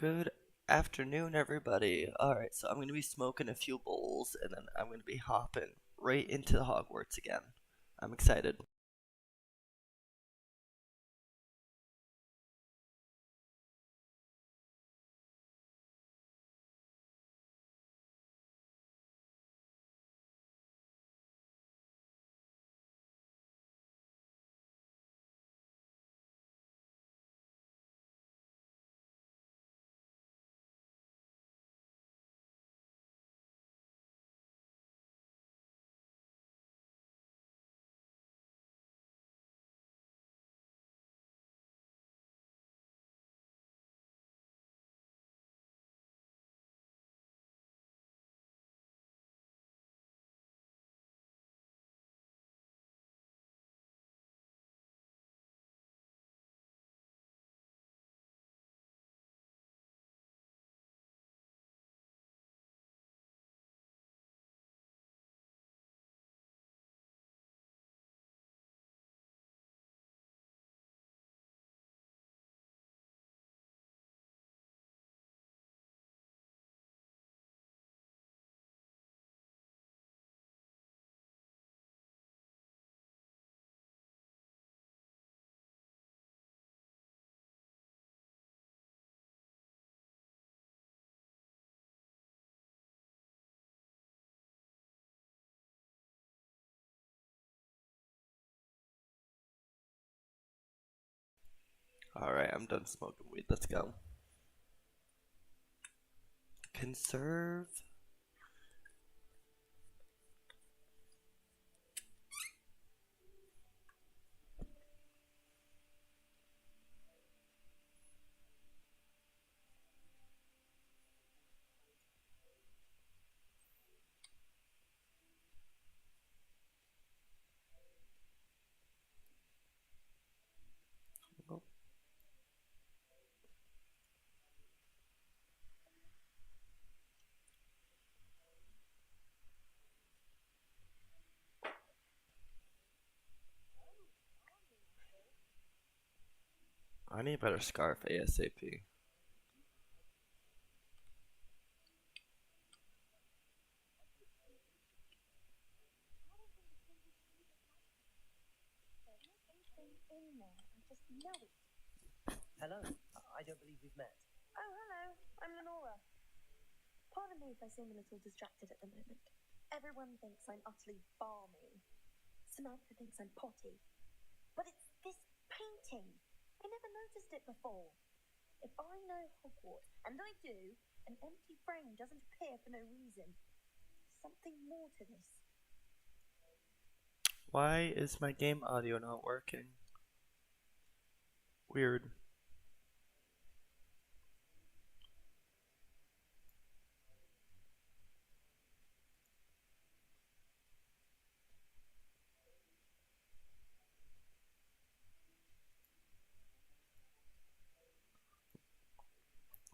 Good afternoon, everybody. Alright, so I'm going to be smoking a few bowls, and then I'm going to be hopping right into Hogwarts again. I'm excited. Alright, I'm done smoking weed. Let's go. Conserve. I need a better scarf ASAP. Hello, I don't believe we've met. Oh, hello, I'm Lenora. Pardon me if I seem a little distracted at the moment. Everyone thinks I'm utterly balmy. Samantha thinks I'm potty. But it's this painting. I never noticed it before. If I know Hogwarts, and I do, an empty frame doesn't appear for no reason. There's something more to this. Why is my game audio not working? Weird.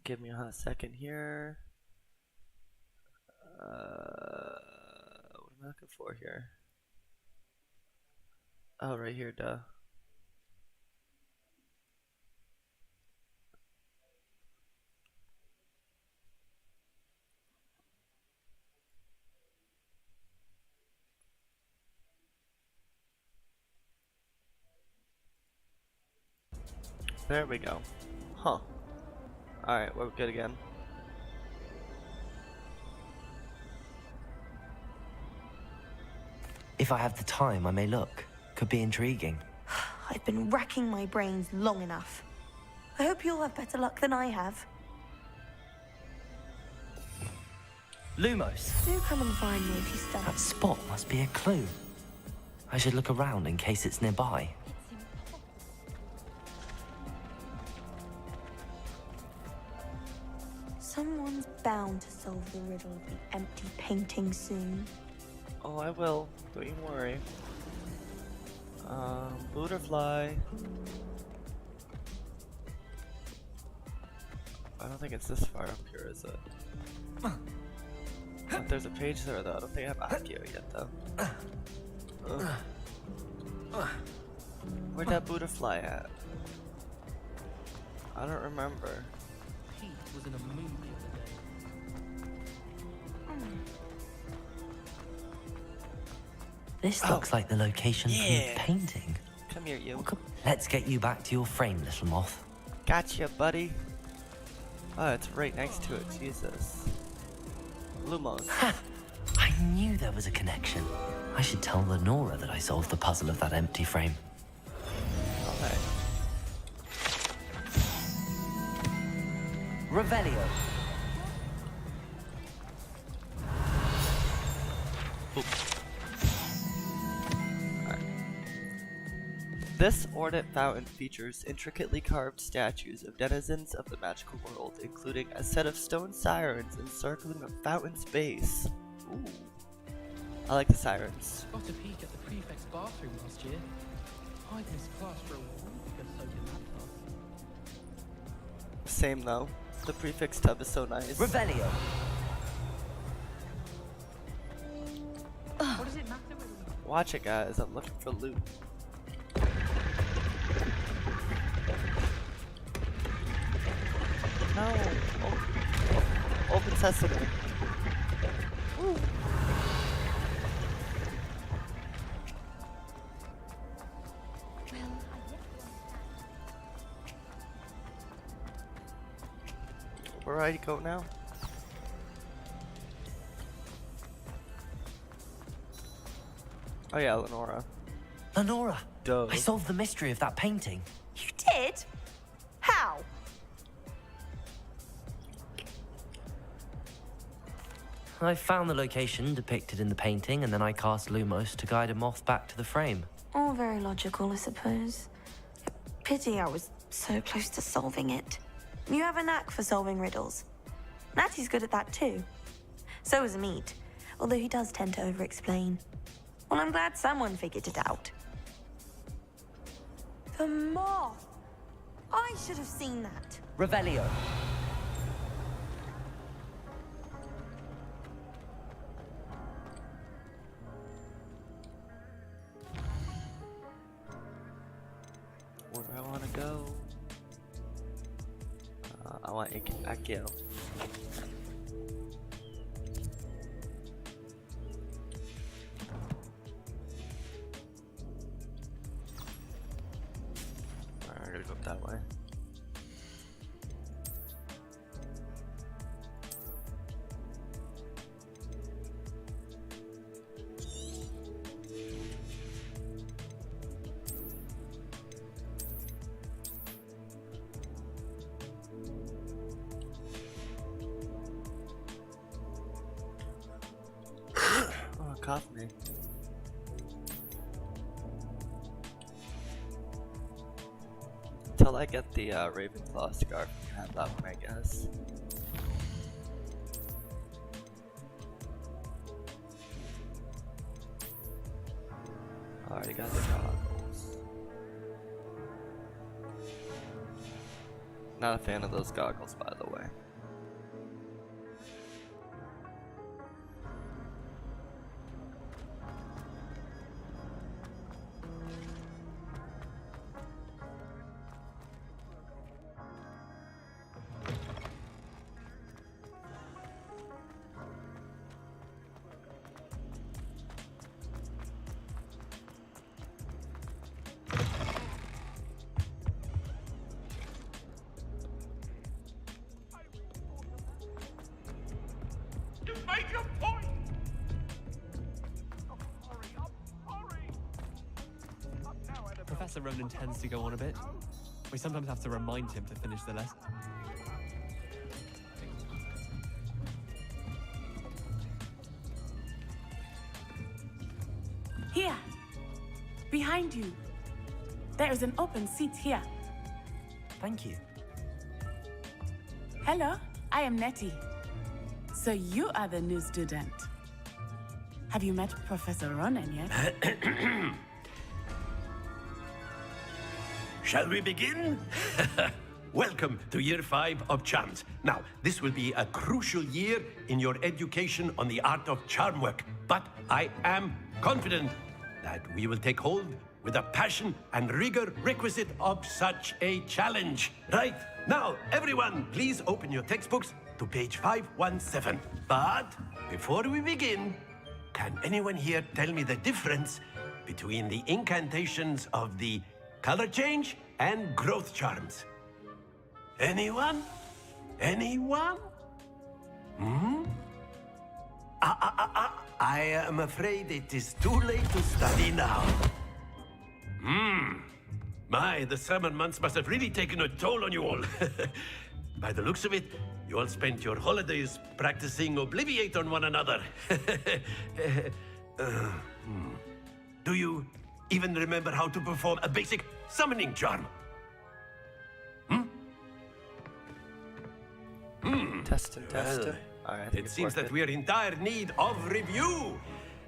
Give me a hot second here. What am I looking for here? Oh, right here, duh. There we go. Huh. Alright, we're good again. If I have the time, I may look. Could be intriguing. I've been racking my brains long enough. I hope you'll have better luck than I have. Lumos! Do come and find me if you stumble. That spot must be a clue. I should look around in case it's nearby. Someone's bound to solve the riddle of the empty painting soon. Oh, I will. Don't you worry. Butterfly. I don't think it's this far up here, is it? But there's a page there, though. I don't think I have Accio yet, though. Where'd that Butterfly at? I don't remember. Pete was in a mood the other day. This looks like the location from the yeah. painting. Come here, you. Let's get you back to your frame, little moth. Gotcha, buddy. Oh, it's right next to it. Jesus. Lumos. Ha! I knew there was a connection. I should tell Lenora that I solved the puzzle of that empty frame. Alright. Revelio. This ornate fountain features intricately carved statues of denizens of the magical world, including a set of stone sirens encircling a fountain's base. Ooh. I like the sirens. Got a peek at the prefect's bathroom last year. I'd missed class for a week or so in that class. Same though. The prefix tub is so nice. Revelio. What does it matter whether we... Watch it, guys. I'm looking for loot. No. Open sesame. Woo. Where do I go now? Oh yeah, Lenora. Lenora, Duh. I solved the mystery of that painting. You did? How? I found the location depicted in the painting, and then I cast Lumos to guide a moth back to the frame. All very logical, I suppose. Pity I was so close to solving it. You have a knack for solving riddles. Natty's good at that too. So is Amit, although he does tend to over-explain. Well, I'm glad someone figured it out. The moth! I should have seen that. Revelio. Where do I want to go? I want Akio. I'm gonna go that way. Oh, it caught me. Until I get the Ravenclaw scarf, I can have that one, I guess. Already got the goggles. Not a fan of those goggles, by the way. Make a point! Oh, hurry up, hurry! Up now, Annabelle. Professor Ronan tends to go on a bit. We sometimes have to remind him to finish the lesson. Here, behind you. There is an open seat here. Thank you. Hello, I am Nettie. So you are the new student. Have you met Professor Ronan yet? Shall we begin? Welcome to Year 5 of Charms. Now, this will be a crucial year in your education on the art of charm work, but I am confident that we will take hold with the passion and rigor requisite of such a challenge. Right, now, everyone, please open your textbooks to page 517. But before we begin, can anyone here tell me the difference between the incantations of the color change and growth charms? Anyone? Anyone? I am afraid it is too late to study now. My, the summer months must have really taken a toll on you all. By the looks of it, you all spent your holidays practicing Obliviate on one another. Do you even remember how to perform a basic summoning charm? Testing. Alright, It seems that we are in dire need of review.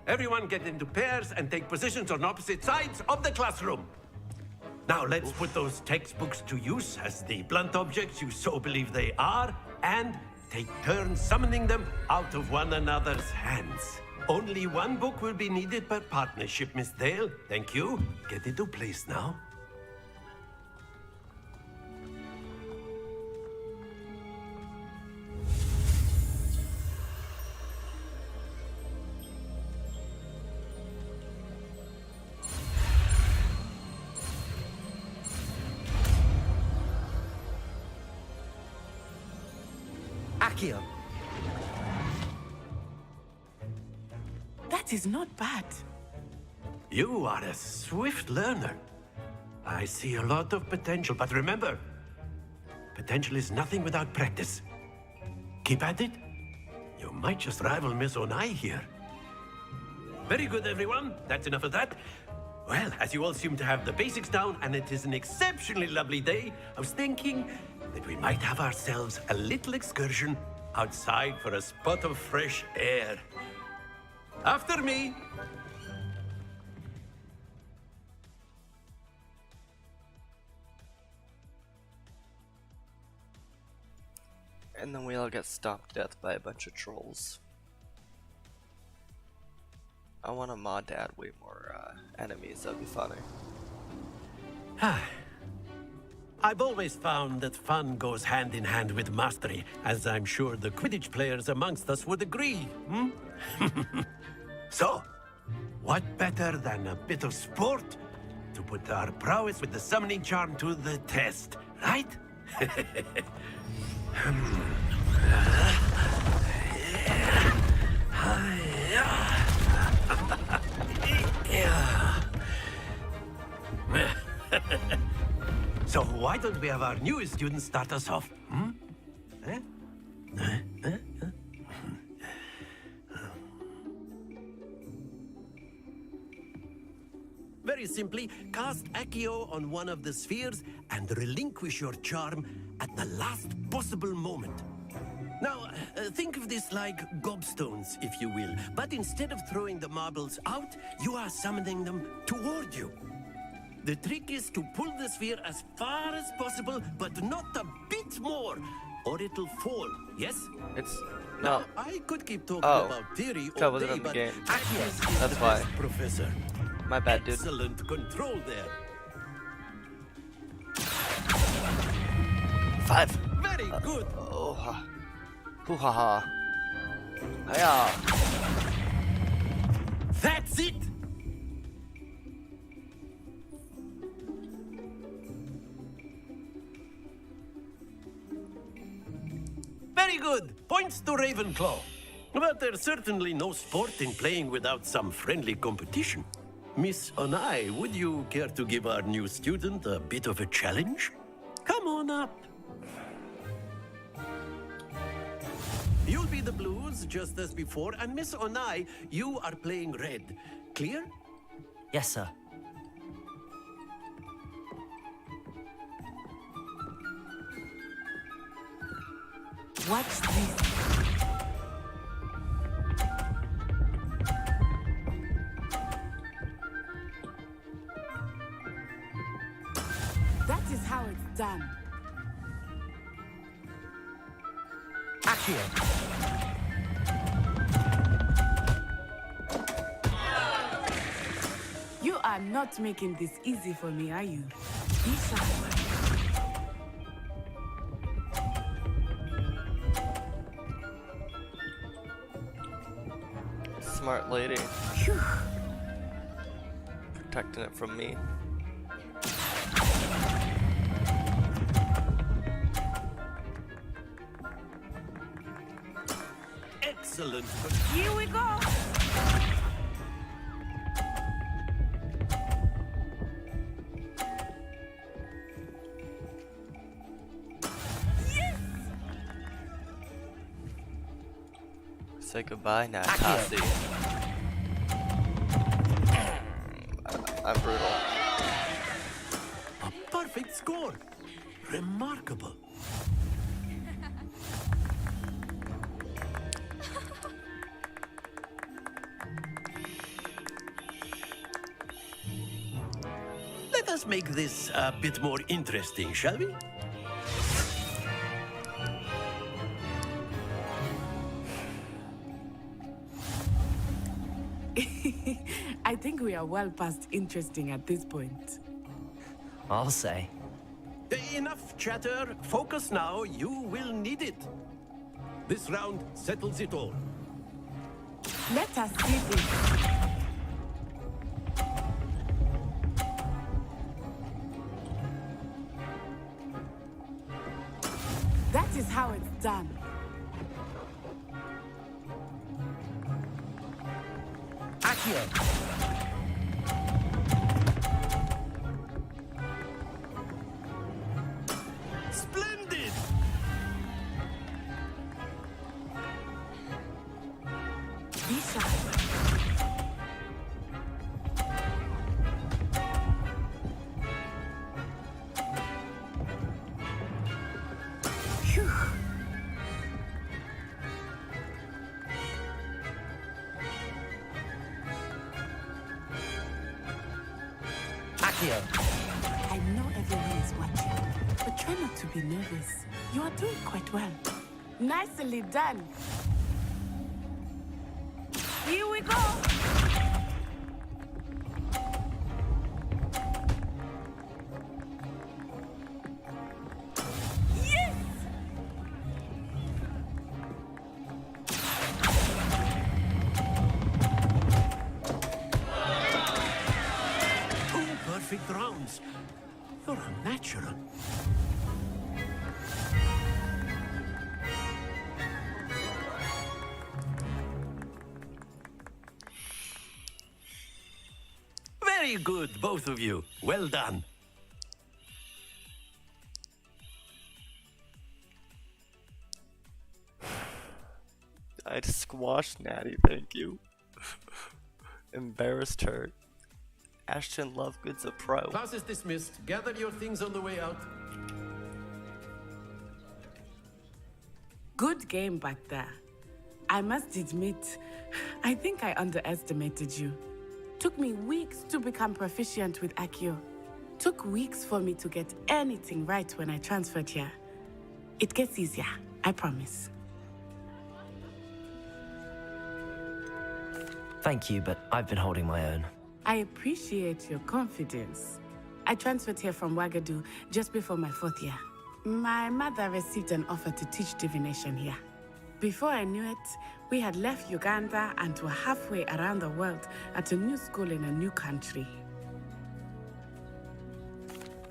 Everyone get into pairs and take positions on opposite sides of the classroom. Now let's put those textbooks to use as the blunt objects you so believe they are, and take turns summoning them out of one another's hands. Only one book will be needed per partnership, Miss Dale. Thank you. Get into place now. Accio. That is not bad. You are a swift learner. I see a lot of potential, but remember, potential is nothing without practice. Keep at it. You might just rival Miss Onai here. Very good, everyone. That's enough of that. Well, as you all seem to have the basics down, and it is an exceptionally lovely day, I was thinking that we might have ourselves a little excursion outside for a spot of fresh air. After me. And then we all get stomped to death by a bunch of trolls. I want to mod to add way more enemies, that'd be funny. I've always found that fun goes hand in hand with mastery, as I'm sure the Quidditch players amongst us would agree, So, what better than a bit of sport to put our prowess with the summoning charm to the test, right? So why don't we have our newest student start us off? Very simply, cast Accio on one of the spheres and relinquish your charm at the last possible moment. Now, think of this like gobstones, if you will. But instead of throwing the marbles out, you are summoning them toward you. The trick is to pull the sphere as far as possible, but not a bit more, or it'll fall, yes? It's Now, no. I could keep talking Oh. about theory all Trouble day, in the but game. Accio is That's the why. best professor. My bad, dude. Excellent control there. 5. Very good. Oh, ha. Hoo ha ha. Hiya. That's it. Very good. Points to Ravenclaw. But there's certainly no sport in playing without some friendly competition. Miss Onai, would you care to give our new student a bit of a challenge? Come on up. You'll be the blues, just as before, and Miss Onai, you are playing red. Clear? Yes, sir. Watch this. That is how it's done. Accio. You are not making this easy for me, are you? Be sharp. Smart lady. Phew. Protecting it from me. Excellent. Here we go. Say goodbye now, Accio. Cassie. I'm brutal. A perfect score. Remarkable. Let us make this a bit more interesting, shall we? I think we are well past interesting at this point. I'll say. Enough chatter. Focus now. You will need it. This round settles it all. Let us see this. That is how it's done. Accio. Splendid! Be sharp. Phew. Accio. I know everyone is watching, but try not to be nervous. You are doing quite well. Nicely done. Here we go. Yes! Two perfect rounds. You're a natural. Very good, both of you. Well done. I'd squashed Natty, thank you. Embarrassed her. Ashton Lovegood's a pro. Class is dismissed. Gather your things on the way out. Good game back there. I must admit, I think I underestimated you. Took me weeks to become proficient with Accio. Took weeks for me to get anything right when I transferred here. It gets easier, I promise. Thank you, but I've been holding my own. I appreciate your confidence. I transferred here from Ouagadougou just before my 4th year. My mother received an offer to teach divination here. Before I knew it, we had left Uganda and were halfway around the world at a new school in a new country.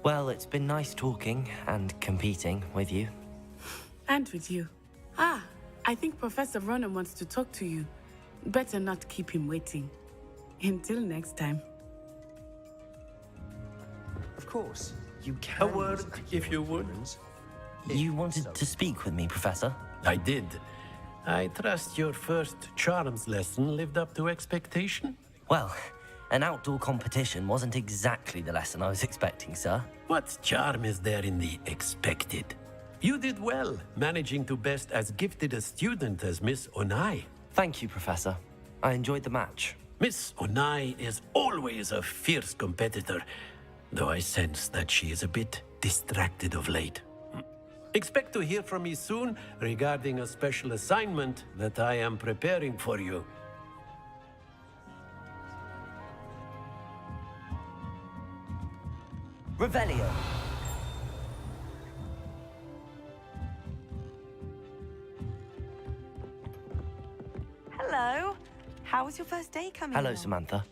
Well, it's been nice talking and competing with you. And with you. Ah, I think Professor Ronan wants to talk to you. Better not keep him waiting. Until next time. Of course, you A can. word, use Accio if you would. weapons. You wanted so. to speak with me, Professor? I did. I trust your first charms lesson lived up to expectation? Well, an outdoor competition wasn't exactly the lesson I was expecting, sir. What charm is there in the expected? You did well, managing to best as gifted a student as Miss Onai. Thank you, Professor. I enjoyed the match. Miss Onai is always a fierce competitor, though I sense that she is a bit distracted of late. Expect to hear from me soon regarding a special assignment that I am preparing for you. Revelio. Hello. How was your first day coming Hello, along? Samantha.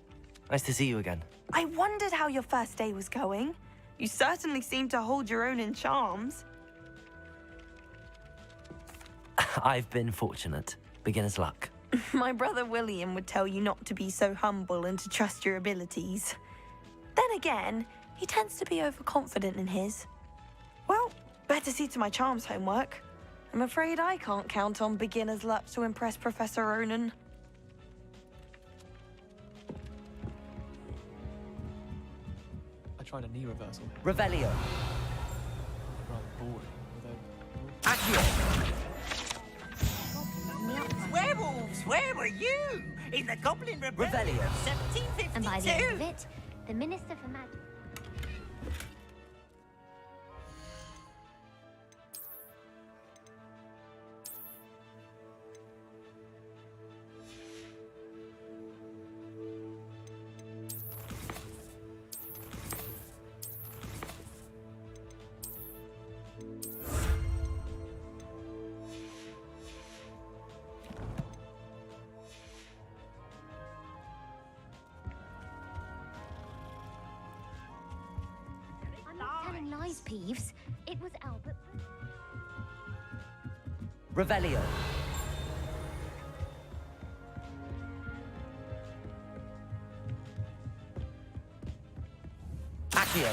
Nice to see you again. I wondered how your first day was going. You certainly seem to hold your own in charms. I've been fortunate. Beginner's luck. My brother William would tell you not to be so humble and to trust your abilities. Then again, he tends to be overconfident in his. Well, better see to my charms homework. I'm afraid I can't count on beginner's luck to impress Professor Ronan. I tried a knee reversal. Revelio. Rather boring, although... Accio. Werewolves, where were you? In the Goblin Rebellion Revelio. of 1752? And by the end of it, the Minister for Magic... I'm not telling lies, Peeves. It was Albert... Revelio. Accio.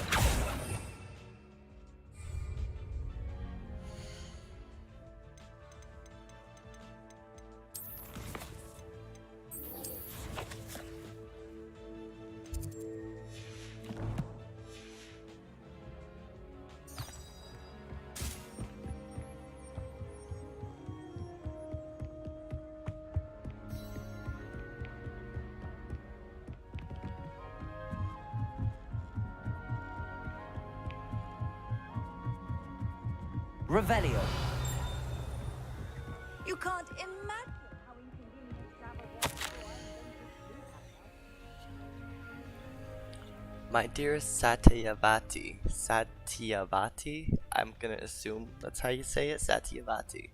Revelio. You can't imagine how inconvenient travel was. My dearest Satyavati, I'm gonna assume that's how you say it, Satyavati.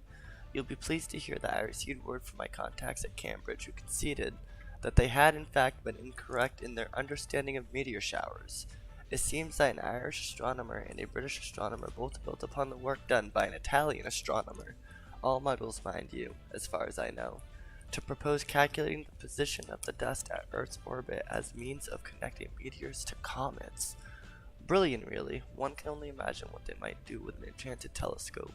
You'll be pleased to hear that I received word from my contacts at Cambridge who conceded that they had in fact been incorrect in their understanding of meteor showers. It seems that an Irish astronomer and a British astronomer both built upon the work done by an Italian astronomer, all muggles mind you, as far as I know, to propose calculating the position of the dust at Earth's orbit as means of connecting meteors to comets. Brilliant, really. One can only imagine what they might do with an enchanted telescope.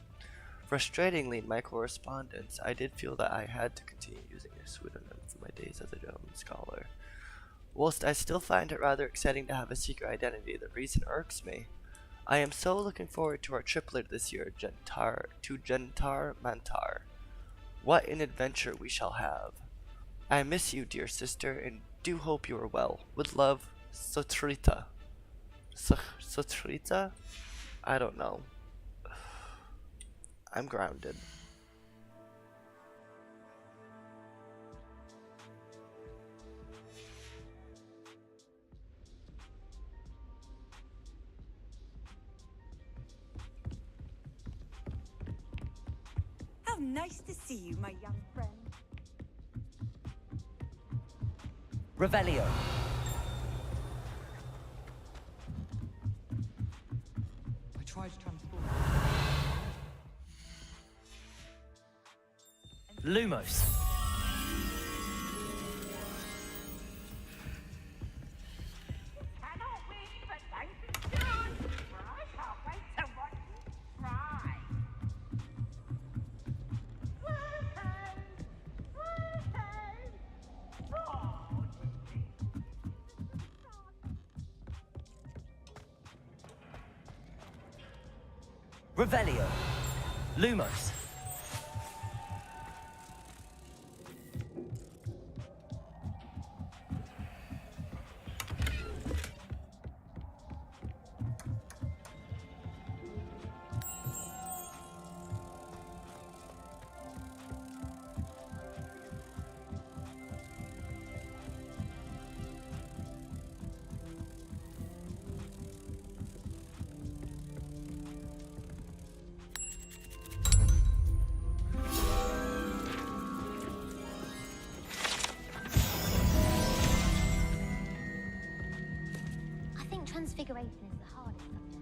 Frustratingly, in my correspondence, I did feel that I had to continue using a pseudonym for my days as a gentleman scholar. Whilst I still find it rather exciting to have a secret identity, the reason irks me. I am so looking forward to our trip later this year to Gentar Mantar. What an adventure we shall have. I miss you, dear sister, and do hope you are well. With love, Sotrita. Sotrita? I don't know. I'm grounded. How nice to see you, my young friend. Revelio. I tried to transform. Lumos. Cannot win, but thanks is good. For I can't wait to watch you try. Revelio. Lumos. Configuration is the hardest subject.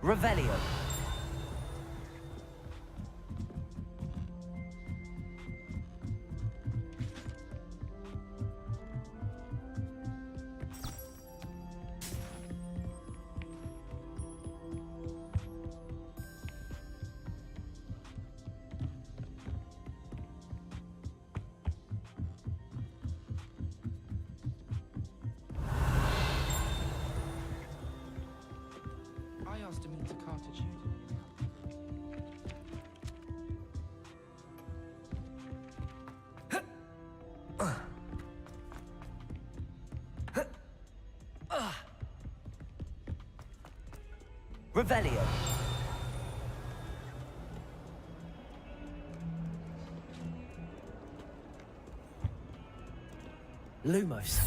Revelio. I asked him into cartitude. Revelio. Lumos.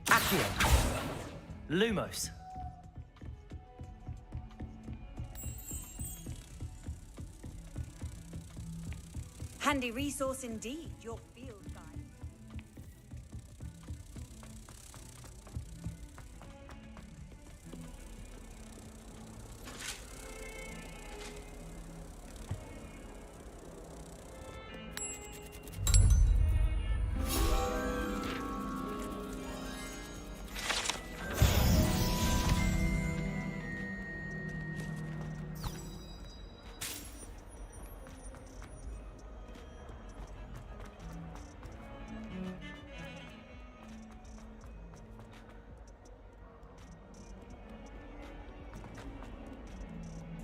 Accio. Lumos. Handy resource indeed, your field guide.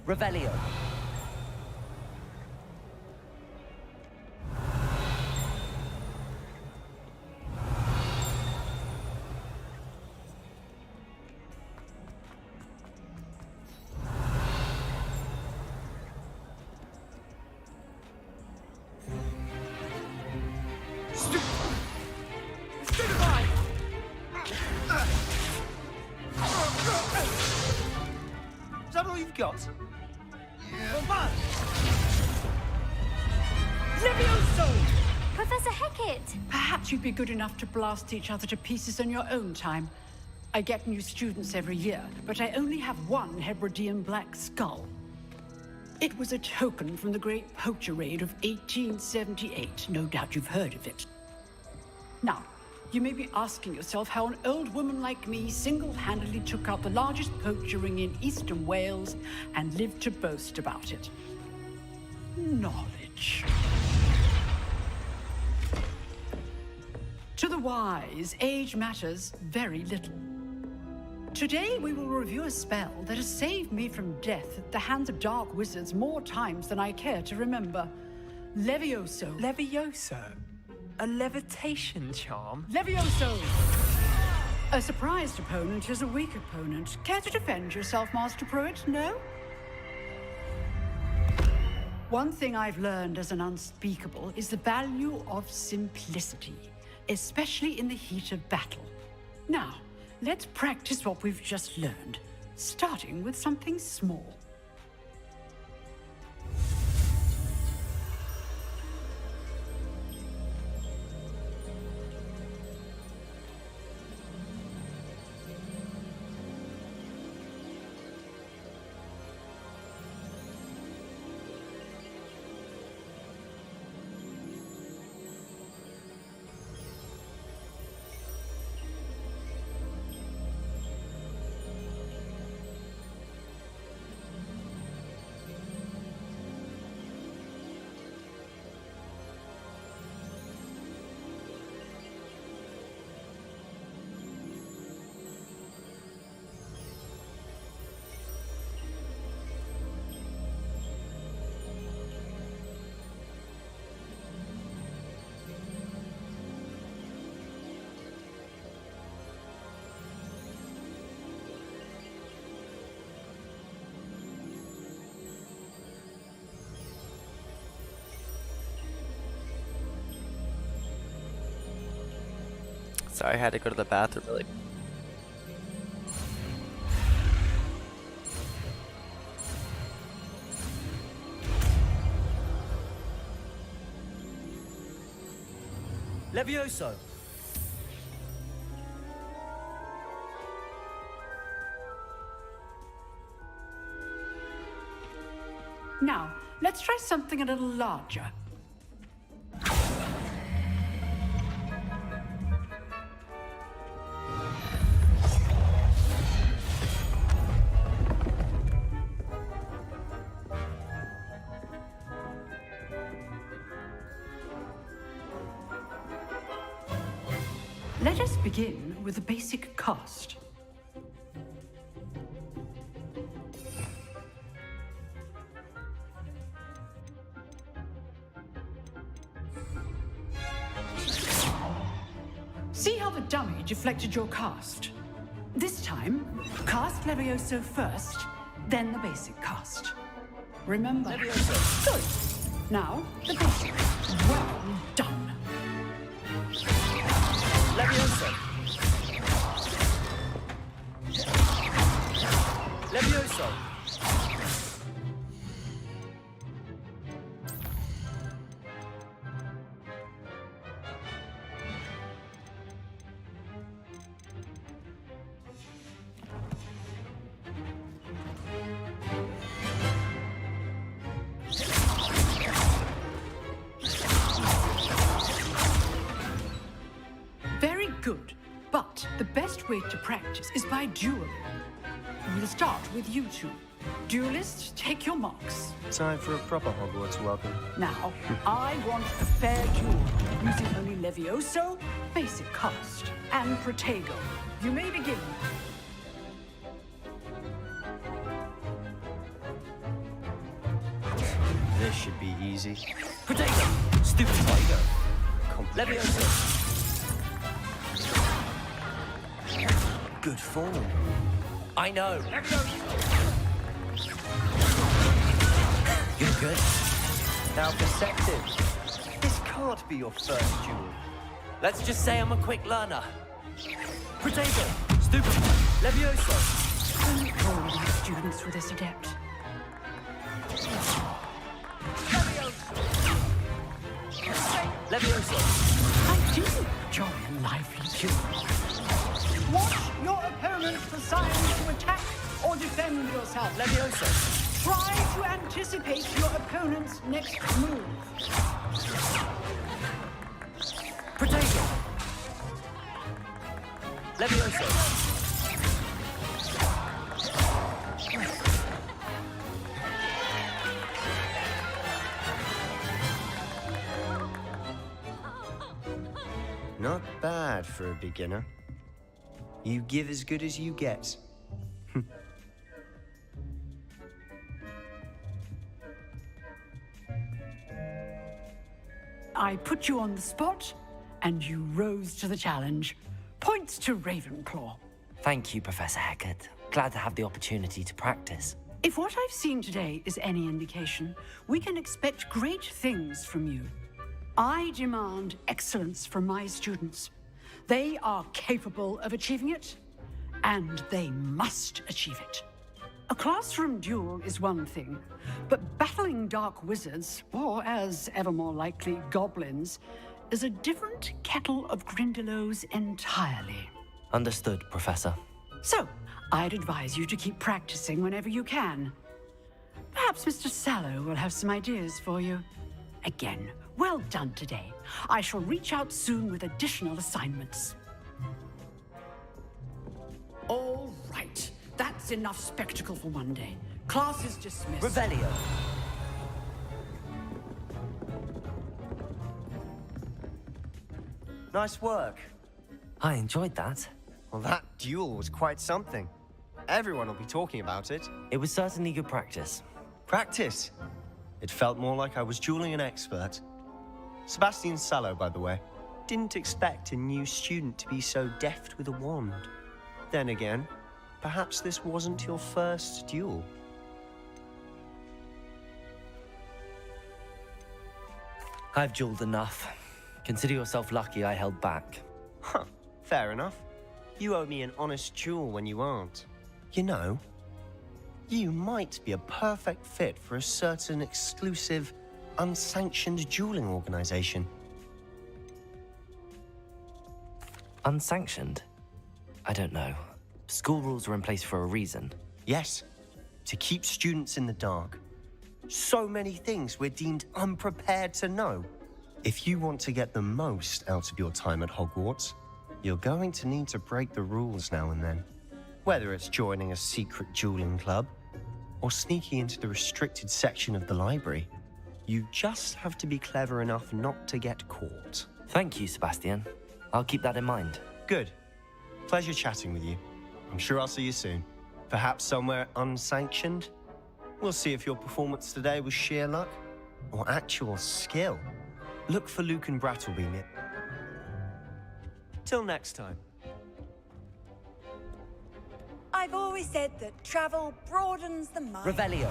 Revelio. Is that all you've got? Levioso! Professor Hecat! Perhaps you'd be good enough to blast each other to pieces on your own time. I get new students every year, but I only have one Hebridean black skull. It was a token from the Great Poacher Raid of 1878. No doubt you've heard of it. Now, you may be asking yourself how an old woman like me single-handedly took out the largest poacher ring in eastern Wales and lived to boast about it. Knowledge. To the wise, age matters very little. Today we will review a spell that has saved me from death at the hands of dark wizards more times than I care to remember. Levioso. Levioso? A levitation charm? Levioso! A surprised opponent is a weak opponent. Care to defend yourself, Master Pruitt? No? One thing I've learned as an unspeakable is the value of simplicity, especially in the heat of battle. Now, let's practice what we've just learned, starting with something small. Sorry, I had to go to the bathroom really. Levioso! Now, let's try something a little larger. Let us begin with a basic cast. See how the dummy deflected your cast? This time, cast Levioso first, then the basic cast. Remember? Levioso. Good. Now, the basic. Well done. Levioso! Levioso! Very good. But the best way to practice is by dueling. We'll start with you two. Duelists, take your marks. Time for a proper Hogwarts welcome. Now, I want a fair duel, using only Levioso, basic cast, and Protego. You may begin. This should be easy. Protego! Stupid tiger! Levioso! Good form. I know! You're good. How perceptive. This can't be your first duel. Let's just say I'm a quick learner. Protego! Stupid! Levioso! Don't all of my students were this adept. Levioso! I do enjoy a lively duel. Watch your opponent decide to attack or defend yourself. Levioso! Try to anticipate your opponent's next move. Protego! Levioso! Not bad for a beginner. You give as good as you get. I put you on the spot, and you rose to the challenge. Points to Ravenclaw. Thank you, Professor Hecat. Glad to have the opportunity to practice. If what I've seen today is any indication, we can expect great things from you. I demand excellence from my students. They are capable of achieving it, and they must achieve it. A classroom duel is one thing, but battling dark wizards, or as ever more likely, goblins, is a different kettle of Grindylows entirely. Understood, Professor. So, I'd advise you to keep practicing whenever you can. Perhaps Mr. Sallow will have some ideas for you. Again, well done today. I shall reach out soon with additional assignments. All right. That's enough spectacle for one day. Class is dismissed. Revelio. Nice work. I enjoyed that. Well, that duel was quite something. Everyone will be talking about it. It was certainly good practice. Practice? It felt more like I was dueling an expert. Sebastian Sallow, by the way. Didn't expect a new student to be so deft with a wand. Then again, perhaps this wasn't your first duel. I've dueled enough. Consider yourself lucky I held back. Huh. Fair enough. You owe me an honest jewel when you aren't. You know, you might be a perfect fit for a certain exclusive, unsanctioned dueling organization. Unsanctioned? I don't know. School rules are in place for a reason. Yes, to keep students in the dark. So many things we're deemed unprepared to know. If you want to get the most out of your time at Hogwarts, you're going to need to break the rules now and then. Whether it's joining a secret dueling club or sneaking into the restricted section of the library, you just have to be clever enough not to get caught. Thank you, Sebastian. I'll keep that in mind. Good. Pleasure chatting with you. I'm sure I'll see you soon. Perhaps somewhere unsanctioned? We'll see if your performance today was sheer luck or actual skill. Look for Luke and Brattleby. Till next time. I've always said that travel broadens the mind. Revelio.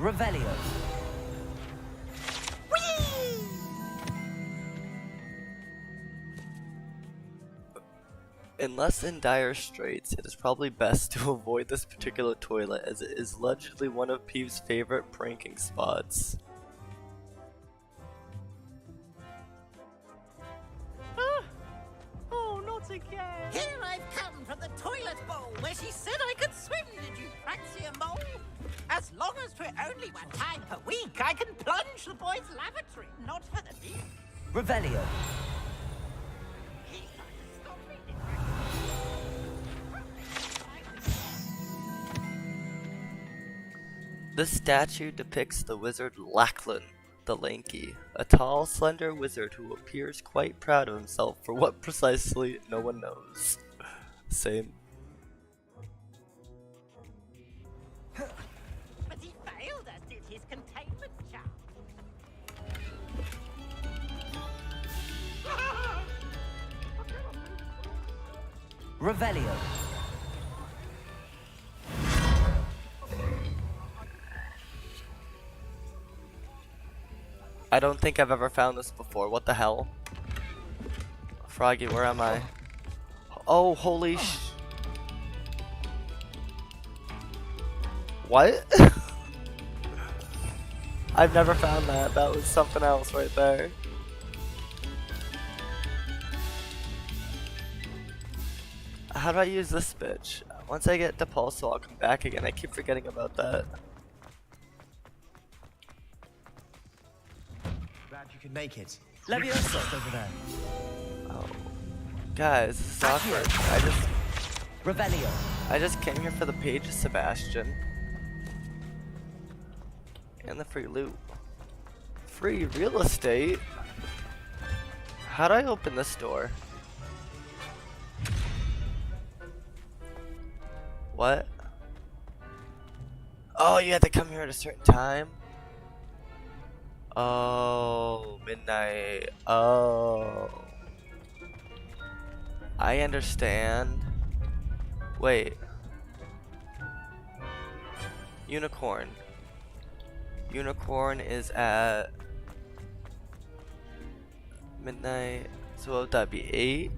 Revelio. Unless in dire straits, it is probably best to avoid this particular toilet as it is allegedly one of Peeve's favorite pranking spots. Oh, not again! Here I've come from the toilet bowl where she said I could swim, did you fancy a mole? As long as we're only one time per week, I can plunge the boys' lavatory, not for the deep. Revelio. This statue depicts the wizard Lachlan the Lanky, a tall, slender wizard who appears quite proud of himself for what precisely no one knows. Same. But he failed, as did his containment charm. Revelio. I don't think I've ever found this before. What the hell? Froggy, where am I? Oh, holy What? I've never found that. That was something else right there. How do I use this bitch? Once I get Depulso, I'll come back again. I keep forgetting about that. Glad you could make it. Leviosa over there. Oh. Guys, this is awkward. Revelio. I just came here for the page of Sebastian. And the free loot. Free real estate? How do I open this door? What? Oh, you have to come here at a certain time? Oh, midnight. Oh. I understand. Wait. Unicorn. Unicorn is at midnight. So what would that be? 8?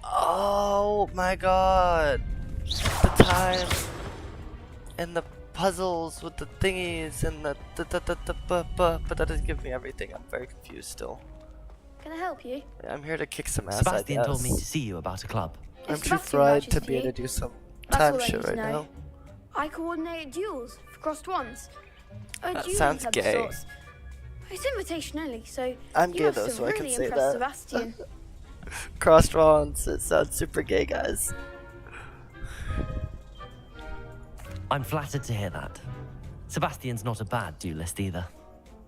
Oh my god. The time and the puzzles with the thingies and the but that doesn't give me everything. I'm very confused still. Can I help you? I'm here to kick some ass, Sebastian I told me guess. to see you about a club. I'm If too Sebastian fried vouches to for be able you, to do some that's time all I shit need to right know. now. I coordinate duels for crossed ones. A That dueling sounds club of gay. sorts. It's invitation only, so I'm you gay must though, have so I can really say impressed that. Sebastian. Crossed wands, it sounds super gay, guys. I'm flattered to hear that. Sebastian's not a bad duelist either.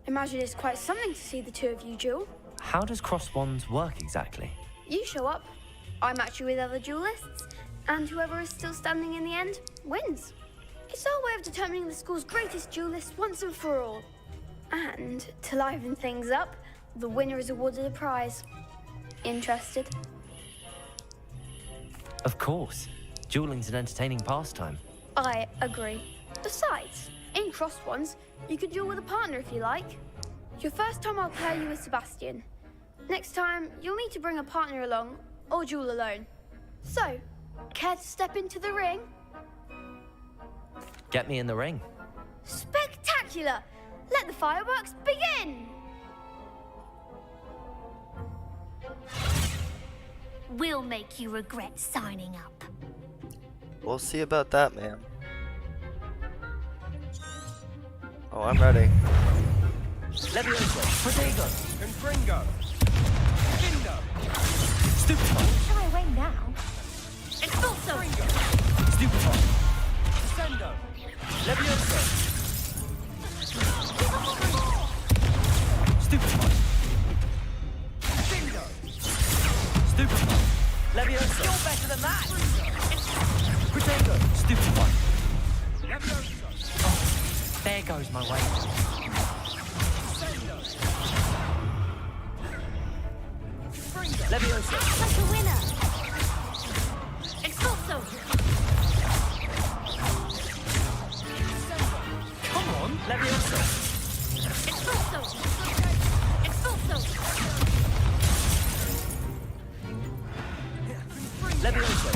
Imagine it's quite something to see the two of you duel. How does cross wands work exactly? You show up, I match you with other duelists, and whoever is still standing in the end wins. It's our way of determining the school's greatest duelist once and for all. And to liven things up, the winner is awarded a prize. Interested? Of course. Dueling's an entertaining pastime. I agree. Besides, in crossed ones, you could duel with a partner if you like. Your first time I'll pair you with Sebastian. Next time, you'll need to bring a partner along, or duel alone. So, care to step into the ring? Get me in the ring. Spectacular! Let the fireworks begin! We'll make you regret signing up. We'll see about that, ma'am. Oh, I'm ready. Levioso, Protego, Confringo, Findo, Stupefy, Shy away now. Expulso! Stupefy, Descendo, Levioso, Stupefy, Findo, Stupefy, Levioso. You're better than that. Protego, Stupefy. Levioso, There goes my way. Descendo, Levioso, Like a winner. Expulso! come on, Levioso. Expulso! Expulso! Levioso.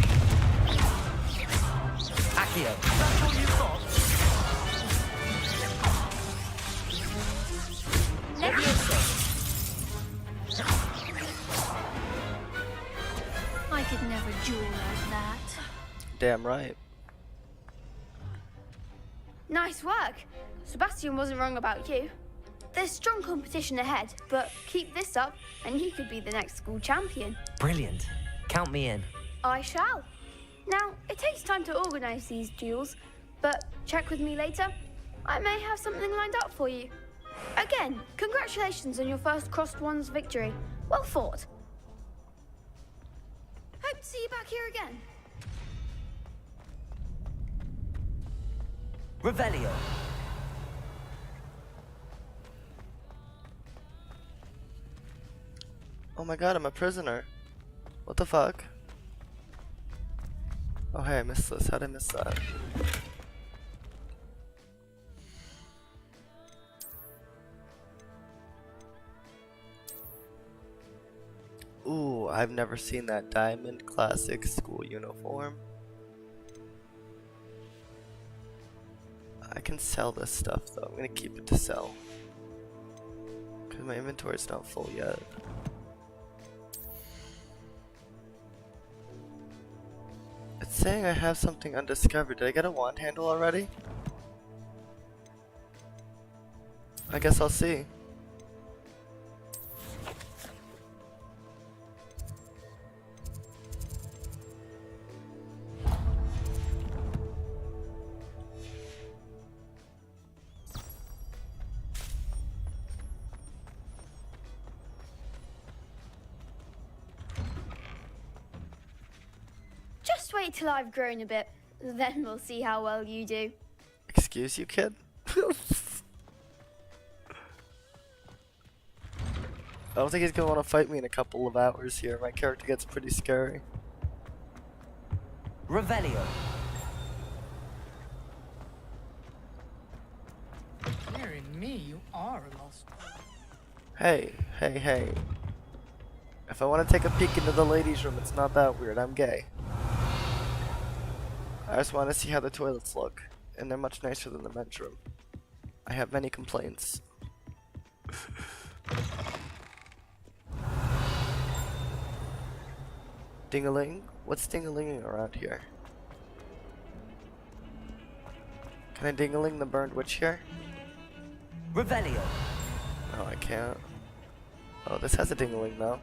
Accio. that's all you've got. Levioso. I could never duel like that. Damn right. Nice work. Sebastian wasn't wrong about you. There's strong competition ahead, but keep this up and you could be the next school champion. Brilliant. Count me in. I shall. Now, it takes time to organise these duels, but check with me later. I may have something lined up for you. Again, congratulations on your first crossed ones victory. Well fought. Hope to see you back here again. Revelio. Oh my god, I'm a prisoner. What the fuck? Oh hey, I missed this. How'd I miss that? Ooh, I've never seen that diamond classic school uniform. I can sell this stuff though. I'm gonna keep it to sell. Cause my inventory's not full yet. It's saying I have something undiscovered. Did I get a wand handle already? I guess I'll see. Just wait till I've grown a bit, then we'll see how well you do. Excuse you, kid? I don't think he's gonna want to fight me in a couple of hours here. My character gets pretty scary. Revelio. Dearie me, you are a lost. Hey, hey, hey. If I want to take a peek into the ladies' room, it's not that weird. I'm gay. I just want to see how the toilets look, and they're much nicer than the men's room. I have many complaints. Ding-a-ling? What's ding-a-linging around here? Can I ding-a-ling the burned witch here? Revelio. No, I can't. Oh, this has a ding-a-ling though.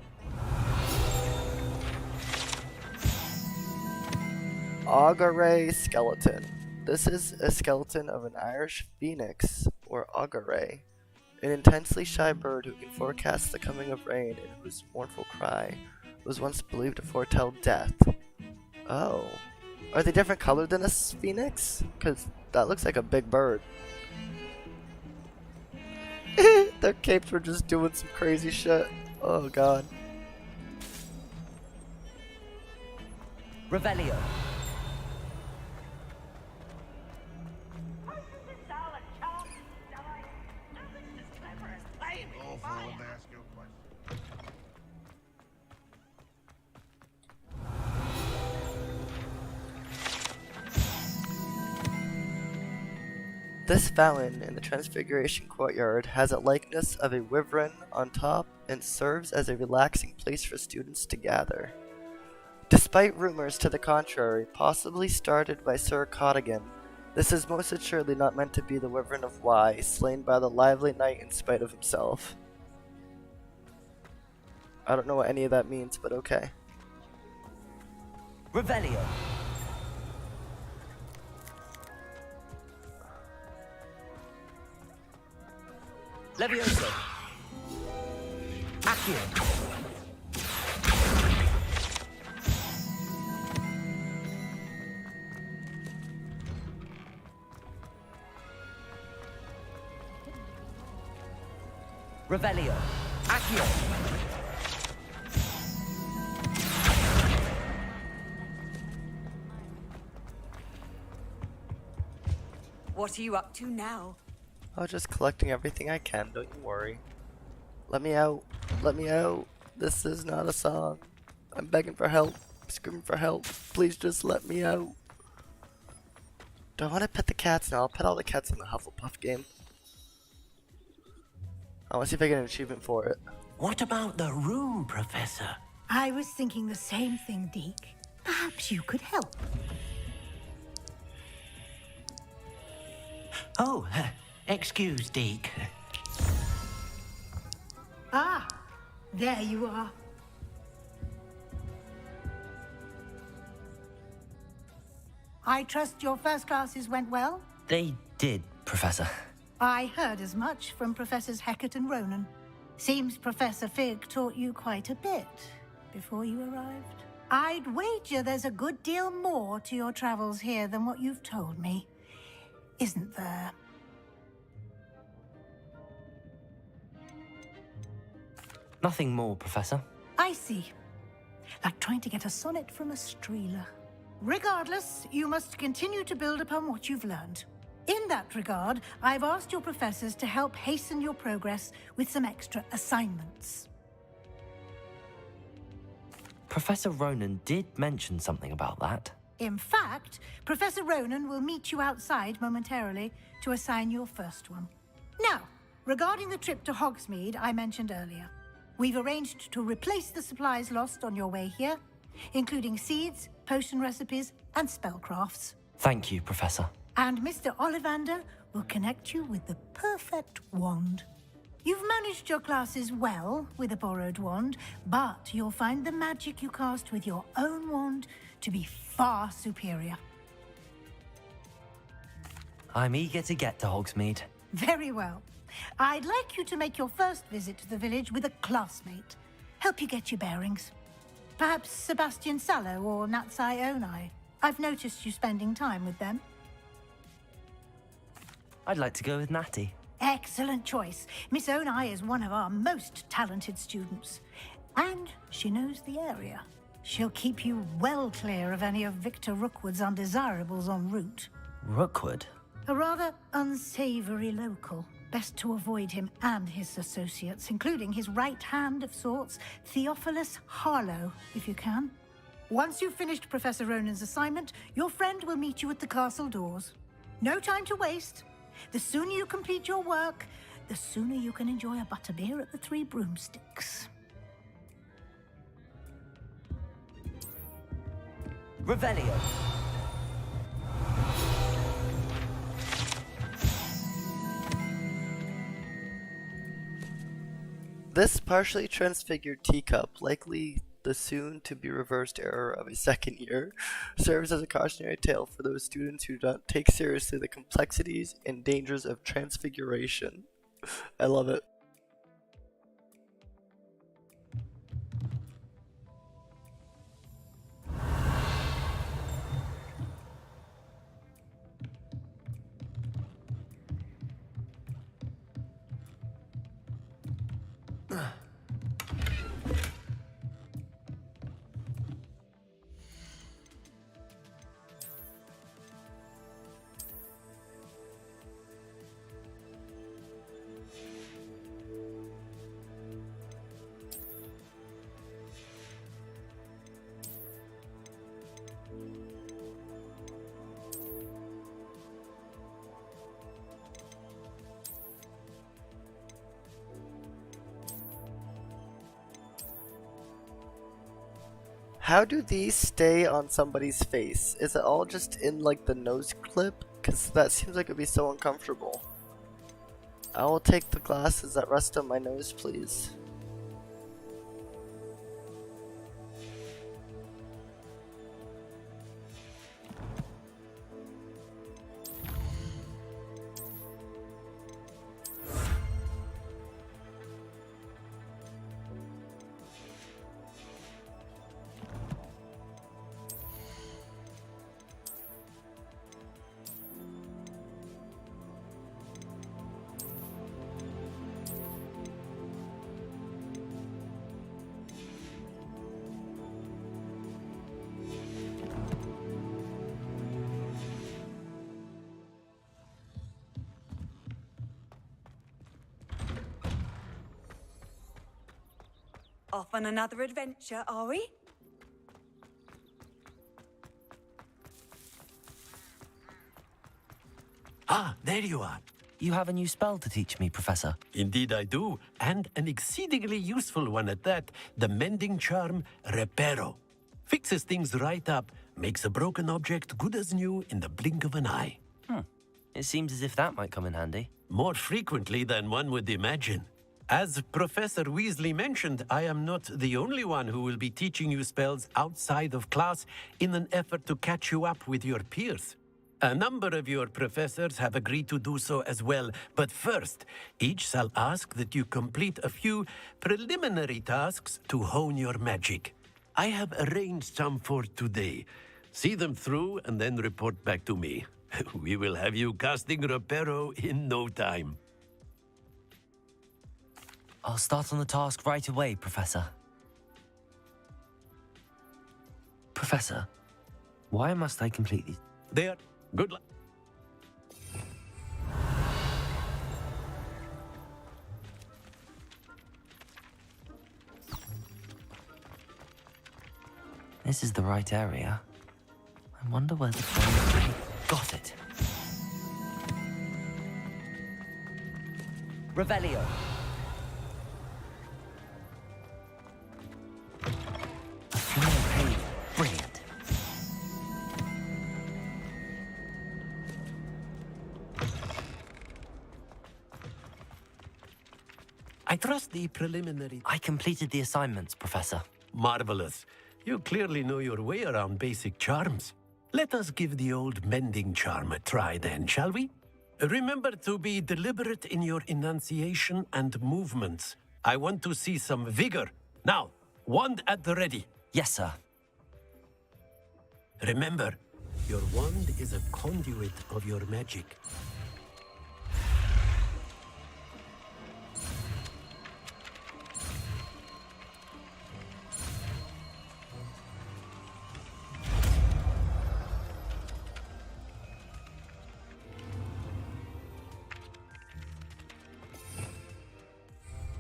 Auguray skeleton. This is a skeleton of an Irish phoenix, or auguray, an intensely shy bird who can forecast the coming of rain and whose mournful cry was once believed to foretell death. Oh. Are they different colored than a phoenix? Because that looks like a big bird. Their capes were just doing some crazy shit. Oh god. Revelio. This fountain in the Transfiguration Courtyard has a likeness of a wyvern on top and serves as a relaxing place for students to gather. Despite rumors to the contrary, possibly started by Sir Cottigan, this is most assuredly not meant to be the wyvern of Y, slain by the lively knight in spite of himself. I don't know what any of that means, but okay. Revelio. Levioso. Accio. Revelio. Accio. What are you up to now? I'm just collecting everything I can, don't you worry. Let me out. Let me out. This is not a song. I'm begging for help. I'm screaming for help. Please just let me out. Do I want to pet the cats now? I'll pet all the cats in the Hufflepuff game. I want to see if I get an achievement for it. What about the room, Professor? I was thinking the same thing, Deke. Perhaps you could help. Oh, excuse, Deke. Ah, there you are. I trust your first classes went well? They did, Professor. I heard as much from Professors Hecat and Ronan. Seems Professor Fig taught you quite a bit before you arrived. I'd wager there's a good deal more to your travels here than what you've told me. Isn't there? Nothing more, Professor. I see. Like trying to get a sonnet from a streeler. Regardless, you must continue to build upon what you've learned. In that regard, I've asked your professors to help hasten your progress with some extra assignments. Professor Ronan did mention something about that. In fact, Professor Ronan will meet you outside momentarily to assign your first one. Now, regarding the trip to Hogsmeade I mentioned earlier, we've arranged to replace the supplies lost on your way here, including seeds, potion recipes, and spellcrafts. Thank you, Professor. And Mr. Ollivander will connect you with the perfect wand. You've managed your classes well with a borrowed wand, but you'll find the magic you cast with your own wand to be far superior. I'm eager to get to Hogsmeade. Very well. I'd like you to make your first visit to the village with a classmate. Help you get your bearings. Perhaps Sebastian Sallow or Natsai Onai. I've noticed you spending time with them. I'd like to go with Natty. Excellent choice. Miss Onai is one of our most talented students. And she knows the area. She'll keep you well clear of any of Victor Rookwood's undesirables en route. Rookwood? A rather unsavory local. Best to avoid him and his associates, including his right hand of sorts, Theophilus Harlow, if you can. Once you've finished Professor Ronan's assignment, your friend will meet you at the castle doors. No time to waste. The sooner you complete your work, the sooner you can enjoy a butterbeer at the Three Broomsticks. Revelio. This partially transfigured teacup, likely the soon-to-be reversed error of a second year, serves as a cautionary tale for those students who don't take seriously the complexities and dangers of transfiguration. I love it. How do these stay on somebody's face? Is it all just in like the nose clip? Because that seems like it'd be so uncomfortable. I will take the glasses that rest on my nose, please. Off on another adventure, are we? Ah, there you are. You have a new spell to teach me, Professor. Indeed I do, and an exceedingly useful one at that. The mending charm, Reparo. Fixes things right up, makes a broken object good as new in the blink of an eye. It seems as if that might come in handy. More frequently than one would imagine. As Professor Weasley mentioned, I am not the only one who will be teaching you spells outside of class in an effort to catch you up with your peers. A number of your professors have agreed to do so as well, but first, each shall ask that you complete a few preliminary tasks to hone your magic. I have arranged some for today. See them through and then report back to me. We will have you casting Reparo in no time. I'll start on the task right away, Professor. Professor, why must I complete these? There. Good luck. This is the right area. I wonder where the phone is. Got it. Revelio. A flame page. Brilliant. I trust the preliminary... I completed the assignments, Professor. Marvelous. You clearly know your way around basic charms. Let us give the old mending charm a try then, shall we? Remember to be deliberate in your enunciation and movements. I want to see some vigor. Now, wand at the ready. Yes, sir. Remember, your wand is a conduit of your magic.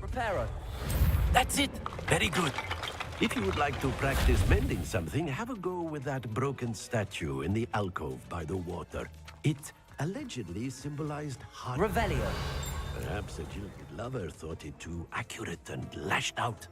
Reparo. That's it. Very good. If you would like to practice mending something, have a go with that broken statue in the alcove by the water. It allegedly symbolized heart. Revelio. Perhaps a jilted lover thought it too accurate and lashed out.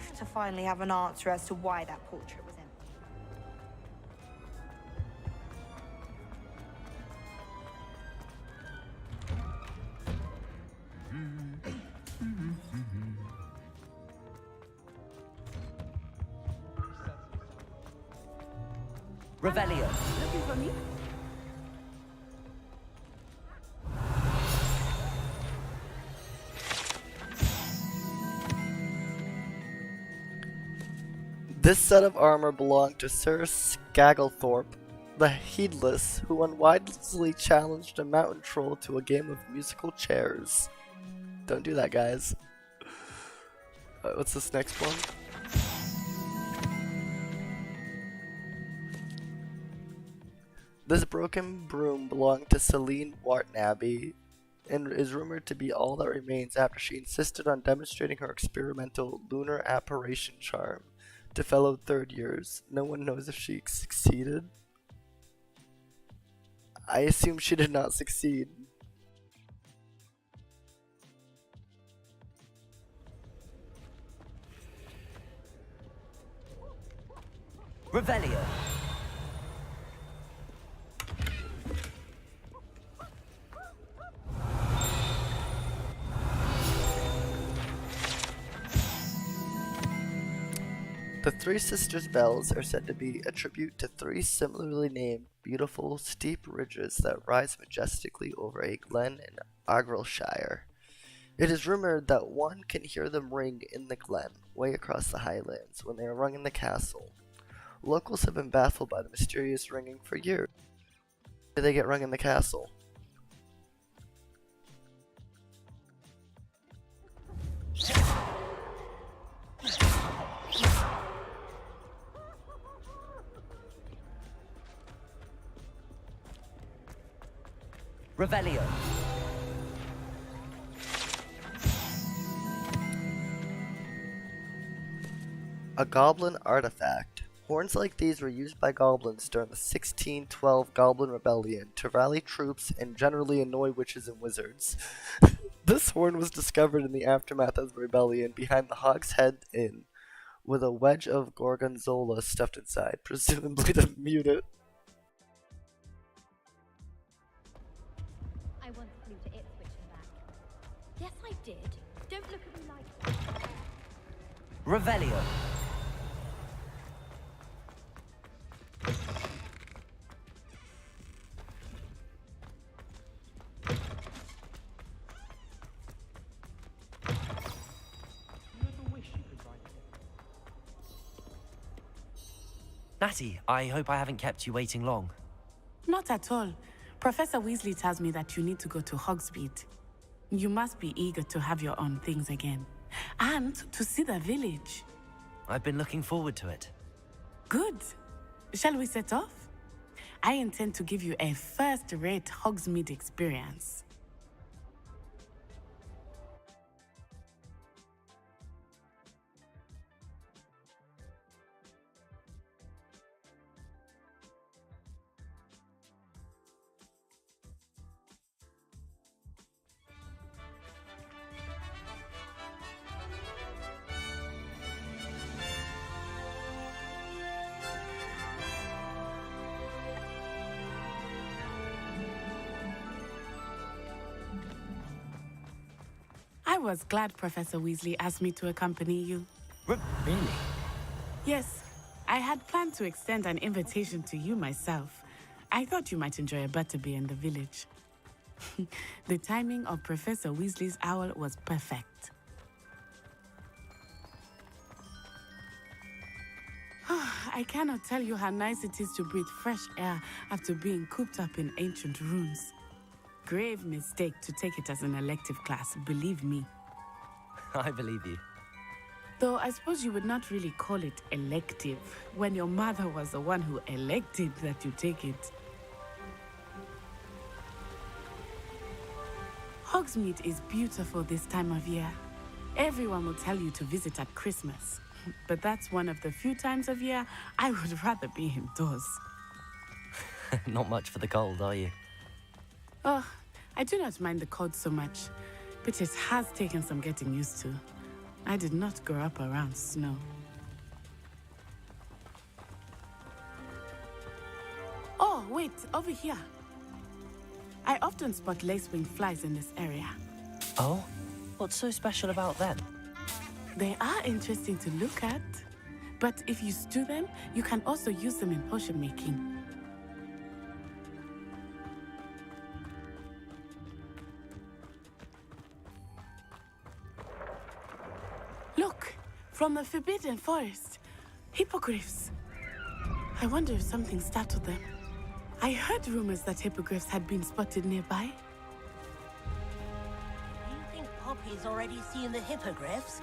relief to finally have an answer as to why that portrait was empty. Revelio. Looking for me? This set of armor belonged to Sir Skagglethorpe, the Heedless, who unwisely challenged a mountain troll to a game of musical chairs. Don't do that, guys. What's this next one? This broken broom belonged to Celine Wartnaby and is rumored to be all that remains after she insisted on demonstrating her experimental lunar apparition charm to fellow third years. No one knows if she succeeded. I assume she did not succeed. Revelio. The Three Sisters Bells are said to be a tribute to three similarly named, beautiful, steep ridges that rise majestically over a glen in Argyllshire. It is rumored that one can hear them ring in the glen, way across the highlands, when they are rung in the castle. Locals have been baffled by the mysterious ringing for years. Why did they get rung in the castle? Revelio. A goblin artifact. Horns like these were used by goblins during the 1612 Goblin Rebellion to rally troops and generally annoy witches and wizards. This horn was discovered in the aftermath of the rebellion behind the Hogshead Inn, with a wedge of gorgonzola stuffed inside, presumably to mute it. I once flew to Ipswich and back. Yes, I did. Don't look at me like... Revelio. Natty, I hope I haven't kept you waiting long. Not at all. Professor Weasley tells me that you need to go to Hogsmeade. You must be eager to have your own things again. And to see the village. I've been looking forward to it. Good. Shall we set off? I intend to give you a first-rate Hogsmeade experience. I was glad Professor Weasley asked me to accompany you. Really? Yes, I had planned to extend an invitation to you myself. I thought you might enjoy a butterbeer in the village. The timing of Professor Weasley's owl was perfect. I cannot tell you how nice it is to breathe fresh air after being cooped up in ancient rooms. Grave mistake to take it as an elective class, believe me. I believe you. Though I suppose you would not really call it elective when your mother was the one who elected that you take it. Hogsmeade is beautiful this time of year. Everyone will tell you to visit at Christmas. But that's one of the few times of year I would rather be indoors. Not much for the cold, are you? Oh, I do not mind the cold so much, but it has taken some getting used to. I did not grow up around snow. Oh, wait, over here. I often spot lacewing flies in this area. Oh? What's so special about them? They are interesting to look at, but if you stew them, you can also use them in potion making. Look, from the Forbidden Forest, hippogriffs. I wonder if something startled them. I heard rumors that hippogriffs had been spotted nearby. You think Poppy's already seen the hippogriffs?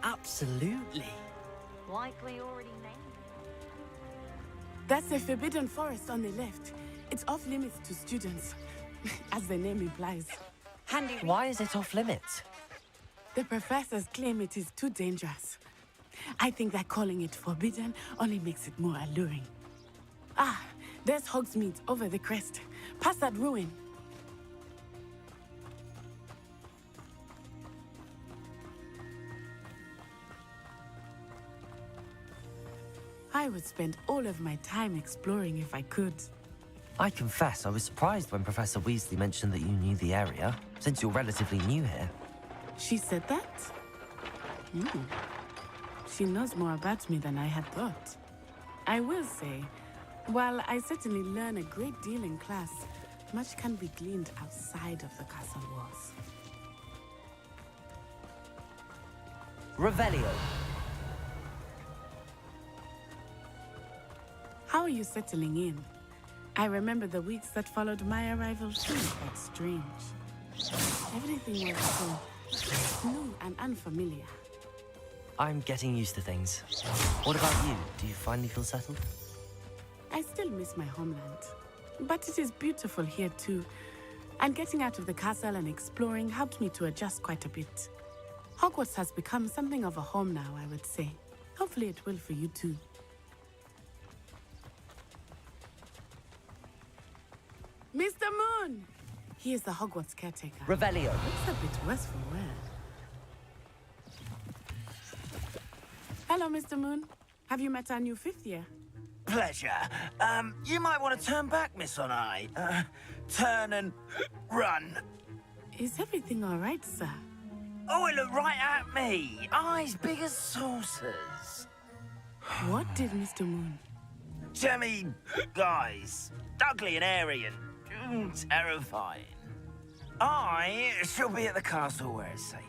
Absolutely. Likely already named. That's the Forbidden Forest on the left. It's off limits to students, as the name implies. Handy. Why is it off limits? The professors claim it is too dangerous. I think that calling it forbidden only makes it more alluring. Ah, there's Hogsmeade over the crest, past that ruin. I would spend all of my time exploring if I could. I confess I was surprised when Professor Weasley mentioned that you knew the area, since you're relatively new here. She said that? She knows more about me than I had thought. I will say, while I certainly learn a great deal in class, much can be gleaned outside of the castle walls. Revelio. How are you settling in? I remember the weeks that followed my arrival seemed quite strange. Everything was so new and unfamiliar. I'm getting used to things. What about you? Do you finally feel settled? I still miss my homeland, but it is beautiful here too. And getting out of the castle and exploring helped me to adjust quite a bit. Hogwarts has become something of a home now, I would say. Hopefully it will for you too. Mr. Moon! He is the Hogwarts caretaker. Revelio. Looks a bit worse for wear. Hello, Mr. Moon. Have you met our new fifth year? Pleasure. You might want to turn back, Miss On-Eye. Turn and run. Is everything all right, sir? Oh, it looked right at me. Eyes big as saucers. What did Mr. Moon? Jemmy, guys. Ugly and airy and terrifying. I shall be at the castle where it's safe.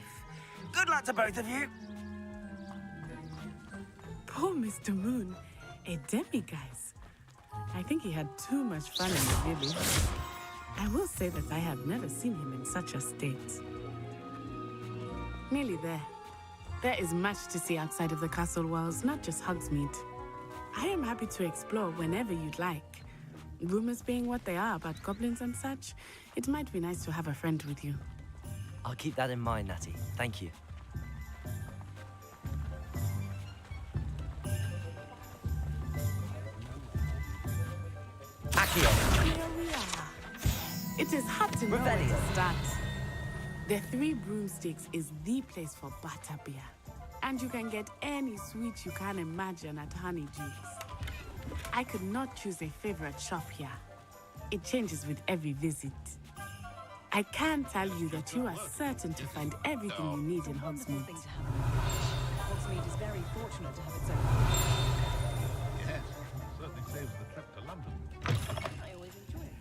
Good luck to both of you. Poor Mr. Moon. A demiguise. I think he had too much fun in the village. I will say that I have never seen him in such a state. Nearly there. There is much to see outside of the castle walls, not just Hogsmeade. I am happy to explore whenever you'd like. Rumors being what they are about goblins and such, it might be nice to have a friend with you. I'll keep that in mind, Natty. Thank you. Accio. Here we are. It is hard to know where to start. The Three Broomsticks is the place for butterbeer. And you can get any sweet you can imagine at Honeydews. I could not choose a favorite shop here. It changes with every visit. I can tell you that you are certain to find everything you need in Hogsmeade. Hogsmeade is very fortunate to have its own. Yes, certainly saves the trip to London. I always enjoy it.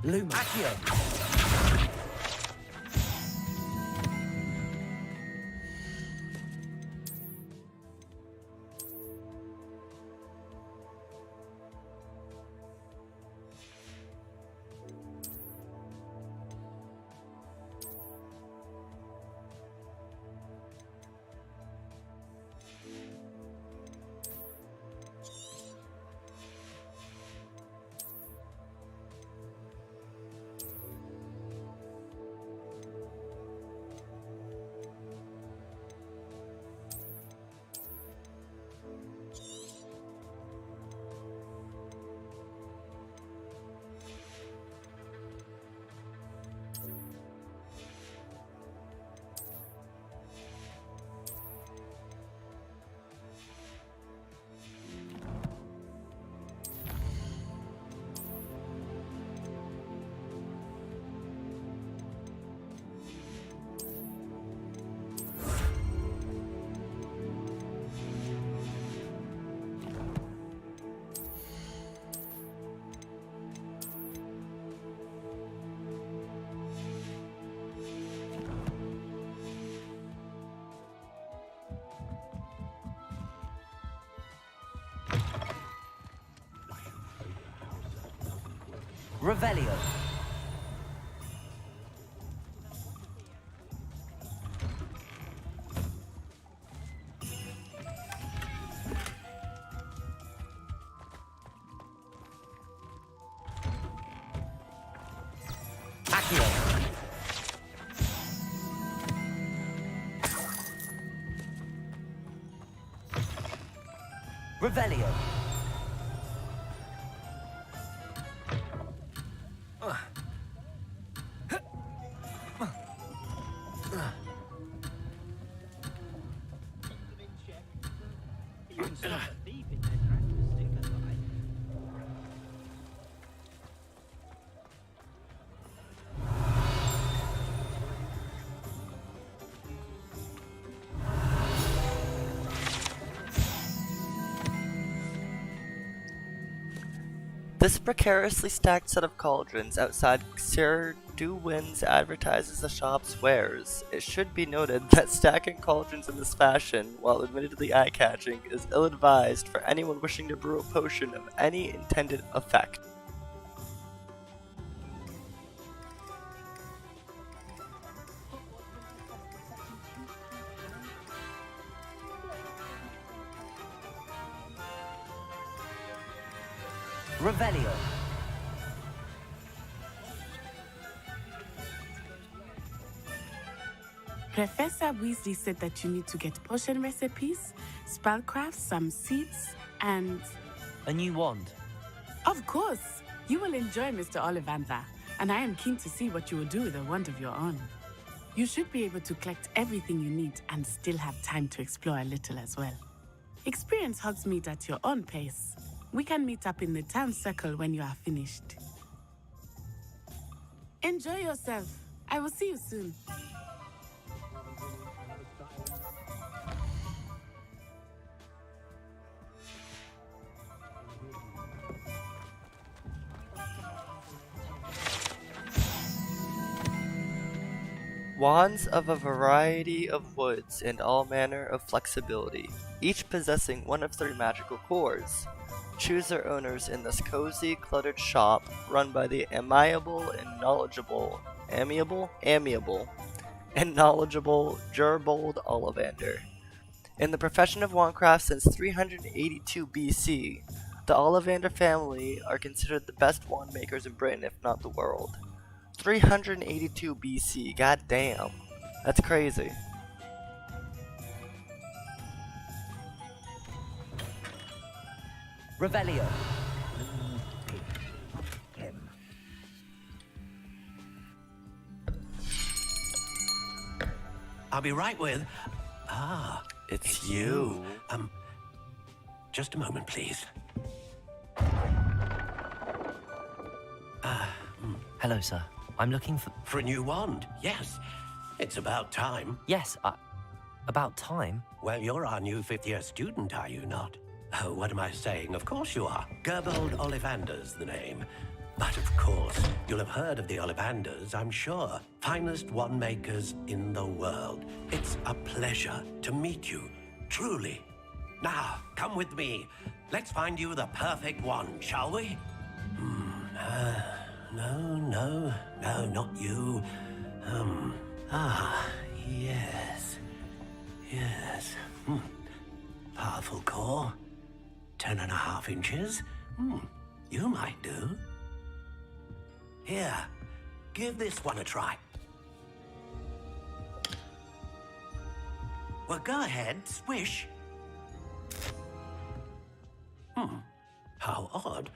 Luma. Accio. Revelio. Accio. Revelio. This precariously stacked set of cauldrons outside Sir Duwin's advertises the shop's wares. It should be noted that stacking cauldrons in this fashion, while admittedly eye-catching, is ill-advised for anyone wishing to brew a potion of any intended effect. Revelio. Professor Weasley said that you need to get potion recipes, spellcraft, some seeds, and... A new wand. Of course! You will enjoy Mr. Ollivander, and I am keen to see what you will do with a wand of your own. You should be able to collect everything you need and still have time to explore a little as well. Experience Hogsmeade at your own pace. We can meet up in the town circle when you are finished. Enjoy yourself. I will see you soon. Wands of a variety of woods and all manner of flexibility, each possessing one of 3 magical cores. Choose their owners in this cozy, cluttered shop run by the amiable and knowledgeable Gerbold Ollivander. In the profession of wandcraft since 382 BC, the Ollivander family are considered the best wand makers in Britain, if not the world. 382 BC, god damn. That's crazy. Revelio. I'll be right with... Ah, it's you. Just a moment, please. Hello, sir. I'm looking for... For a new wand, yes. It's about time. Yes, about time? Well, you're our new 5th-year student, are you not? Oh, what am I saying? Of course you are. Gerbold Ollivander's the name. But of course, you'll have heard of the Ollivanders, I'm sure. Finest wand makers in the world. It's a pleasure to meet you, truly. Now, come with me. Let's find you the perfect wand, shall we? No, not you. Yes. Powerful core. 10.5 inches. You might do. Here, give this one a try. Well, go ahead, swish. How odd.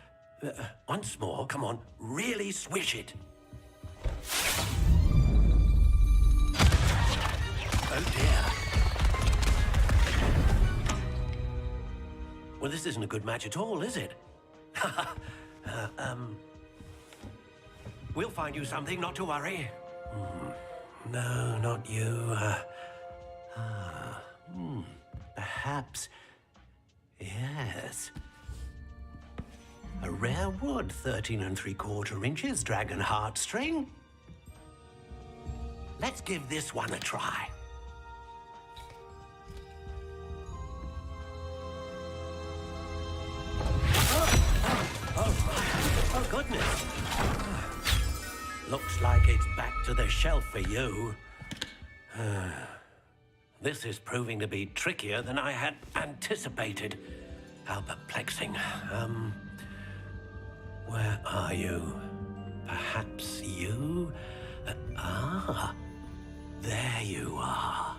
Once more, come on, really swish it. Oh dear. Well, this isn't a good match at all, is it? We'll find you something, not to worry. No, not you. Perhaps. Yes. A rare wood, 13 3/4 inches, dragon heartstring. Let's give this one a try. Oh goodness. Looks like it's back to the shelf for you. This is proving to be trickier than I had anticipated. How perplexing. Where are you? Perhaps you? There you are.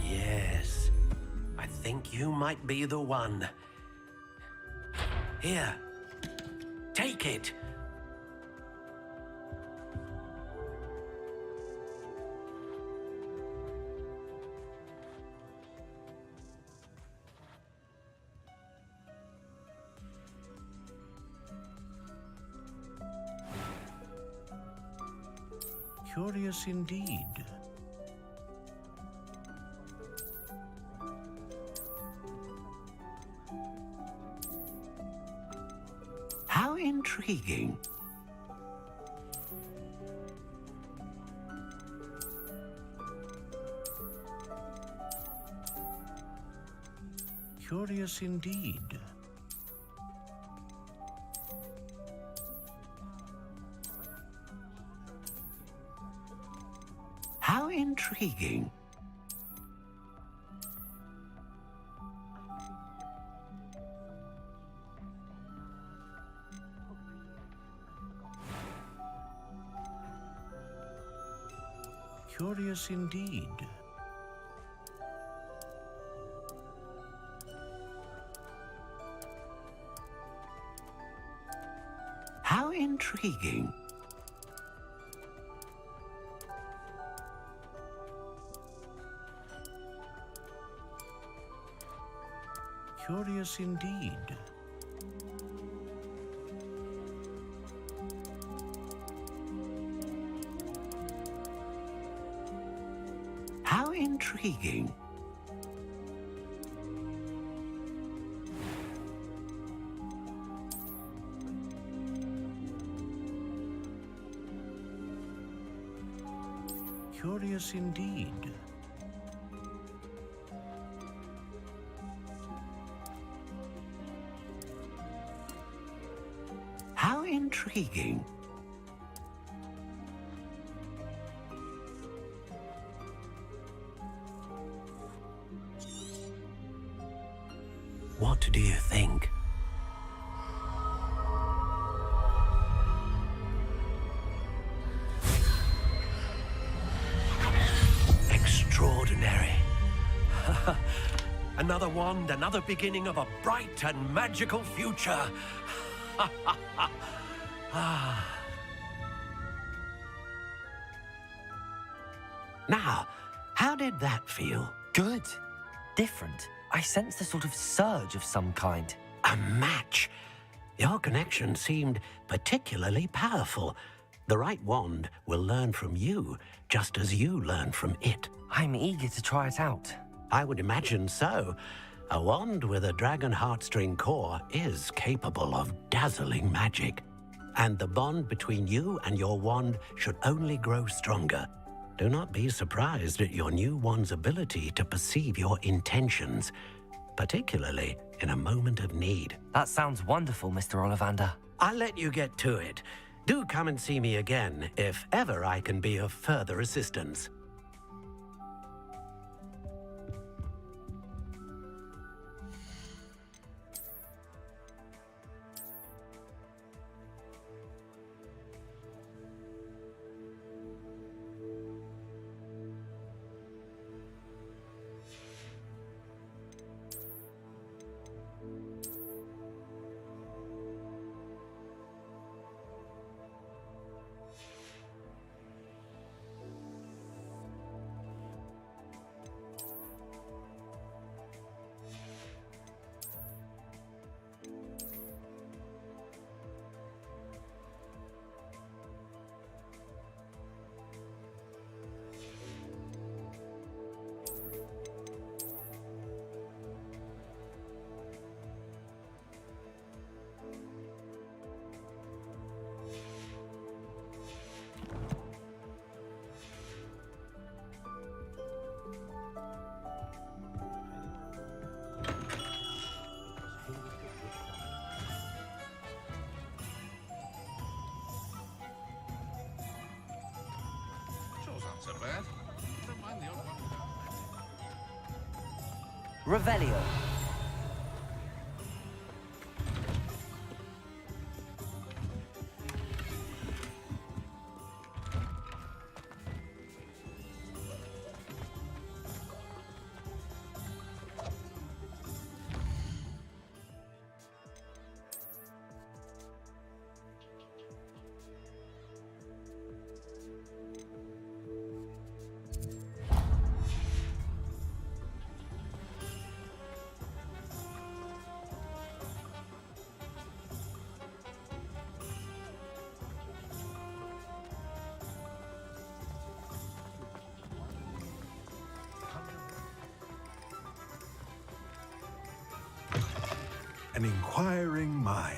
Yes, I think you might be the one. Here, take it. Curious indeed. How intriguing. Curious indeed. How intriguing. Curious indeed. How intriguing. Curious indeed. How intriguing. Curious indeed. How intriguing. What do you think? Extraordinary. Another wand, another beginning of a bright and magical future. Now, how did that feel? Good. Different. I sensed a sort of surge of some kind. A match. Your connection seemed particularly powerful. The right wand will learn from you, just as you learn from it. I'm eager to try it out. I would imagine so. A wand with a dragon heartstring core is capable of dazzling magic. And the bond between you and your wand should only grow stronger. Do not be surprised at your new wand's ability to perceive your intentions, particularly in a moment of need. That sounds wonderful, Mr. Ollivander. I'll let you get to it. Do come and see me again if ever I can be of further assistance. Revelio. An inquiring mind.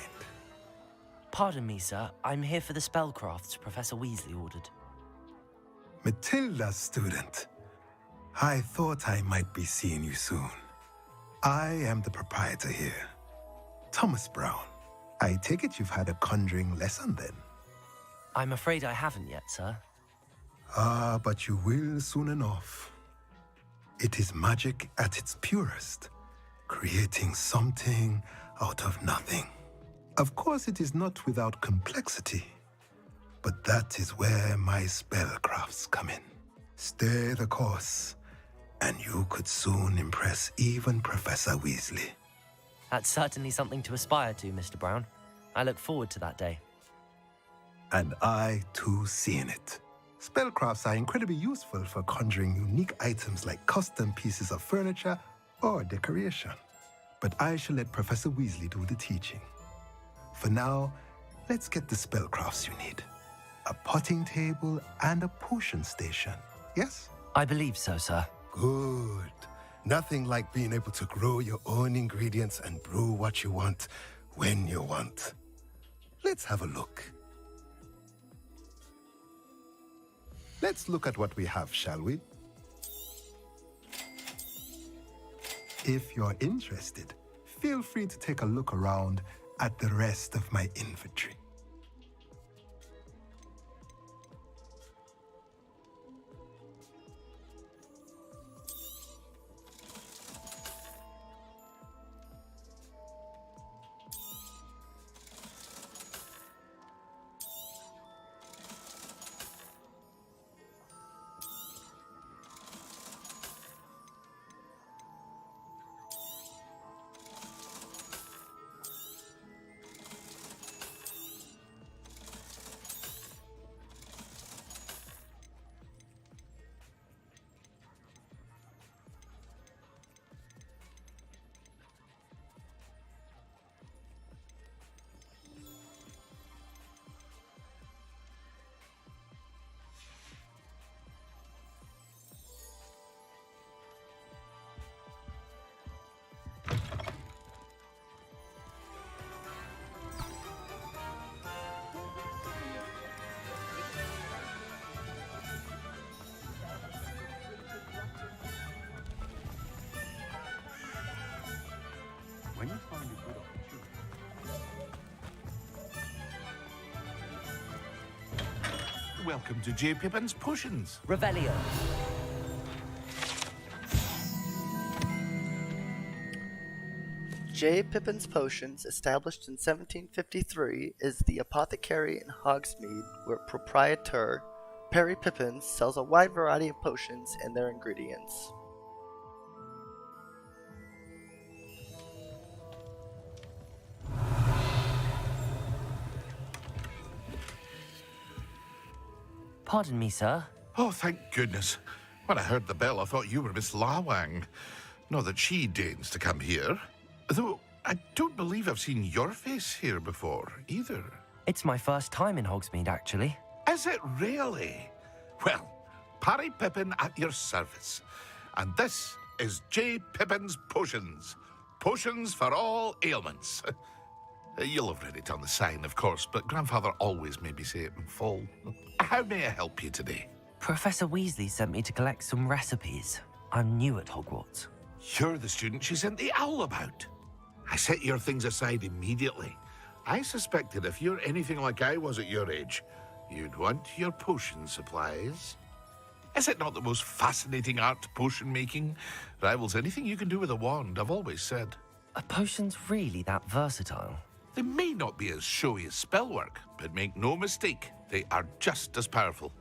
Pardon me, sir. I'm here for the spellcrafts Professor Weasley ordered. Matilda's student. I thought I might be seeing you soon. I am the proprietor here, Thomas Brown. I take it you've had a conjuring lesson then? I'm afraid I haven't yet, sir. Ah, but you will soon enough. It is magic at its purest, creating something out of nothing. Of course, it is not without complexity, but that is where my spellcrafts come in. Stay the course, and you could soon impress even Professor Weasley. That's certainly something to aspire to, Mr. Brown. I look forward to that day. And I, too, seeing it. Spellcrafts are incredibly useful for conjuring unique items like custom pieces of furniture or decoration. But I shall let Professor Weasley do the teaching. For now, let's get the spellcrafts you need. A potting table and a potion station, yes? I believe so, sir. Good. Nothing like being able to grow your own ingredients and brew what you want when you want. Let's have a look. Let's look at what we have, shall we? If you're interested, feel free to take a look around at the rest of my inventory. When you find a good opportunity. Welcome to J. Pippin's Potions. Revelio. J. Pippin's Potions, established in 1753, is the apothecary in Hogsmeade where proprietor Perry Pippins sells a wide variety of potions and their ingredients. Pardon me, sir. Oh, thank goodness. When I heard the bell, I thought you were Miss Lawang. Not that she deigns to come here. Though, I don't believe I've seen your face here before, either. It's my first time in Hogsmeade, actually. Is it really? Well, Parry Pippin at your service. And this is J. Pippin's Potions. Potions for all ailments. You'll have read it on the sign, of course, but Grandfather always made me say it in full. How may I help you today? Professor Weasley sent me to collect some recipes. I'm new at Hogwarts. You're the student she sent the owl about. I set your things aside immediately. I suspected if you're anything like I was at your age, you'd want your potion supplies. Is it not the most fascinating art, potion making? Rivals anything you can do with a wand, I've always said. Are potions really that versatile? They may not be as showy as spellwork, but make no mistake, they are just as powerful.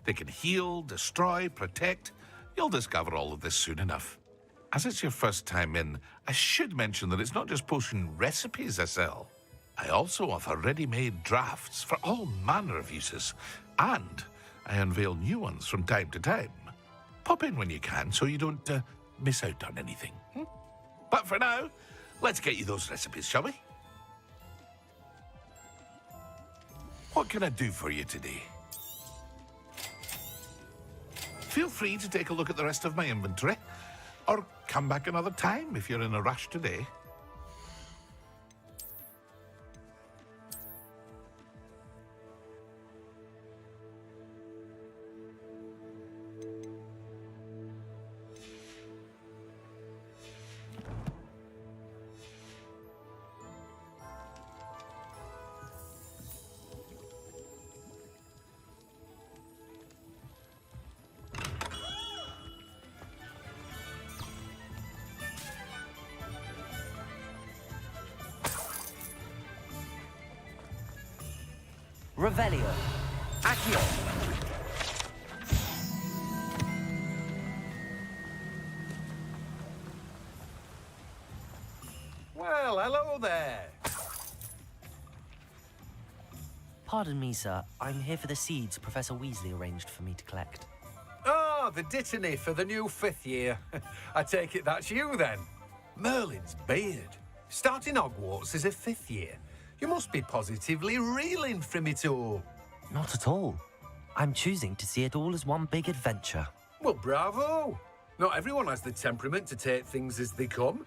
They can heal, destroy, protect. You'll discover all of this soon enough. As it's your first time in, I should mention that it's not just potion recipes I sell. I also offer ready-made drafts for all manner of uses, and I unveil new ones from time to time. Pop in when you can so you don't miss out on anything. But for now, let's get you those recipes, shall we? What can I do for you today? Feel free to take a look at the rest of my inventory, or come back another time if you're in a rush today. Revelio. Accio. Well, hello there. Pardon me, sir. I'm here for the seeds Professor Weasley arranged for me to collect. Oh, the dittany for the new 5th year. I take it that's you, then. Merlin's beard. Starting Hogwarts as a 5th year. You must be positively reeling from it all. Not at all. I'm choosing to see it all as one big adventure. Well, bravo. Not everyone has the temperament to take things as they come.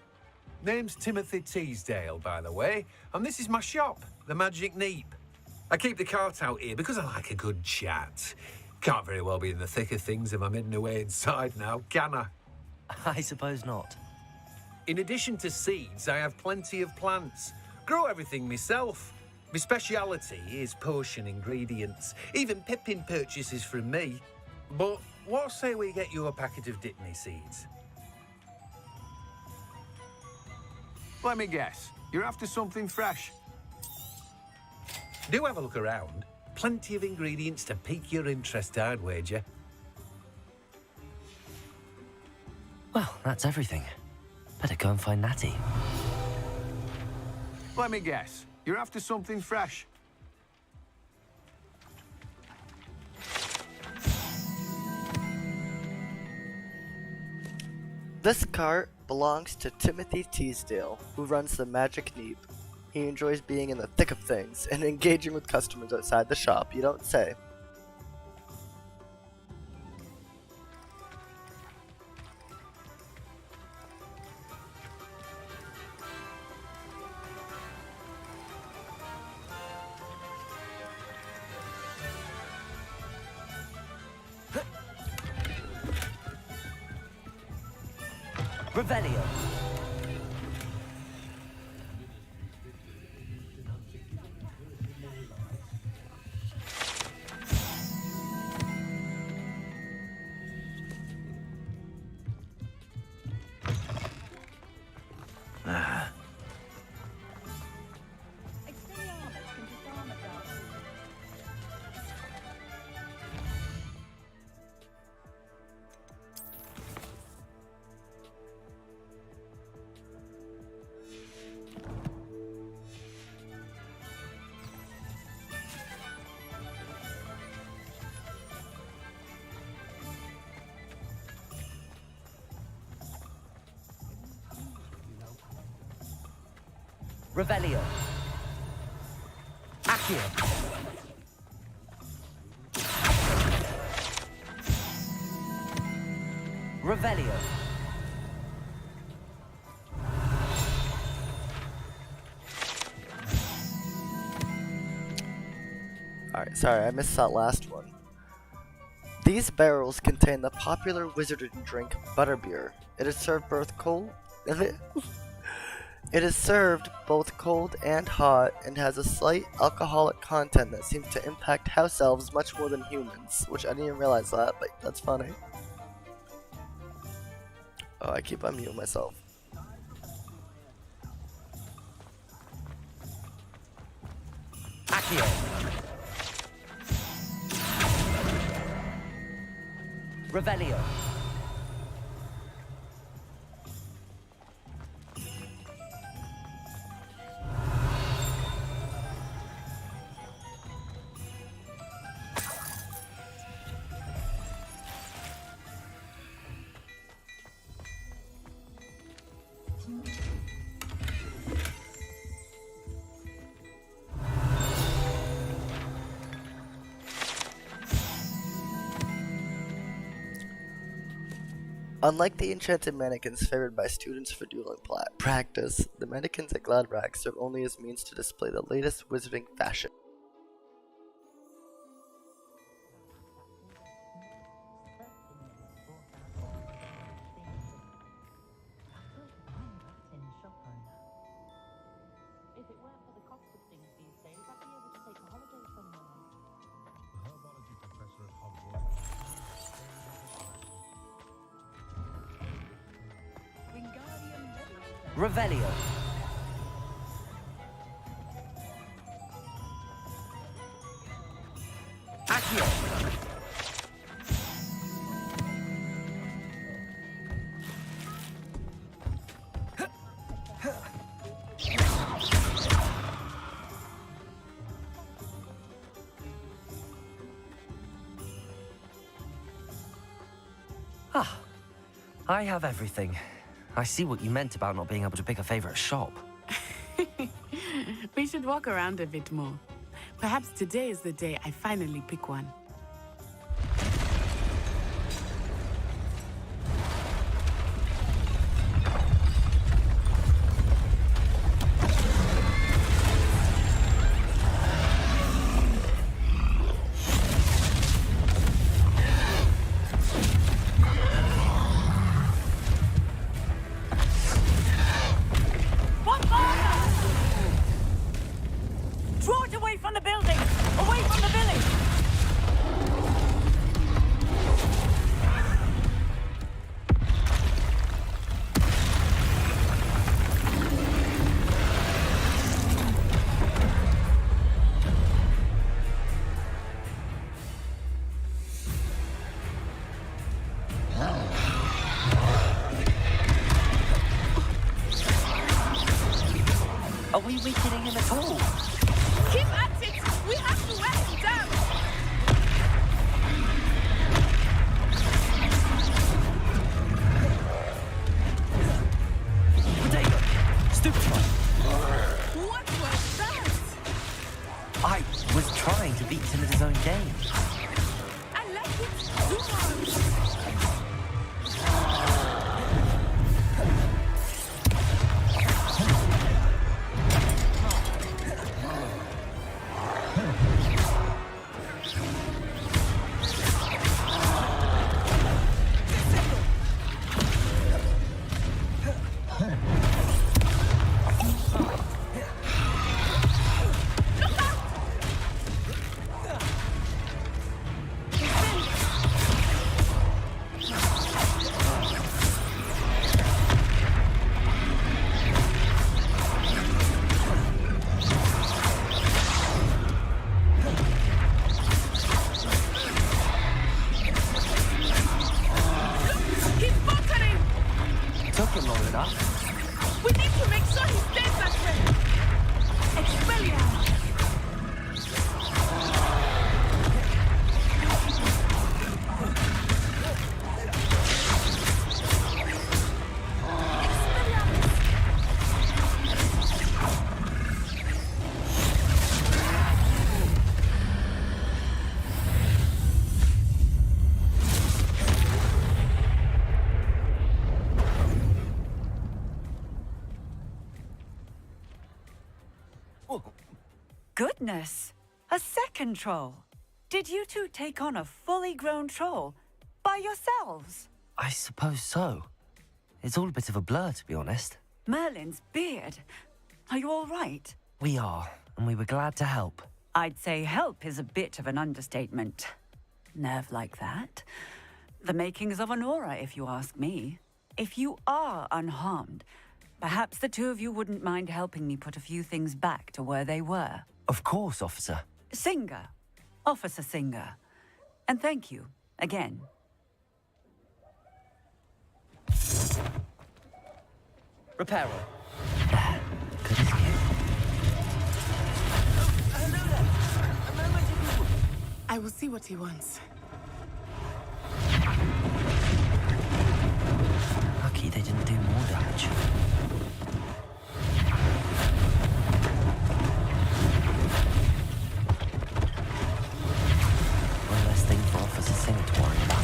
Name's Timothy Teasdale, by the way, and this is my shop, the Magic Neep. I keep the cart out here because I like a good chat. Can't very well be in the thick of things if I'm hidden away inside now, can I? I suppose not. In addition to seeds, I have plenty of plants. Grow everything myself. My speciality is potion ingredients. Even Pippin purchases from me. But what say we get you a packet of Dittany seeds? Let me guess. You're after something fresh. Do have a look around. Plenty of ingredients to pique your interest, I'd wager. Well, that's everything. Better go and find Natty. Let me guess. You're after something fresh. This cart belongs to Timothy Teasdale, who runs the Magic Neep. He enjoys being in the thick of things and engaging with customers outside the shop, you don't say. Revelio. Revelio. Accio. Revelio. Alright, sorry, I missed that last one. These barrels contain the popular wizarding drink Butterbeer. It is served both cold It is served both cold and hot and has a slight alcoholic content that seems to impact house elves much more than humans, which I didn't even realize that, but that's funny. Oh, I keep unmuting myself. Accio. Revelio. Unlike the enchanted mannequins favored by students for dueling practice, the mannequins at Gladrag serve only as means to display the latest wizarding fashion. If it weren't for the cost of things these days, I'd be able to take a holiday somewhere. The herbology professor at Hogwarts. Revelio. Accio. Ah, I have everything. I see what you meant about not being able to pick a favorite shop. We should walk around a bit more. Perhaps today is the day I finally pick one. Draw it away from the building! Away from the village! Are we weakening him at all? Keep at it! We have to wear him down! Potato! Stupefy! What was that? I was trying to beat him at his own game. I like it too much! Took him long enough. We need to make sure he stays that way! Expelliarmus! Goodness! A second troll! Did you two take on a fully grown troll by yourselves? I suppose so. It's all a bit of a blur, to be honest. Merlin's beard. Are you all right? We are, and we were glad to help. I'd say help is a bit of an understatement. Nerve like that. The makings of an aura, if you ask me. If you are unharmed, perhaps the two of you wouldn't mind helping me put a few things back to where they were. Of course, officer. Singer. Officer Singer. And thank you, again. Reparo. I will see what he wants. Lucky they didn't do more damage. One less thing for Officer Singer to worry about.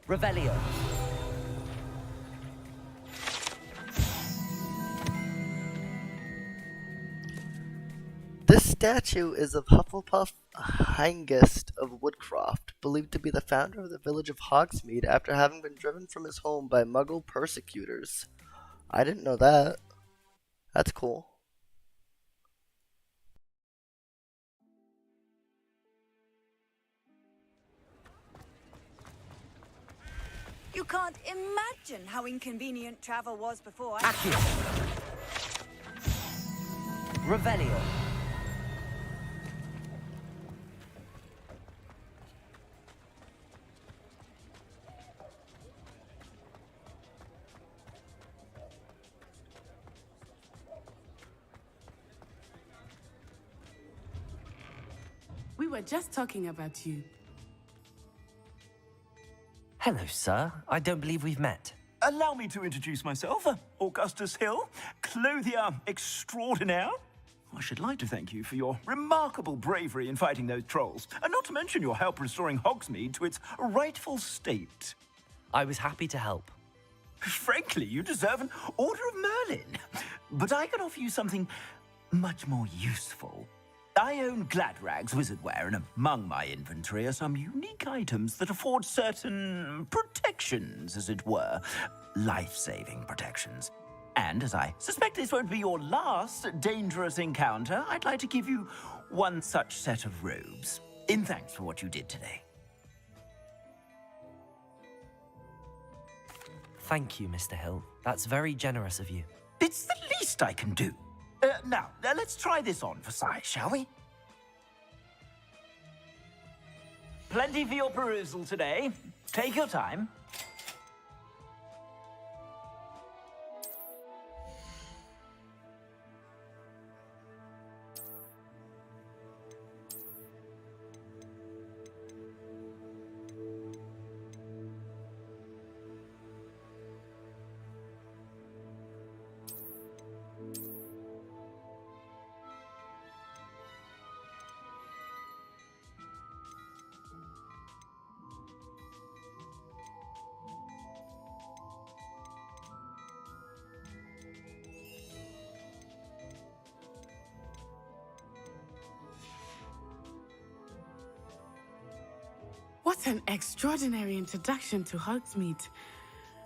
Revelio. This statue is of Hufflepuff Hengist of Woodcroft, believed to be the founder of the village of Hogsmeade after having been driven from his home by Muggle persecutors. I didn't know that. That's cool. You can't imagine how inconvenient travel was before I... Accio. Revelio. We were just talking about you. Hello, sir. I don't believe we've met. Allow me to introduce myself, Augustus Hill, clothier extraordinaire. I should like to thank you for your remarkable bravery in fighting those trolls, and not to mention your help restoring Hogsmeade to its rightful state. I was happy to help. Frankly, you deserve an Order of Merlin. But I can offer you something much more useful. I own Gladrag's wizardware, and among my inventory are some unique items that afford certain protections, as it were. Life-saving protections. And as I suspect this won't be your last dangerous encounter, I'd like to give you one such set of robes, in thanks for what you did today. Thank you, Mr. Hill. That's very generous of you. It's the least I can do. Now, let's try this on for size, shall we? Plenty for your perusal today. Take your time. What an extraordinary introduction to Hogsmeade.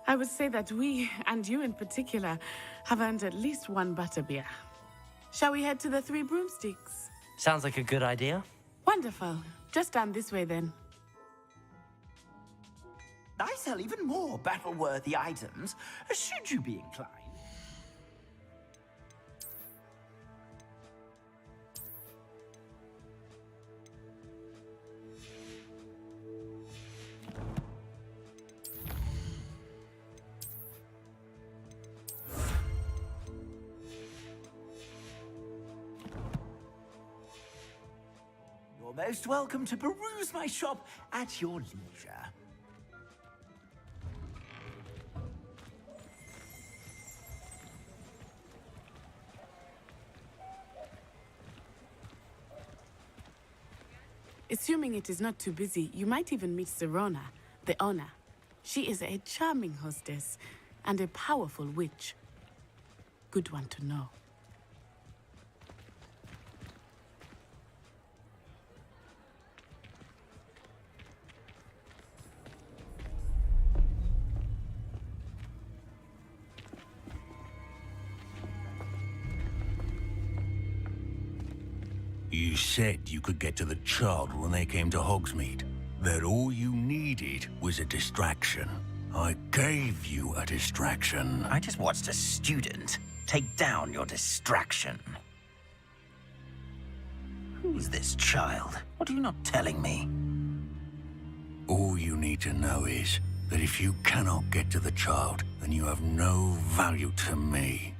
I would say that we, and you in particular, have earned at least one butterbeer. Shall we head to the Three Broomsticks? Sounds like a good idea. Wonderful. Just down this way then. I sell even more battle-worthy items, should you be inclined. You're most welcome to peruse my shop at your leisure. Assuming it is not too busy, you might even meet Serona, the owner. She is a charming hostess and a powerful witch. Good one to know. You said you could get to the child when they came to Hogsmeade. That all you needed was a distraction. I gave you a distraction. I just watched a student take down your distraction. Who's this child? What are you not telling me? All you need to know is that if you cannot get to the child, then you have no value to me.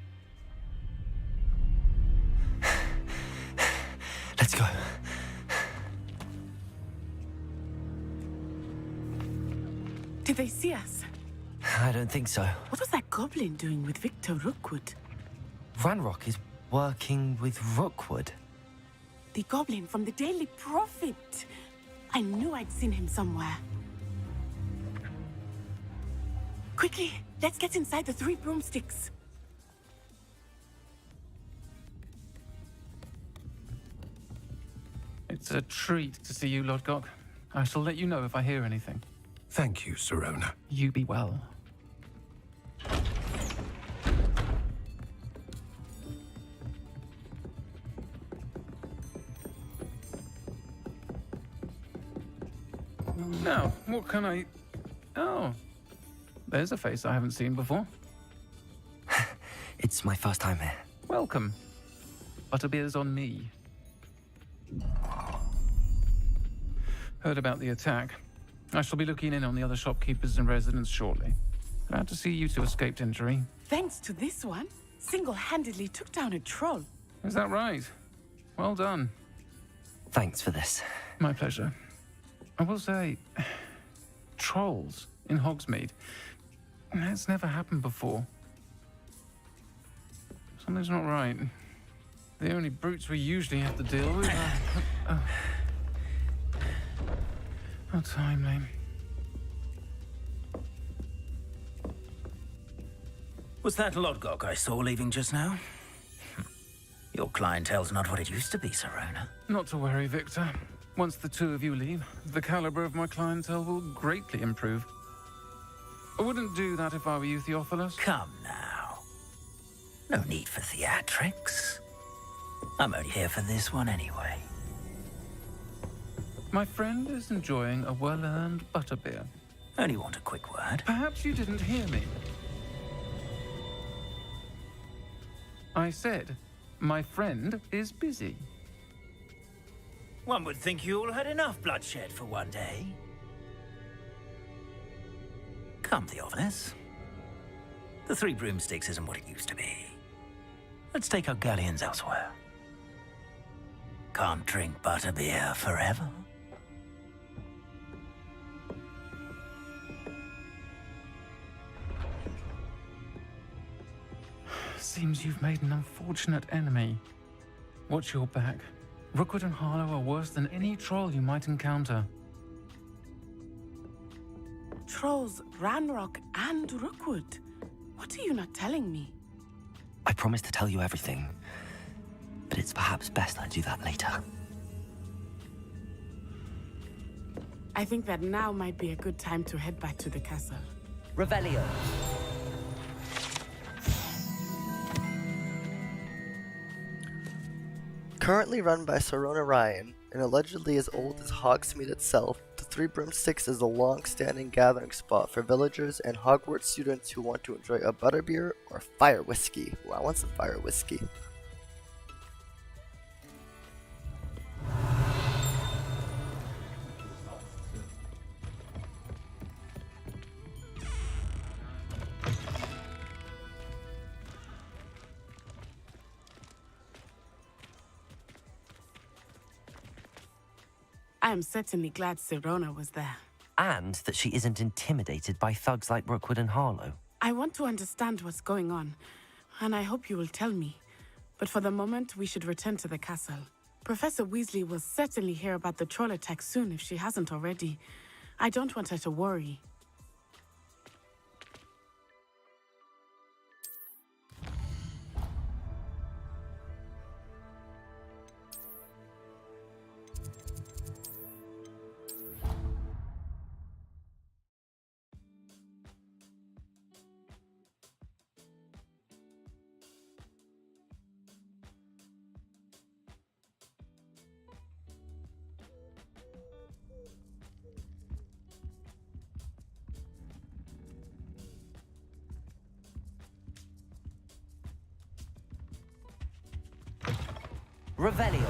Let's go. Did they see us? I don't think so. What was that goblin doing with Victor Rookwood? Ranrock is working with Rookwood. The goblin from the Daily Prophet. I knew I'd seen him somewhere. Quickly, let's get inside the 3 broomsticks. It's a treat to see you, Lodgok. I shall let you know if I hear anything. Thank you, Sirona. You be well. Now, what can I... Oh, there's a face I haven't seen before. It's my first time here. Welcome. Butterbeer's on me. Heard about the attack. I shall be looking in on the other shopkeepers and residents shortly. Glad to see you two escaped injury. Thanks to this one, single-handedly took down a troll. Is that right? Well done. Thanks for this. My pleasure. I will say, trolls in Hogsmeade. That's never happened before. Something's not right. The only brutes we usually have to deal with are... How timely. Was that Lodgok I saw leaving just now? Your clientele's not what it used to be, Sirona. Not to worry, Victor. Once the 2 of you leave, the caliber of my clientele will greatly improve. I wouldn't do that if I were you, Theophilus. Come now. No need for theatrics. I'm only here for this one anyway. My friend is enjoying a well-earned butterbeer. Only want a quick word. Perhaps you didn't hear me. I said, my friend is busy. One would think you all had enough bloodshed for one day. Come, Theophilus. The 3 broomsticks isn't what it used to be. Let's take our galleons elsewhere. Can't drink butterbeer forever. Seems you've made an unfortunate enemy. Watch your back. Rookwood and Harlow are worse than any troll you might encounter. Trolls, Ranrock, and Rookwood. What are you not telling me? I promise to tell you everything, but it's perhaps best I do that later. I think that now might be a good time to head back to the castle. Revelio. Currently run by Sirona Ryan, and allegedly as old as Hogsmeade itself, the 3 Broomsticks is a long-standing gathering spot for villagers and Hogwarts students who want to enjoy a butterbeer or fire whiskey. Ooh, I want some fire whiskey. I am certainly glad Sirona was there. And that she isn't intimidated by thugs like Rookwood and Harlow. I want to understand what's going on, and I hope you will tell me. But for the moment, we should return to the castle. Professor Weasley will certainly hear about the troll attack soon if she hasn't already. I don't want her to worry. Revelio.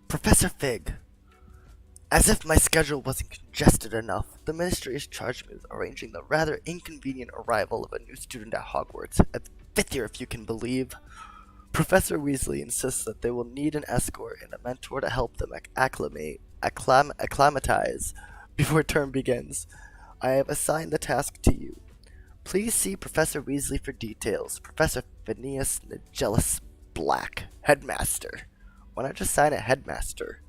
Professor Fig. As if my schedule wasn't congested enough, the Ministry has charged me with arranging the rather inconvenient arrival of a new student at Hogwarts, at the 5th year if you can believe. Professor Weasley insists that they will need an escort and a mentor to help them acclimatize before term begins. I have assigned the task to you. Please see Professor Weasley for details. Professor Phineas Nigellus Black, Headmaster. Why not just sign it Headmaster?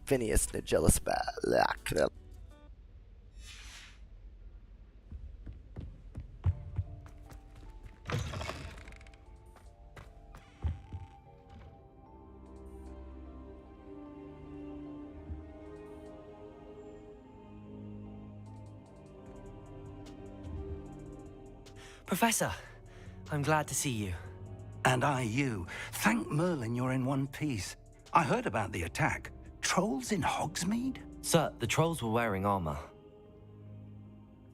Phineas Nigellus Black. Professor, I'm glad to see you. And I you. Thank Merlin you're in one piece. I heard about the attack. Trolls in Hogsmeade? Sir, the trolls were wearing armor.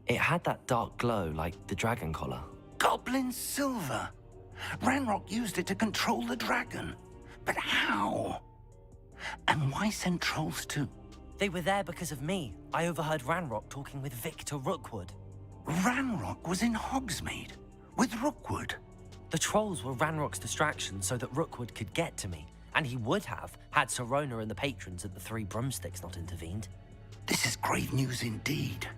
It had that dark glow like the dragon collar. Goblin silver. Ranrock used it to control the dragon. But how? And why send trolls too? They were there because of me. I overheard Ranrock talking with Victor Rookwood. Ranrock was in Hogsmeade? With Rookwood? The trolls were Ranrock's distraction so that Rookwood could get to me. And he would have, had Sirona and the patrons at the Three Broomsticks not intervened. This is grave news indeed.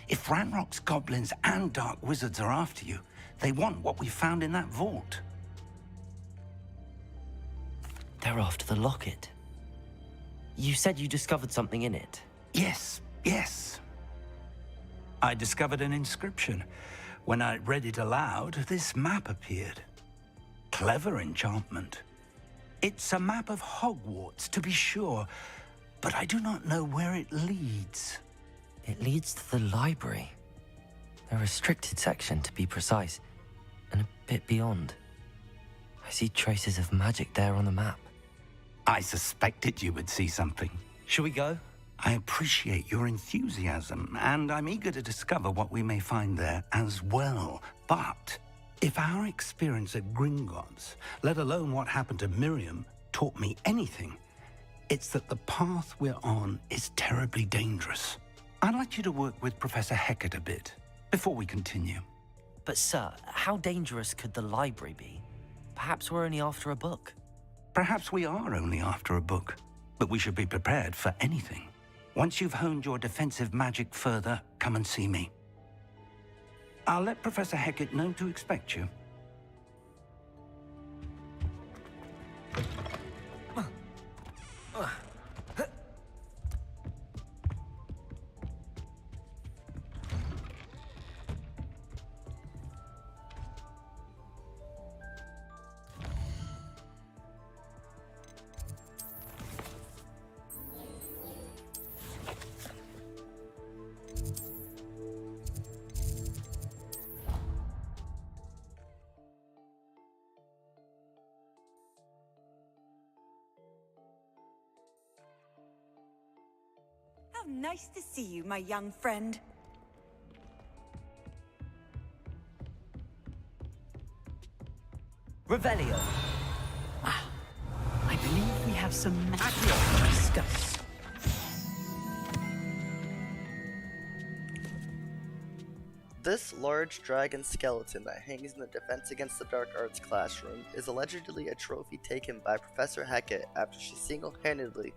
If Ranrock's goblins and dark wizards are after you, they want what we found in that vault. They're after the locket. You said you discovered something in it. Yes. I discovered an inscription. When I read it aloud, this map appeared. Clever enchantment. It's a map of Hogwarts, to be sure, but I do not know where it leads. It leads to the library. A restricted section, to be precise, and a bit beyond. I see traces of magic there on the map. I suspected you would see something. Shall we go? I appreciate your enthusiasm, and I'm eager to discover what we may find there as well. But if our experience at Gringotts, let alone what happened to Miriam, taught me anything, it's that the path we're on is terribly dangerous. I'd like you to work with Professor Hecat a bit before we continue. But sir, how dangerous could the library be? Perhaps we're only after a book. Perhaps we are only after a book, but we should be prepared for anything. Once you've honed your defensive magic further, come and see me. I'll let Professor Hecat know to expect you. How nice to see you, my young friend. Revelio. I believe we have some matter to discuss. This large dragon skeleton that hangs in the Defense Against the Dark Arts classroom is allegedly a trophy taken by Professor Hecat after she single-handedly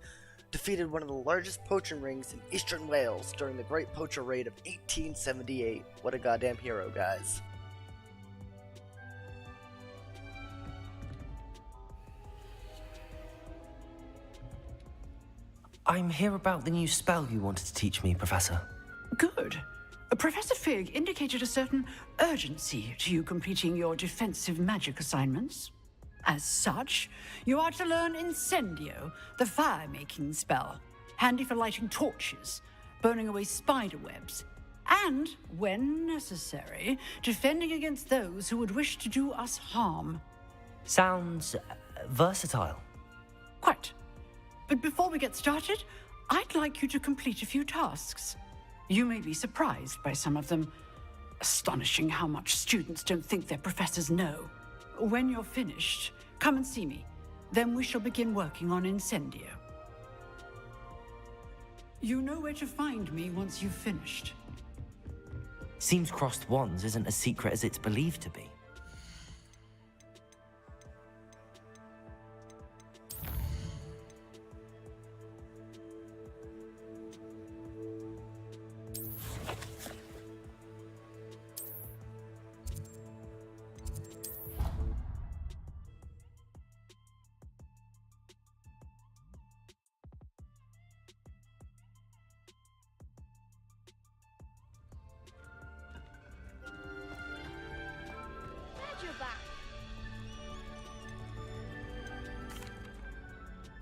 defeated one of the largest poaching rings in eastern Wales during the Great Poacher Raid of 1878. What a goddamn hero, guys. I'm here about the new spell you wanted to teach me, Professor. Good. Professor Fig indicated a certain urgency to you completing your defensive magic assignments. As such, you are to learn Incendio, the fire-making spell, handy for lighting torches, burning away spider webs, and, when necessary, defending against those who would wish to do us harm. Sounds versatile. Quite. But before we get started, I'd like you to complete a few tasks. You may be surprised by some of them. Astonishing how much students don't think their professors know. When you're finished, come and see me. Then we shall begin working on Incendio. You know where to find me once you've finished. Seems crossed wands isn't as secret as it's believed to be.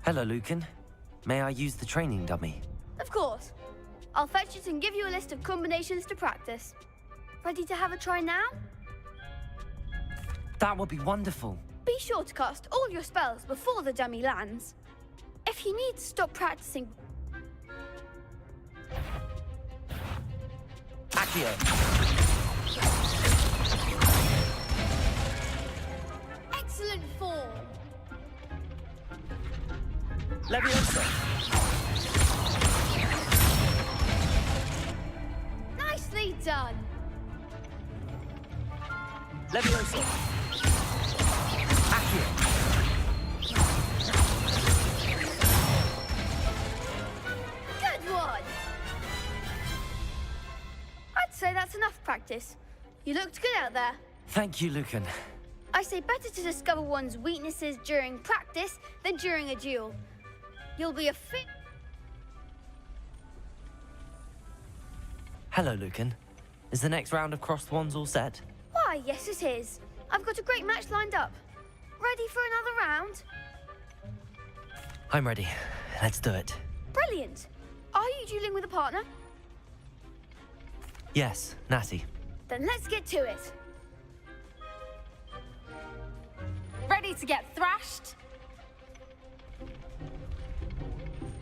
Hello, Lucan. May I use the training dummy? Of course. I'll fetch it and give you a list of combinations to practice. Ready to have a try now? That would be wonderful. Be sure to cast all your spells before the dummy lands. If you need to stop practicing... Accio! Excellent form! Leviosa! Nicely done! Leviosa! Accio! Good one! I'd say that's enough practice. You looked good out there. Thank you, Lucan. I say better to discover one's weaknesses during practice than during a duel. You'll be a fit... Hello, Lucan. Is the next round of crossed wands all set? Why, yes it is. I've got a great match lined up. Ready for another round? I'm ready. Let's do it. Brilliant. Are you dueling with a partner? Yes, Natty. Then let's get to it. Ready to get thrashed?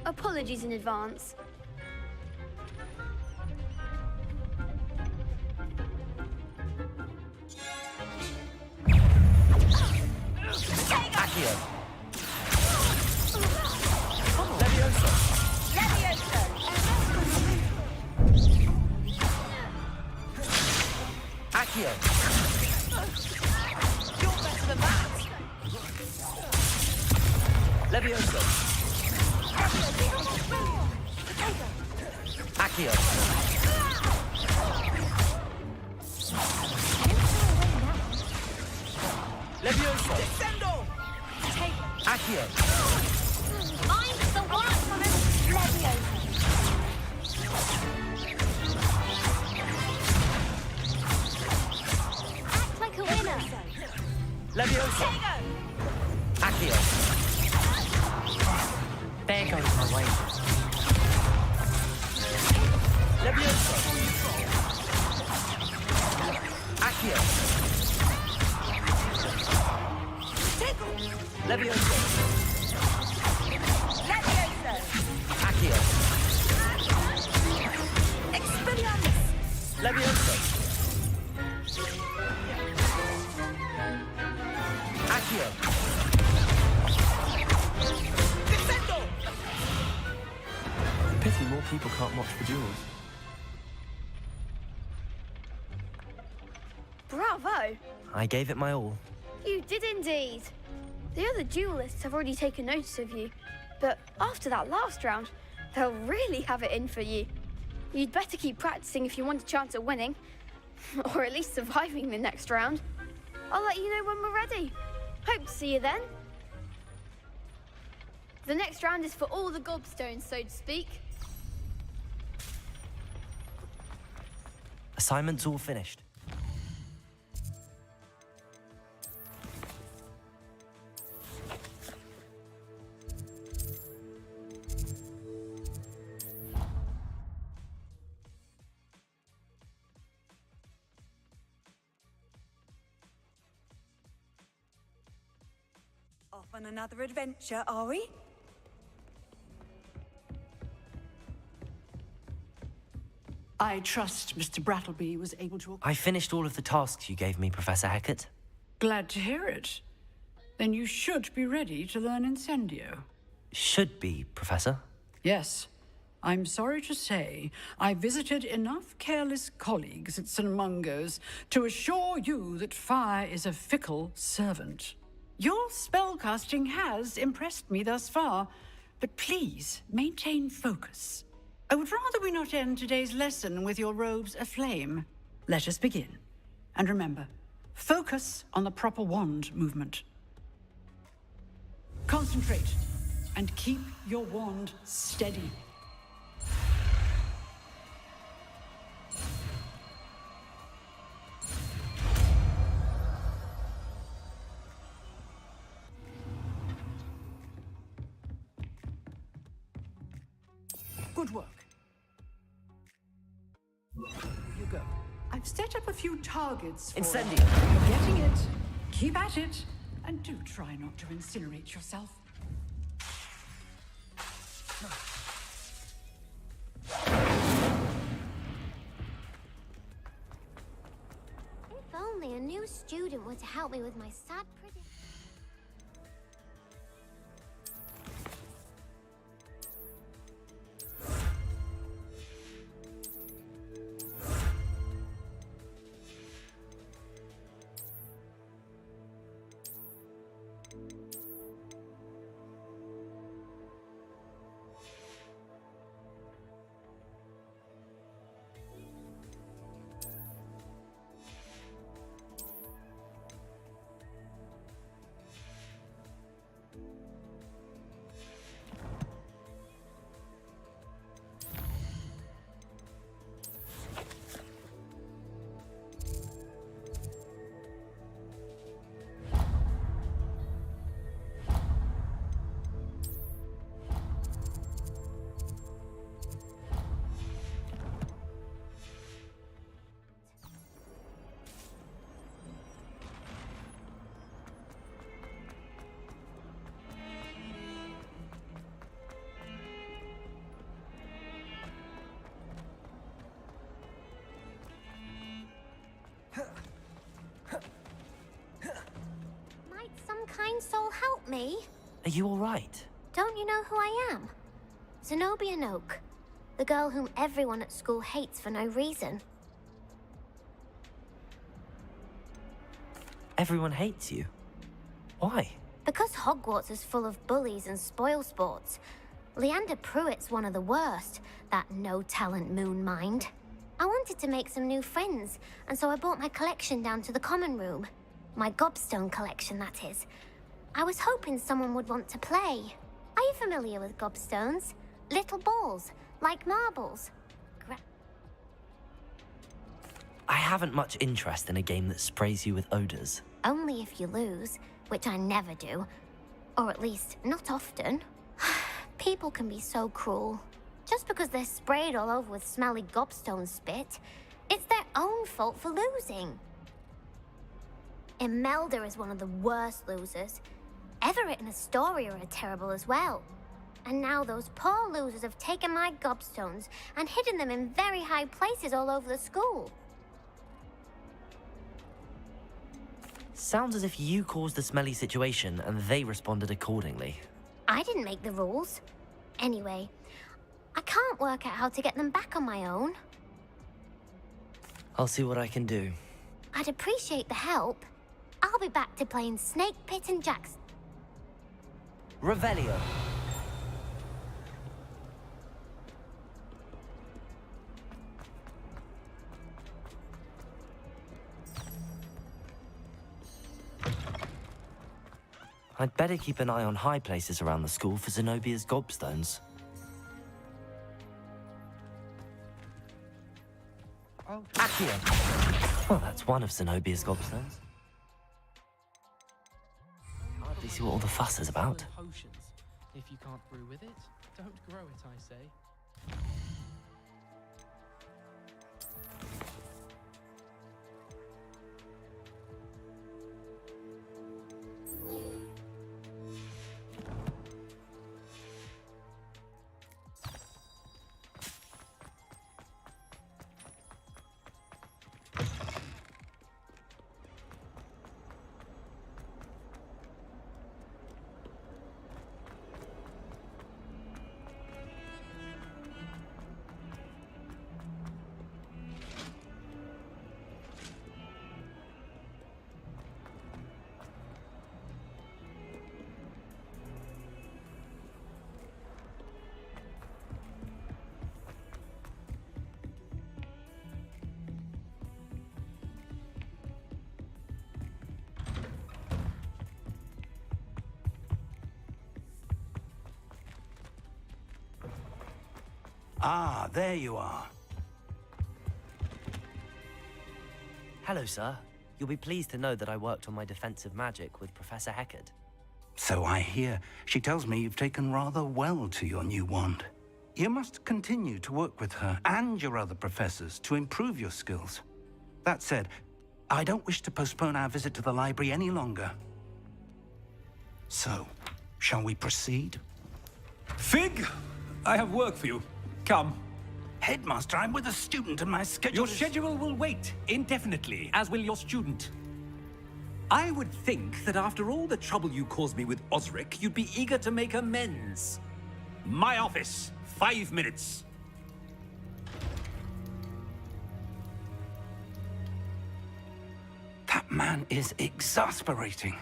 Apologies in advance. Accio! Leviosa! Leviosa! Accio! You're better than that! Leviosa! Accio! Leviosa! Descendo! Accio! I'm the one! Leviosa! Act like a winner! Leviosa! Accio! There goes my way. Leviosa! Accio! Leviosa! Leviosa! Accio! Expelliarmus! Leviosa! Accio! Descendo! Pity more people can't watch the duels. Bravo! I gave it my all. You did indeed. The other duelists have already taken notice of you. But after that last round, they'll really have it in for you. You'd better keep practicing if you want a chance at winning. Or at least surviving the next round. I'll let you know when we're ready. Hope to see you then. The next round is for all the gobstones, so to speak. Assignment's all finished. Off on another adventure, are we? I trust Mr. Brattleby was able to... I finished all of the tasks you gave me, Professor Hecat. Glad to hear it. Then you should be ready to learn Incendio. Should be, Professor. Yes. I'm sorry to say, I visited enough careless colleagues at St. Mungo's to assure you that fire is a fickle servant. Your spellcasting has impressed me thus far, but please maintain focus. I would rather we not end today's lesson with your robes aflame. Let us begin. And remember, focus on the proper wand movement. Concentrate, and keep your wand steady. Good work. You go. I've set up a few targets for Incendio. You're getting it. Keep at it. And do try not to incinerate yourself. If only a new student were to help me with my sad prediction. Might some kind soul help me? Are you all right? Don't you know who I am? Zenobia Noak, the girl whom everyone at school hates for no reason. Everyone hates you. Why? Because Hogwarts is full of bullies and spoilsports. Leander Pruitt's one of the worst, that no-talent moon mind. I wanted to make some new friends, and so I brought my collection down to the common room. My gobstone collection, that is. I was hoping someone would want to play. Are you familiar with gobstones? Little balls, like marbles. I haven't much interest in a game that sprays you with odors. Only if you lose, which I never do. Or at least, not often. People can be so cruel. Just because they're sprayed all over with smelly gobstone spit, it's their own fault for losing. Imelda is one of the worst losers. Everett and Astoria are terrible as well. And now those poor losers have taken my gobstones and hidden them in very high places all over the school. Sounds as if you caused the smelly situation and they responded accordingly. I didn't make the rules. Anyway, I can't work out how to get them back on my own. I'll see what I can do. I'd appreciate the help. I'll be back to playing Snake Pit and Jackson. Revelio. I'd better keep an eye on high places around the school for Zenobia's gobstones. Oh, Accio. Well, that's one of Zenobia's gobstones. Hardly see what all the fuss is about. Potions. If you can't brew with it, don't grow it, I say. Ah, there you are. Hello, sir. You'll be pleased to know that I worked on my defensive magic with Professor Heckard. So I hear. She tells me you've taken rather well to your new wand. You must continue to work with her and your other professors to improve your skills. That said, I don't wish to postpone our visit to the library any longer. So, shall we proceed? Fig, I have work for you. Come. Headmaster, I'm with a student and my schedule Your schedule will wait indefinitely, as will your student. I would think that after all the trouble you caused me with Osric, you'd be eager to make amends. My office, 5 minutes. That man is exasperating.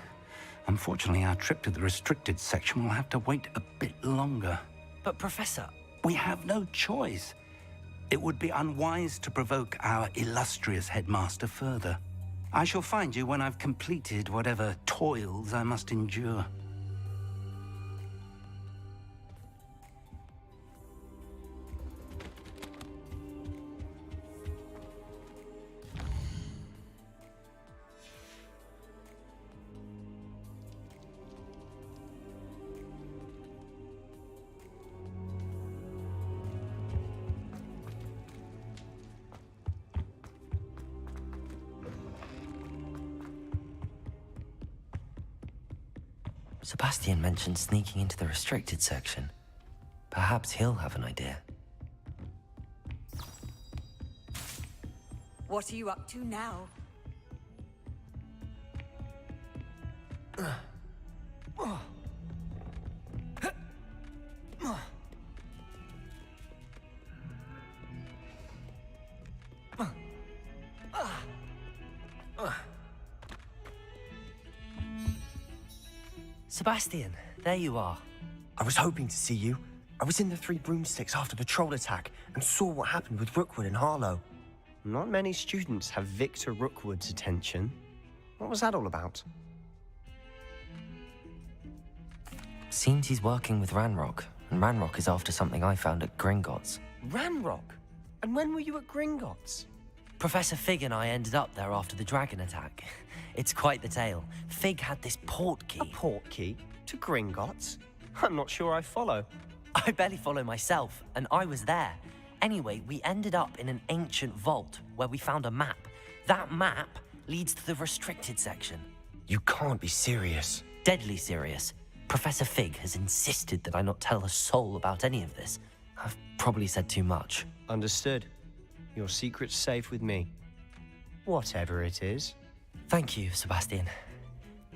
Unfortunately, our trip to the restricted section will have to wait a bit longer. But, Professor... We have no choice. It would be unwise to provoke our illustrious headmaster further. I shall find you when I've completed whatever toils I must endure. Sebastian mentioned sneaking into the restricted section. Perhaps he'll have an idea. What are you up to now? Sebastian, there you are. I was hoping to see you. I was in the Three Broomsticks after the troll attack and saw what happened with Rookwood and Harlow. Not many students have Victor Rookwood's attention. What was that all about? Seems he's working with Ranrock, and Ranrock is after something I found at Gringotts. Ranrock? And when were you at Gringotts? Professor Fig and I ended up there after the dragon attack. It's quite the tale. Fig had this port key. A port key? To Gringotts? I'm not sure I follow. I barely follow myself, and I was there. Anyway, we ended up in an ancient vault where we found a map. That map leads to the restricted section. You can't be serious. Deadly serious. Professor Fig has insisted that I not tell a soul about any of this. I've probably said too much. Understood. Your secret's safe with me. Whatever it is. Thank you, Sebastian.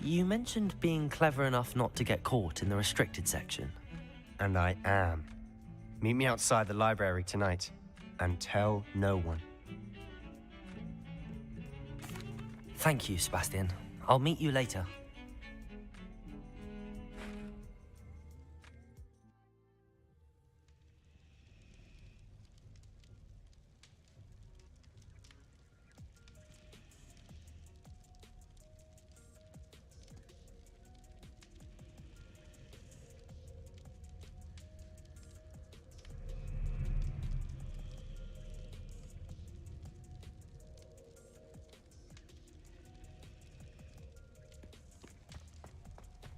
You mentioned being clever enough not to get caught in the restricted section. And I am. Meet me outside the library tonight, and tell no one. Thank you, Sebastian. I'll meet you later.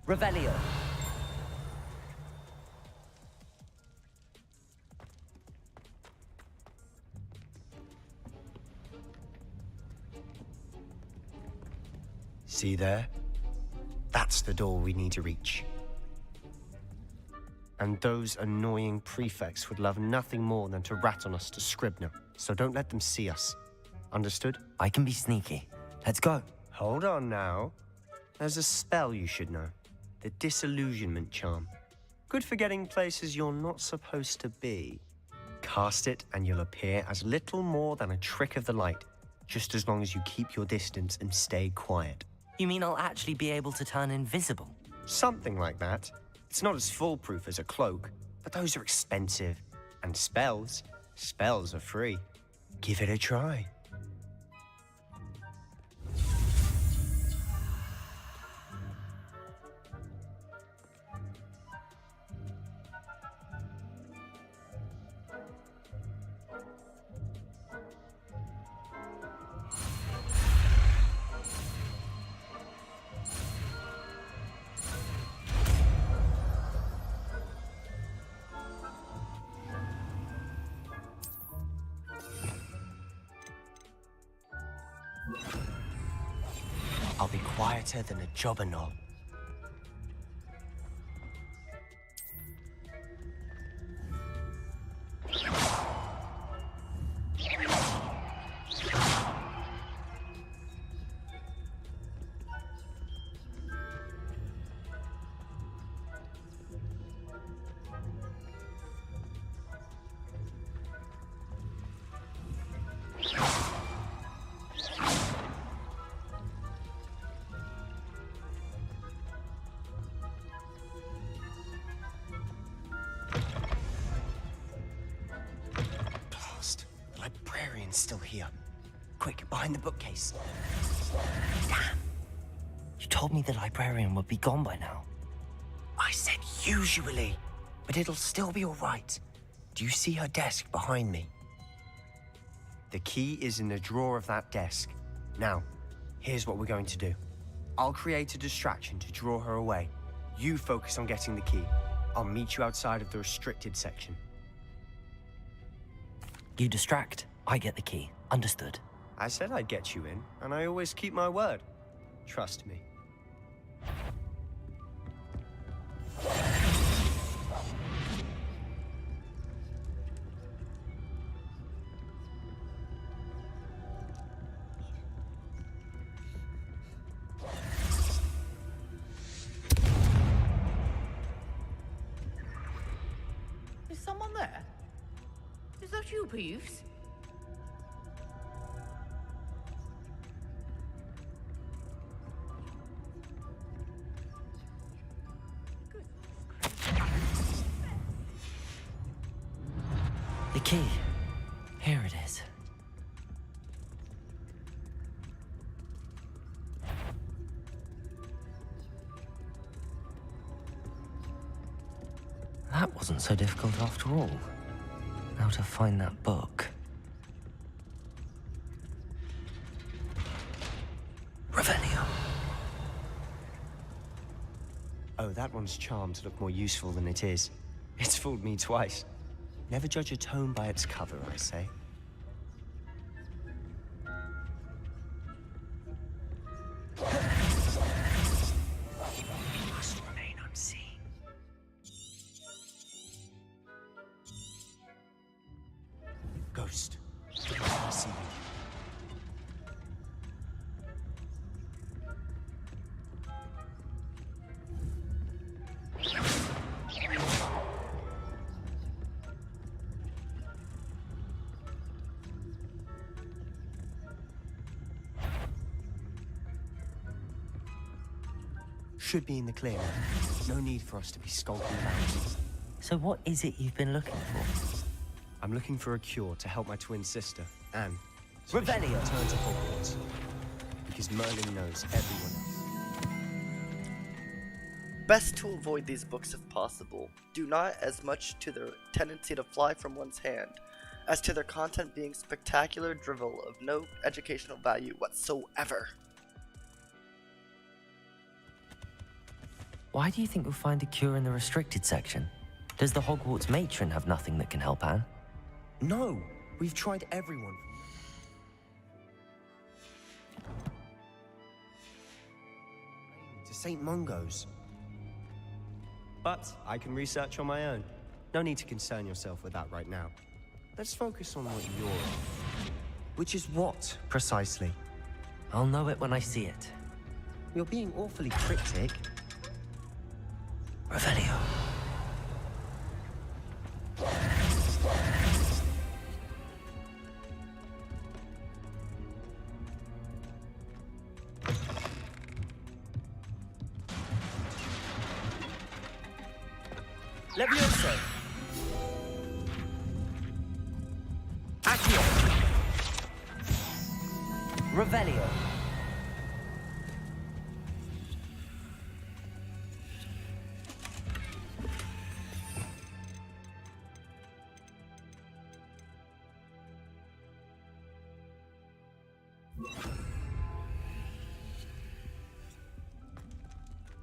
Revelio. See there? That's the door we need to reach. And those annoying prefects would love nothing more than to rat on us to Scribner, so don't let them see us. Understood? I can be sneaky. Let's go. Hold on now. There's a spell you should know. The Disillusionment Charm. Good for getting places you're not supposed to be. Cast it and you'll appear as little more than a trick of the light, just as long as you keep your distance and stay quiet. You mean I'll actually be able to turn invisible? Something like that. It's not as foolproof as a cloak, but those are expensive. And spells are free. Give it a try. I'll be quieter than a jobberknoll. Still here. Quick, behind the bookcase. Damn. You told me the librarian would be gone by now. I said usually, but it'll still be all right. Do you see her desk behind me? The key is in the drawer of that desk. Now, here's what we're going to do. I'll create a distraction to draw her away. You focus on getting the key. I'll meet you outside of the restricted section. You distract. I get the key. Understood. I said I'd get you in, and I always keep my word. Trust me. Is someone there? Is that you, Peeves? The key. Here it is. That wasn't so difficult after all. Now to find that book. Revelio. Oh, that one's charmed to look more useful than it is. It's fooled me twice. Never judge a tome by its cover, I say. We must remain unseen. Ghost, I see you. Should be in the clear now. No need for us to be skulking about. So what is it you've been looking for? I'm looking for a cure to help my twin sister, Anne. So Revelio. she can return to Hogwarts. Because Merlin knows everyone else. Best to avoid these books if possible, due not as much to their tendency to fly from one's hand, as to their content being spectacular drivel of no educational value whatsoever. Why do you think you'll find a cure in the restricted section? Does the Hogwarts matron have nothing that can help Anne? No, we've tried everyone. To St. Mungo's. But I can research on my own. No need to concern yourself with that right now. Let's focus on what you're... Which is what, precisely? I'll know it when I see it. You're being awfully cryptic. Revelio. Levioso! Accio! Revelio.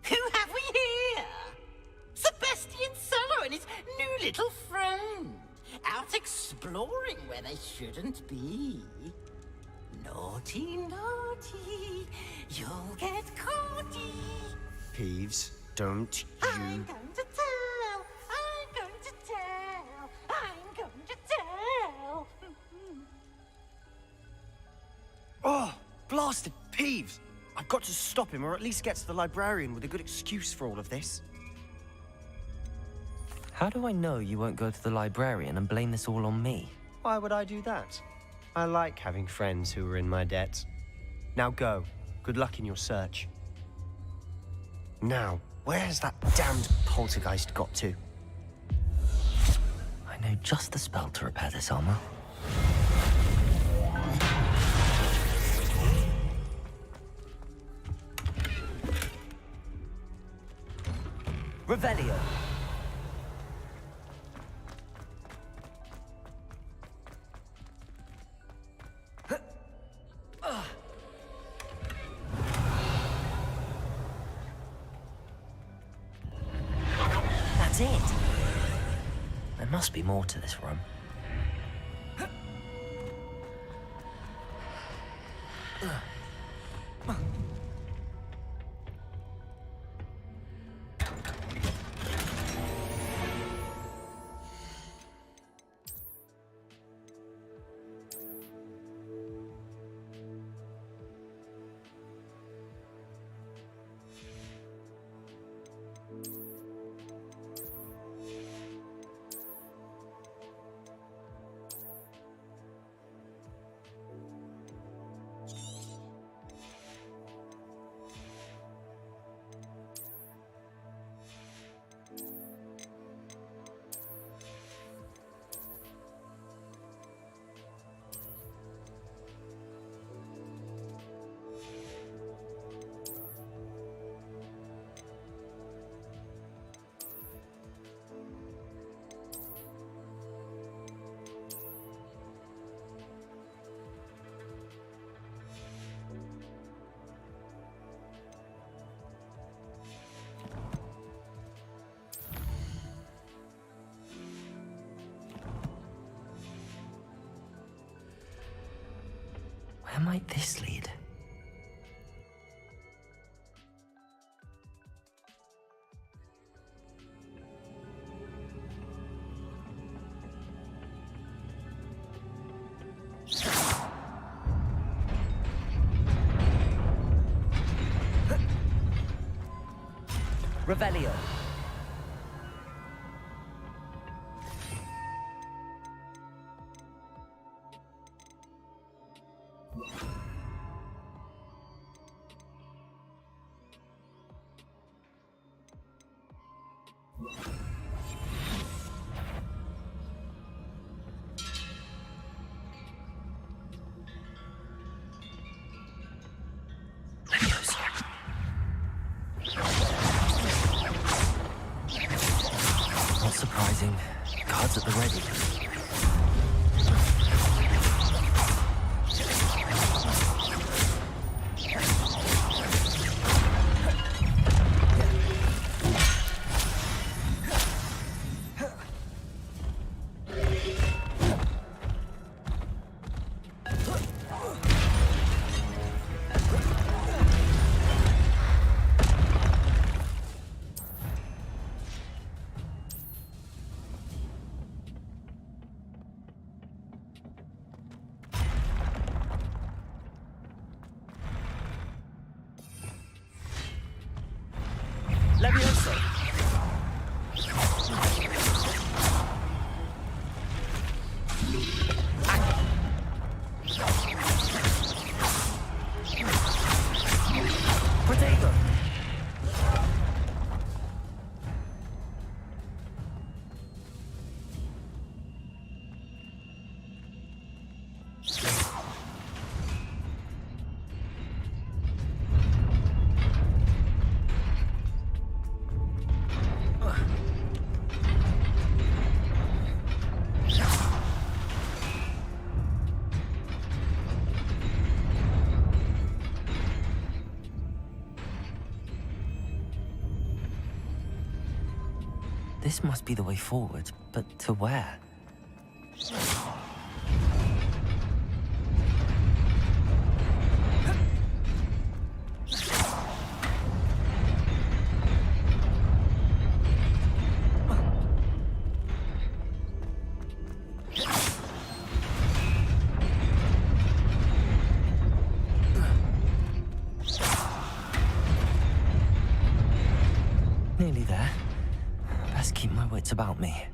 Who have we here? Sebastian Solo and his new little friend. Out exploring where they shouldn't be. Naughty, naughty. You'll get caughty. Peeves, don't you... I'm going to tell. I'm going to tell. I'm going to tell. Oh, blasted Peeves! I've got to stop him, or at least get to the librarian with a good excuse for all of this. How do I know you won't go to the librarian and blame this all on me? Why would I do that? I like having friends who are in my debt. Now go. Good luck in your search. Now, where's that damned poltergeist got to? I know just the spell to repair this armor. Revelio. That's it. There must be more to this room. Where might this lead? Revelio. Not surprising. Guards at the ready. Levioso! Potato! This must be the way forward, but to where? Nearly there. Best keep my wits about me.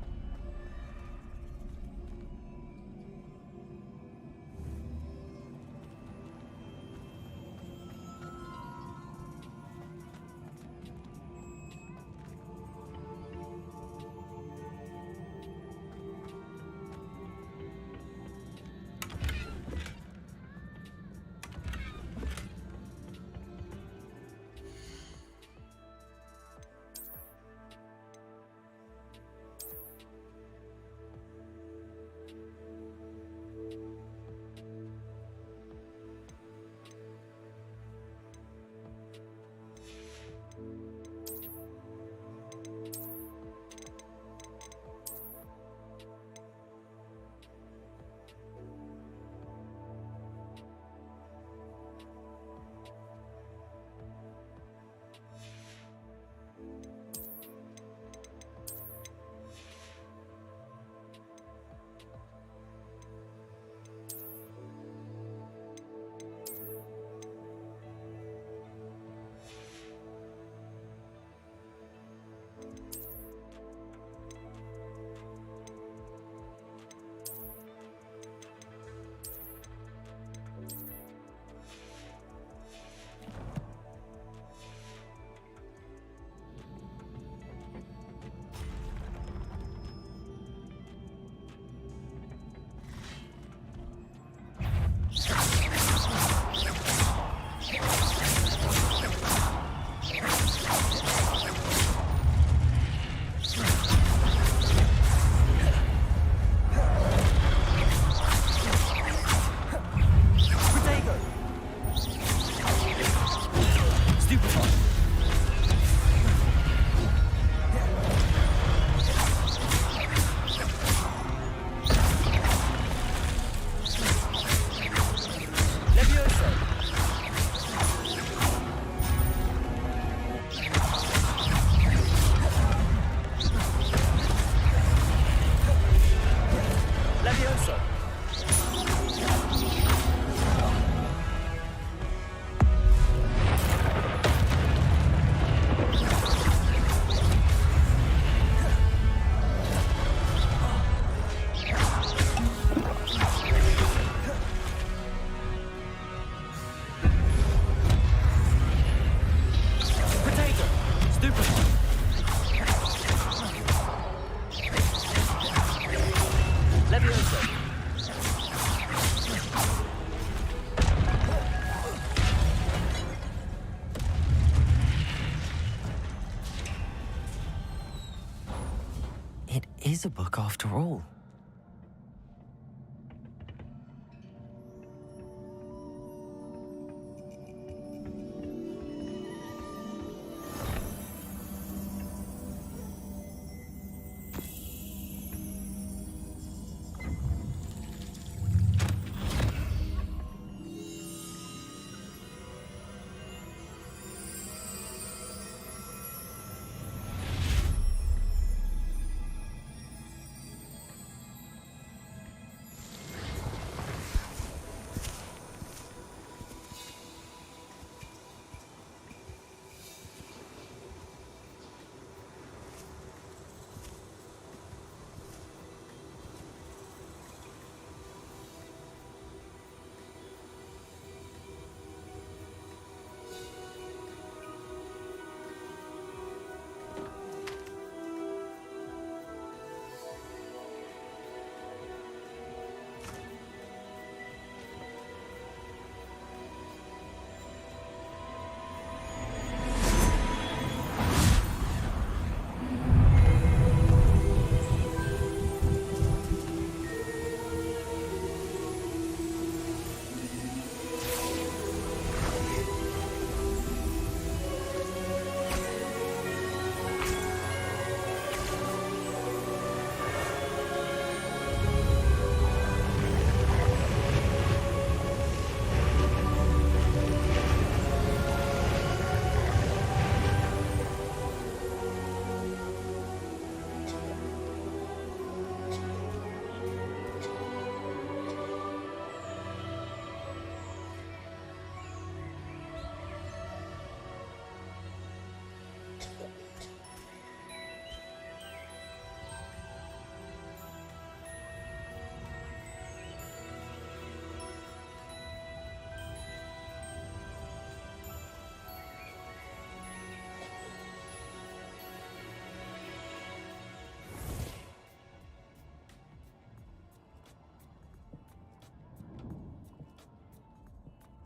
It is a book after all.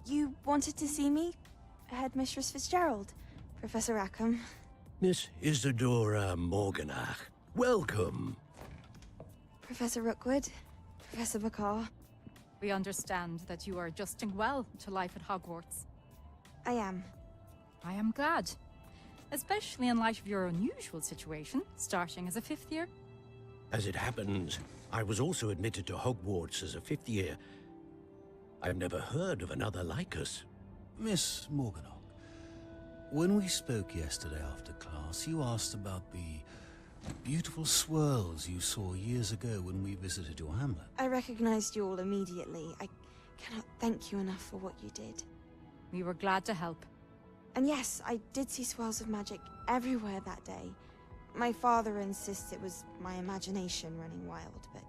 You wanted to see me? Headmistress Fitzgerald, Professor Rackham. Miss Isadora Morganach, welcome. Professor Rookwood, Professor Bakar. We understand that you are adjusting well to life at Hogwarts. I am. I am glad. Especially in light of your unusual situation, starting as a 5th year. As it happens, I was also admitted to Hogwarts as a 5th year. I've never heard of another like us. Miss Morganach, when we spoke yesterday after class, you asked about the beautiful swirls you saw years ago when we visited your hamlet. I recognized you all immediately. I cannot thank you enough for what you did. We were glad to help. And yes, I did see swirls of magic everywhere that day. My father insists it was my imagination running wild, but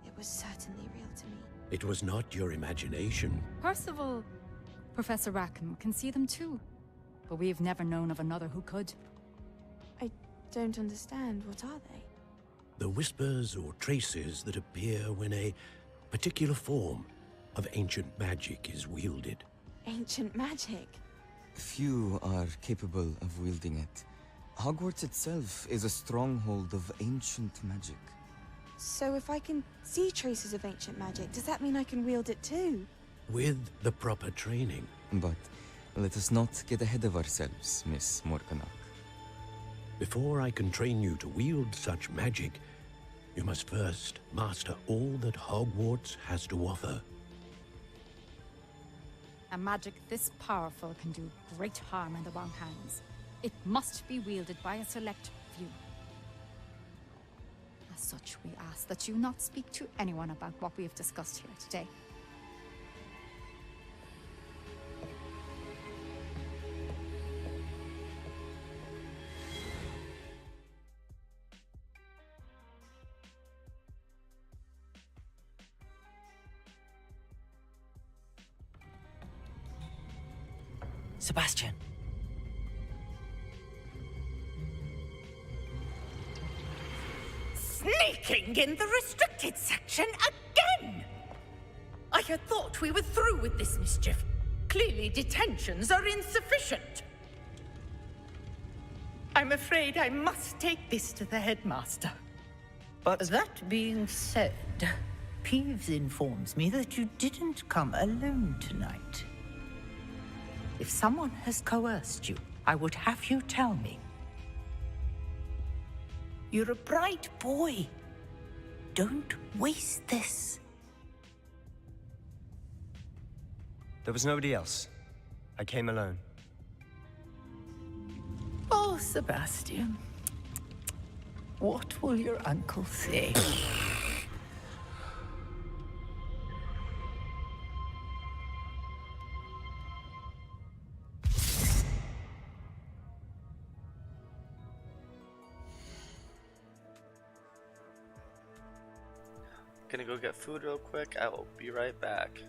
it was certainly real to me. It was not your imagination. Percival, Professor Rackham can see them too. But we've never known of another who could. I don't understand. What are they? The whispers or traces that appear when a particular form of ancient magic is wielded. Ancient magic? Few are capable of wielding it. Hogwarts itself is a stronghold of ancient magic. So if I can see traces of ancient magic, does that mean I can wield it too? With the proper training. But let us not get ahead of ourselves, Miss Morganach. Before I can train you to wield such magic, you must first master all that Hogwarts has to offer. A magic this powerful can do great harm in the wrong hands. It must be wielded by a select few. As such, we ask that you not speak to anyone about what we have discussed here today. Sebastian. Sneaking in the restricted section again! I had thought we were through with this mischief. Clearly detentions are insufficient. I'm afraid I must take this to the headmaster. But that being said, Peeves informs me that you didn't come alone tonight. If someone has coerced you, I would have you tell me. You're a bright boy. Don't waste this. There was nobody else. I came alone. Oh, Sebastian. What will your uncle say? Gonna go get food real quick. I will be right back.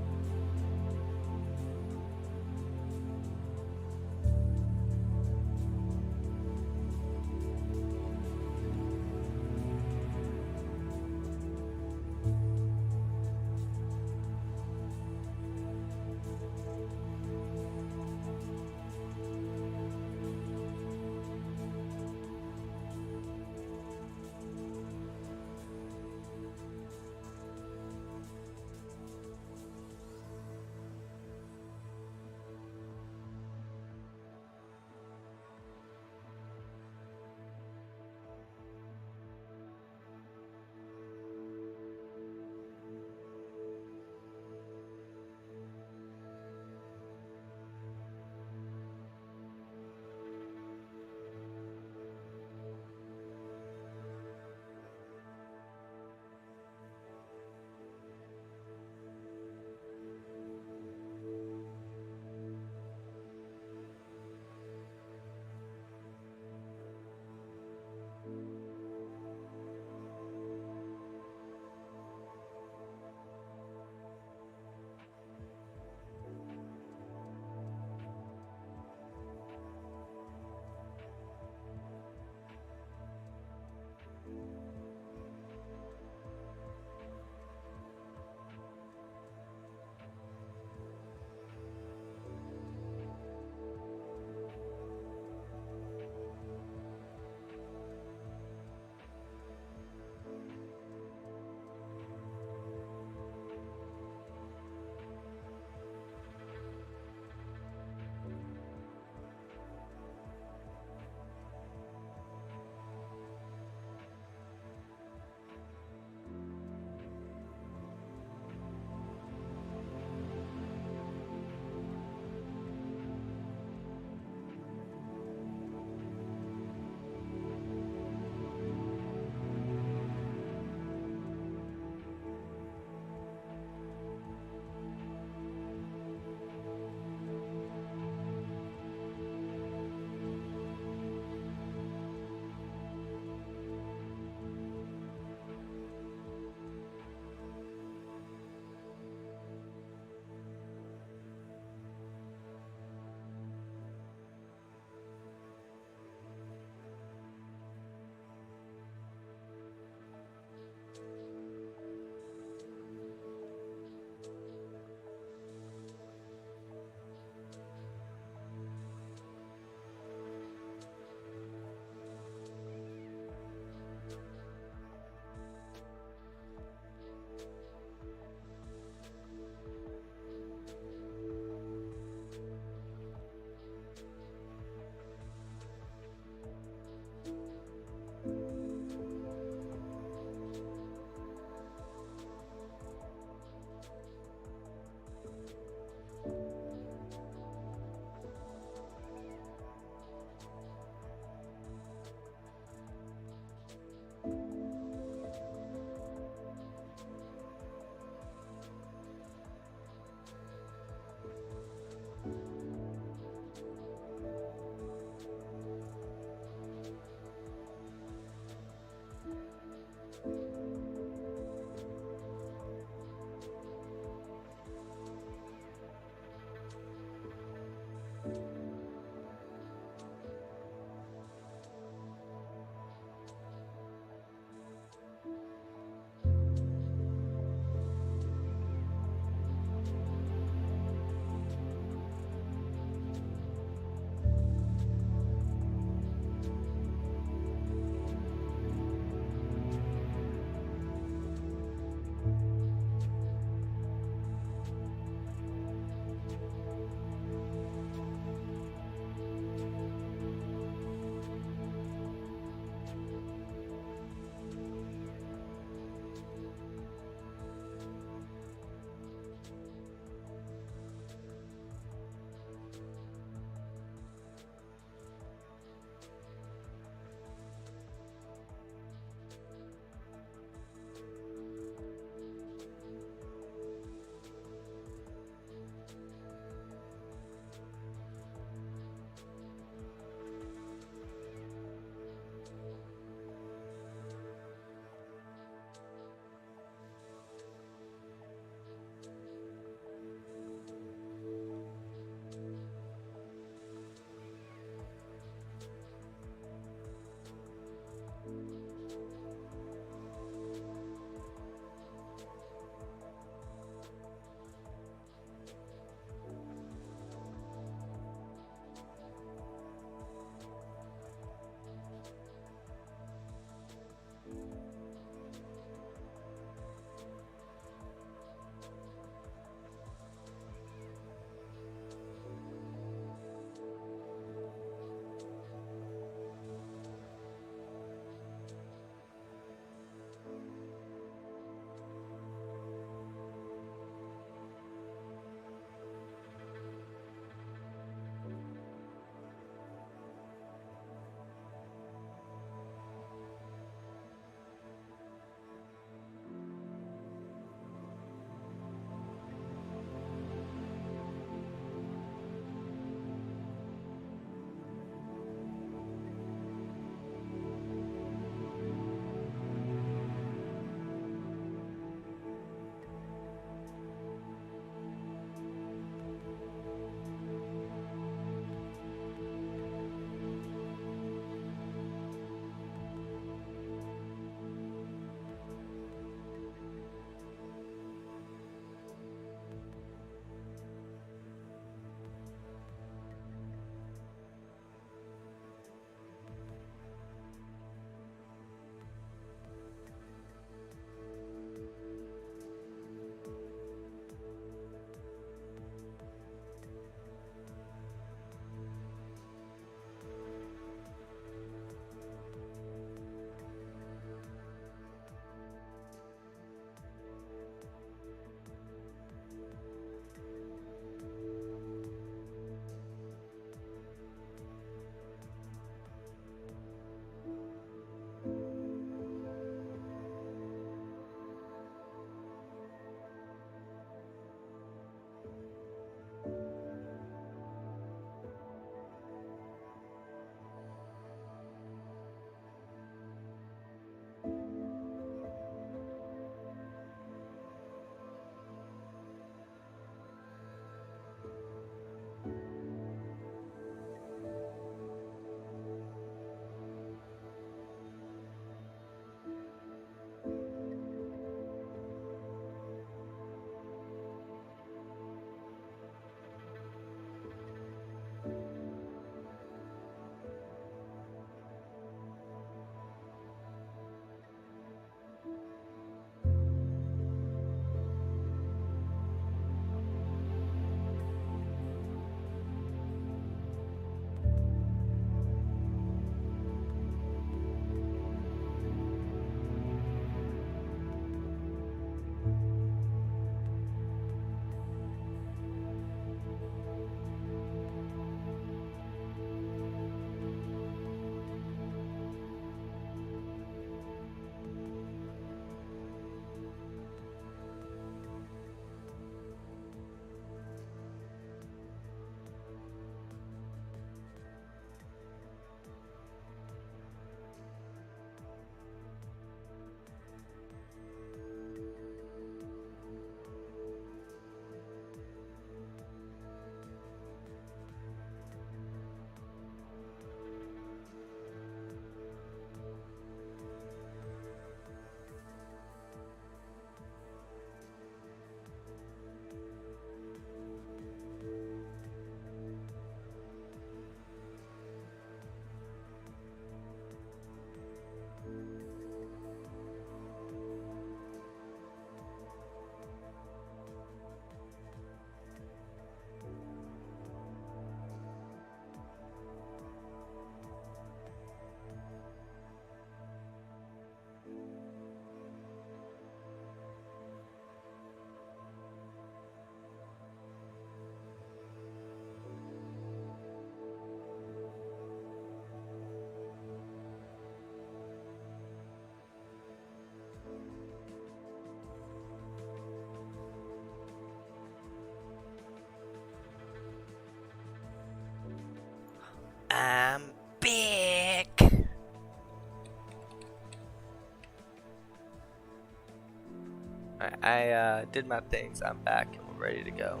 I did my things. I'm back and we're ready to go.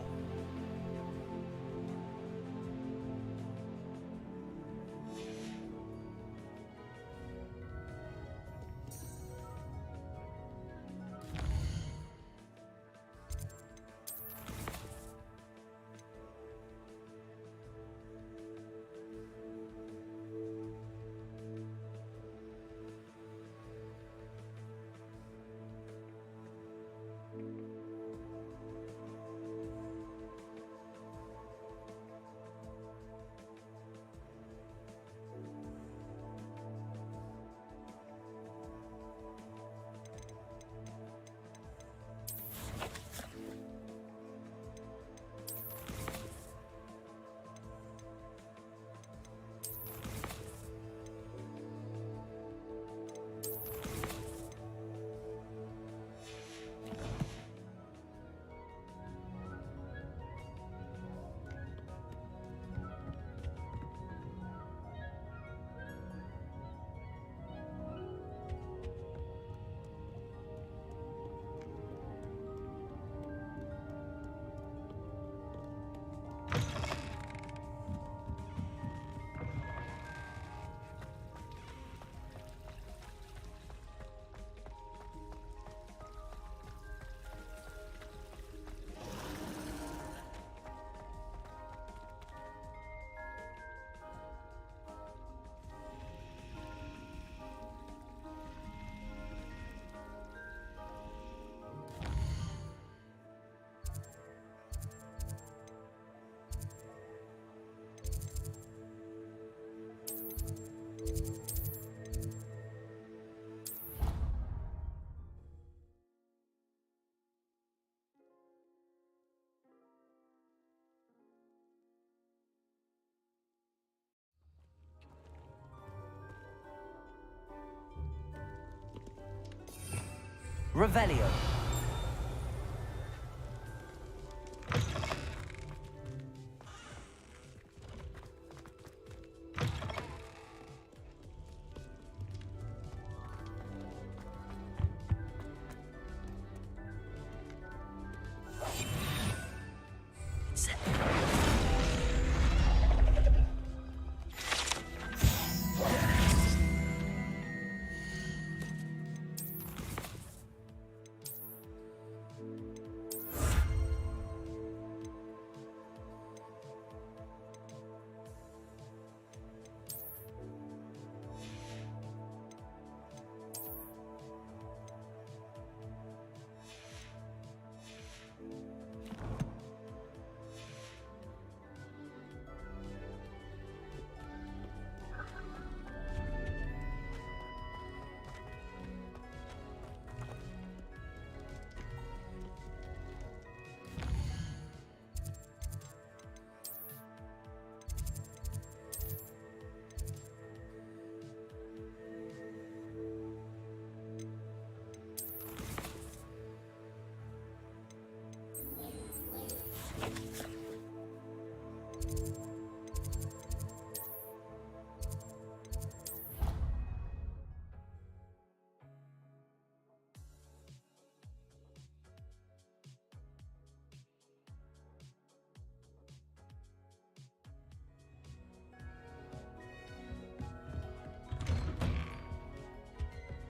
Revelio.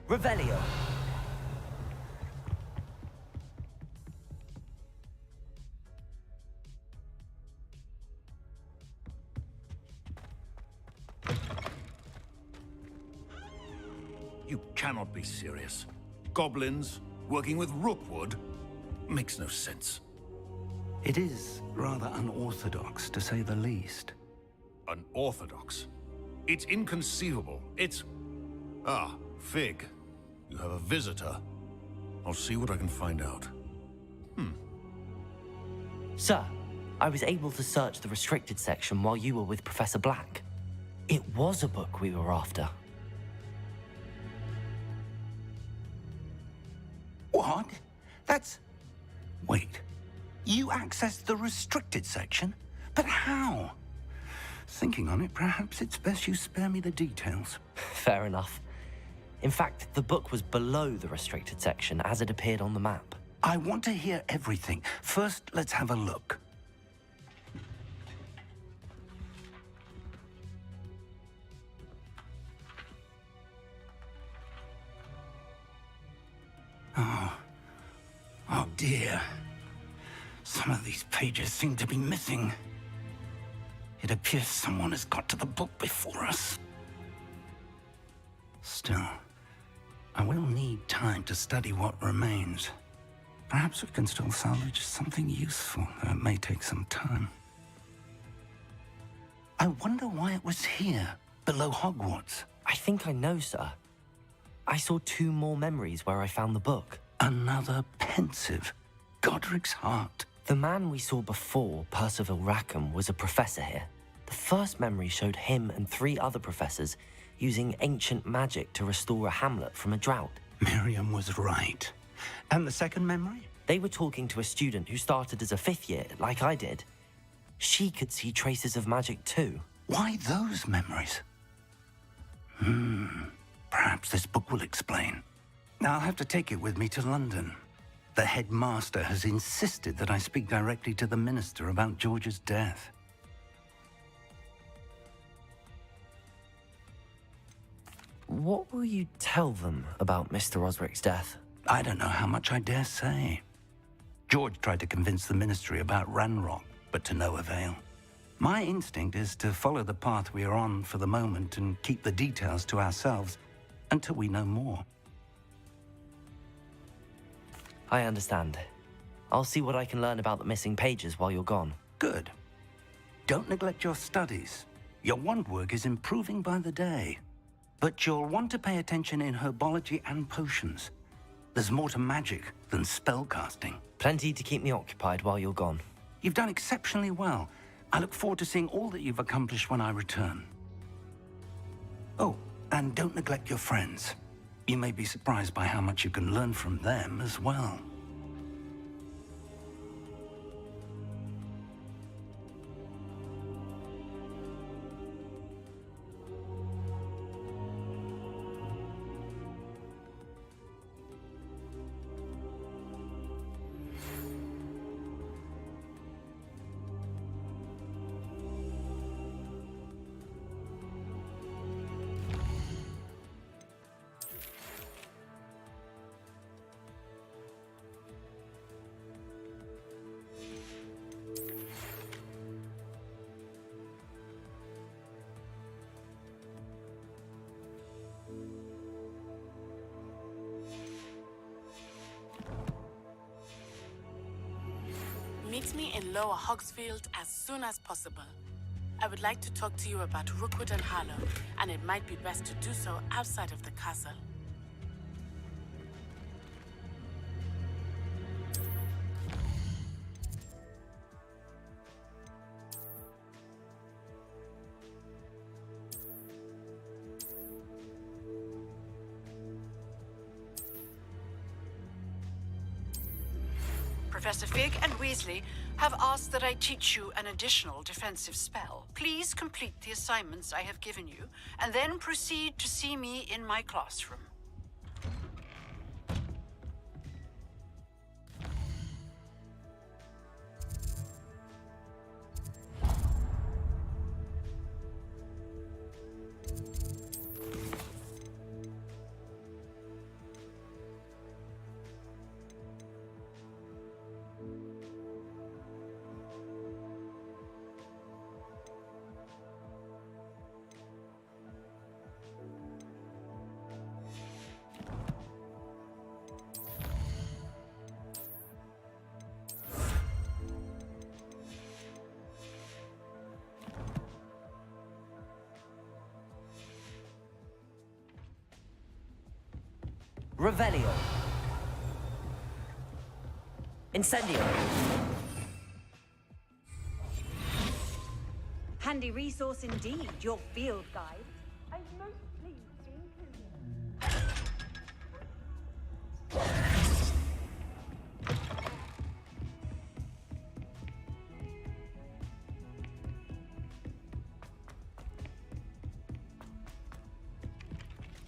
Revelio. You cannot be serious. Goblins working with Rookwood makes no sense. It is rather unorthodox, to say the least. Unorthodox? It's inconceivable. It's... Ah, Fig. You have a visitor. I'll see what I can find out. Sir, I was able to search the restricted section while you were with Professor Black. It was a book we were after. What? That's... Wait. You accessed the restricted section? But how? Thinking on it, perhaps it's best you spare me the details. Fair enough. In fact, the book was below the restricted section as it appeared on the map. I want to hear everything. First, let's have a look. Oh dear. Some of these pages seem to be missing. It appears someone has got to the book before us. Still, I will need time to study what remains. Perhaps we can still salvage something useful, though it may take some time. I wonder why it was here, below Hogwarts. I think I know, sir. I saw 2 more memories where I found the book. Another pensive. Godric's heart. The man we saw before, Percival Rackham, was a professor here. The first memory showed him and 3 other professors using ancient magic to restore a hamlet from a drought. Miriam was right. And the second memory? They were talking to a student who started as a 5th year, like I did. She could see traces of magic too. Why those memories? Perhaps this book will explain. I'll have to take it with me to London. The headmaster has insisted that I speak directly to the minister about George's death. What will you tell them about Mr. Osric's death? I don't know how much I dare say. George tried to convince the ministry about Ranrock, but to no avail. My instinct is to follow the path we are on for the moment and keep the details to ourselves until we know more. I understand. I'll see what I can learn about the missing pages while you're gone. Good. Don't neglect your studies. Your wand work is improving by the day. But you'll want to pay attention in herbology and potions. There's more to magic than spellcasting. Plenty to keep me occupied while you're gone. You've done exceptionally well. I look forward to seeing all that you've accomplished when I return. Oh, and don't neglect your friends. You may be surprised by how much you can learn from them as well. Meet me in Lower Hogsfield as soon as possible. I would like to talk to you about Rookwood and Harlow, and it might be best to do so outside of the castle. Professor Fig and Weasley have asked that I teach you an additional defensive spell. Please complete the assignments I have given you, and then proceed to see me in my classroom. Revelio. Incendio. Handy resource indeed, your field guide. I'm most pleased to include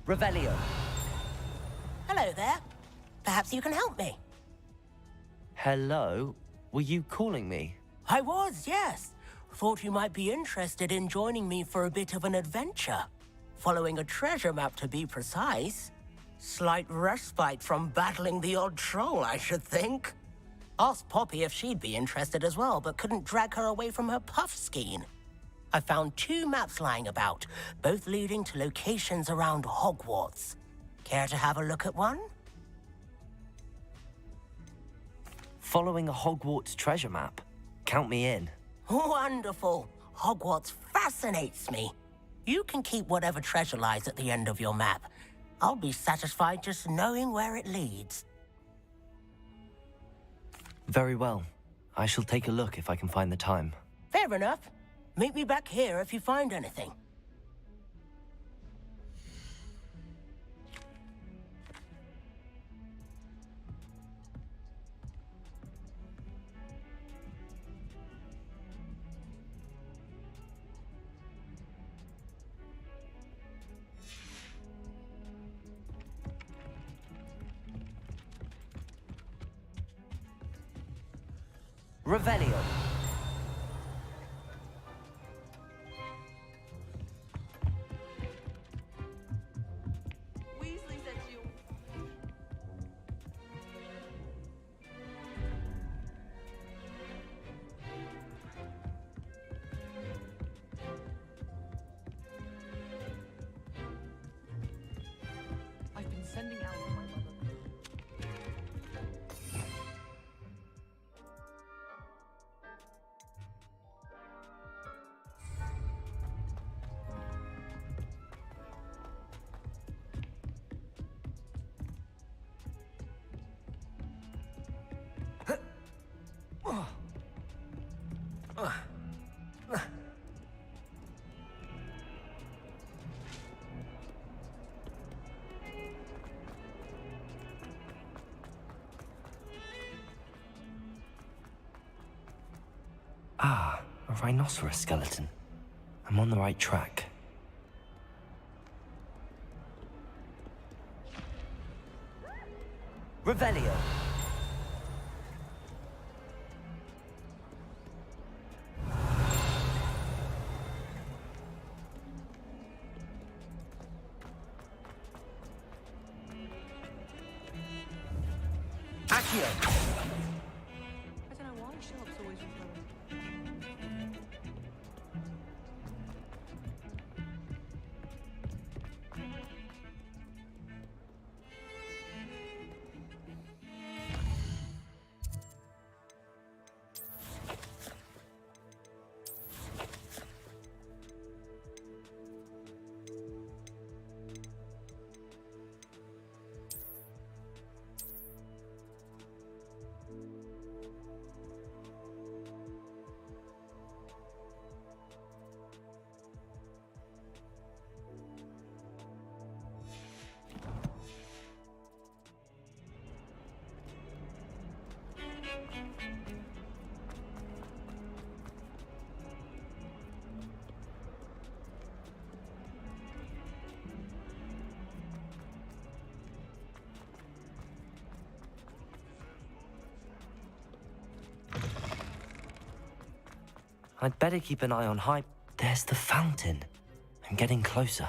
Revelio. Hello there. Perhaps you can help me. Hello? Were you calling me? I was, yes. Thought you might be interested in joining me for a bit of an adventure. Following a treasure map, to be precise. Slight respite from battling the odd troll, I should think. Asked Poppy if she'd be interested as well, but couldn't drag her away from her puff skein. I found 2 maps lying about, both leading to locations around Hogwarts. Care to have a look at one? Following a Hogwarts treasure map? Count me in. Wonderful. Hogwarts fascinates me. You can keep whatever treasure lies at the end of your map. I'll be satisfied just knowing where it leads. Very well. I shall take a look if I can find the time. Fair enough. Meet me back here if you find anything. Revelio. I've been sending out to my mother. Ah, a rhinoceros skeleton. I'm on the right track. Revelio. Accio. I don't know why Sharp's always referring. I'd better keep an eye on Hype. There's the fountain. I'm getting closer.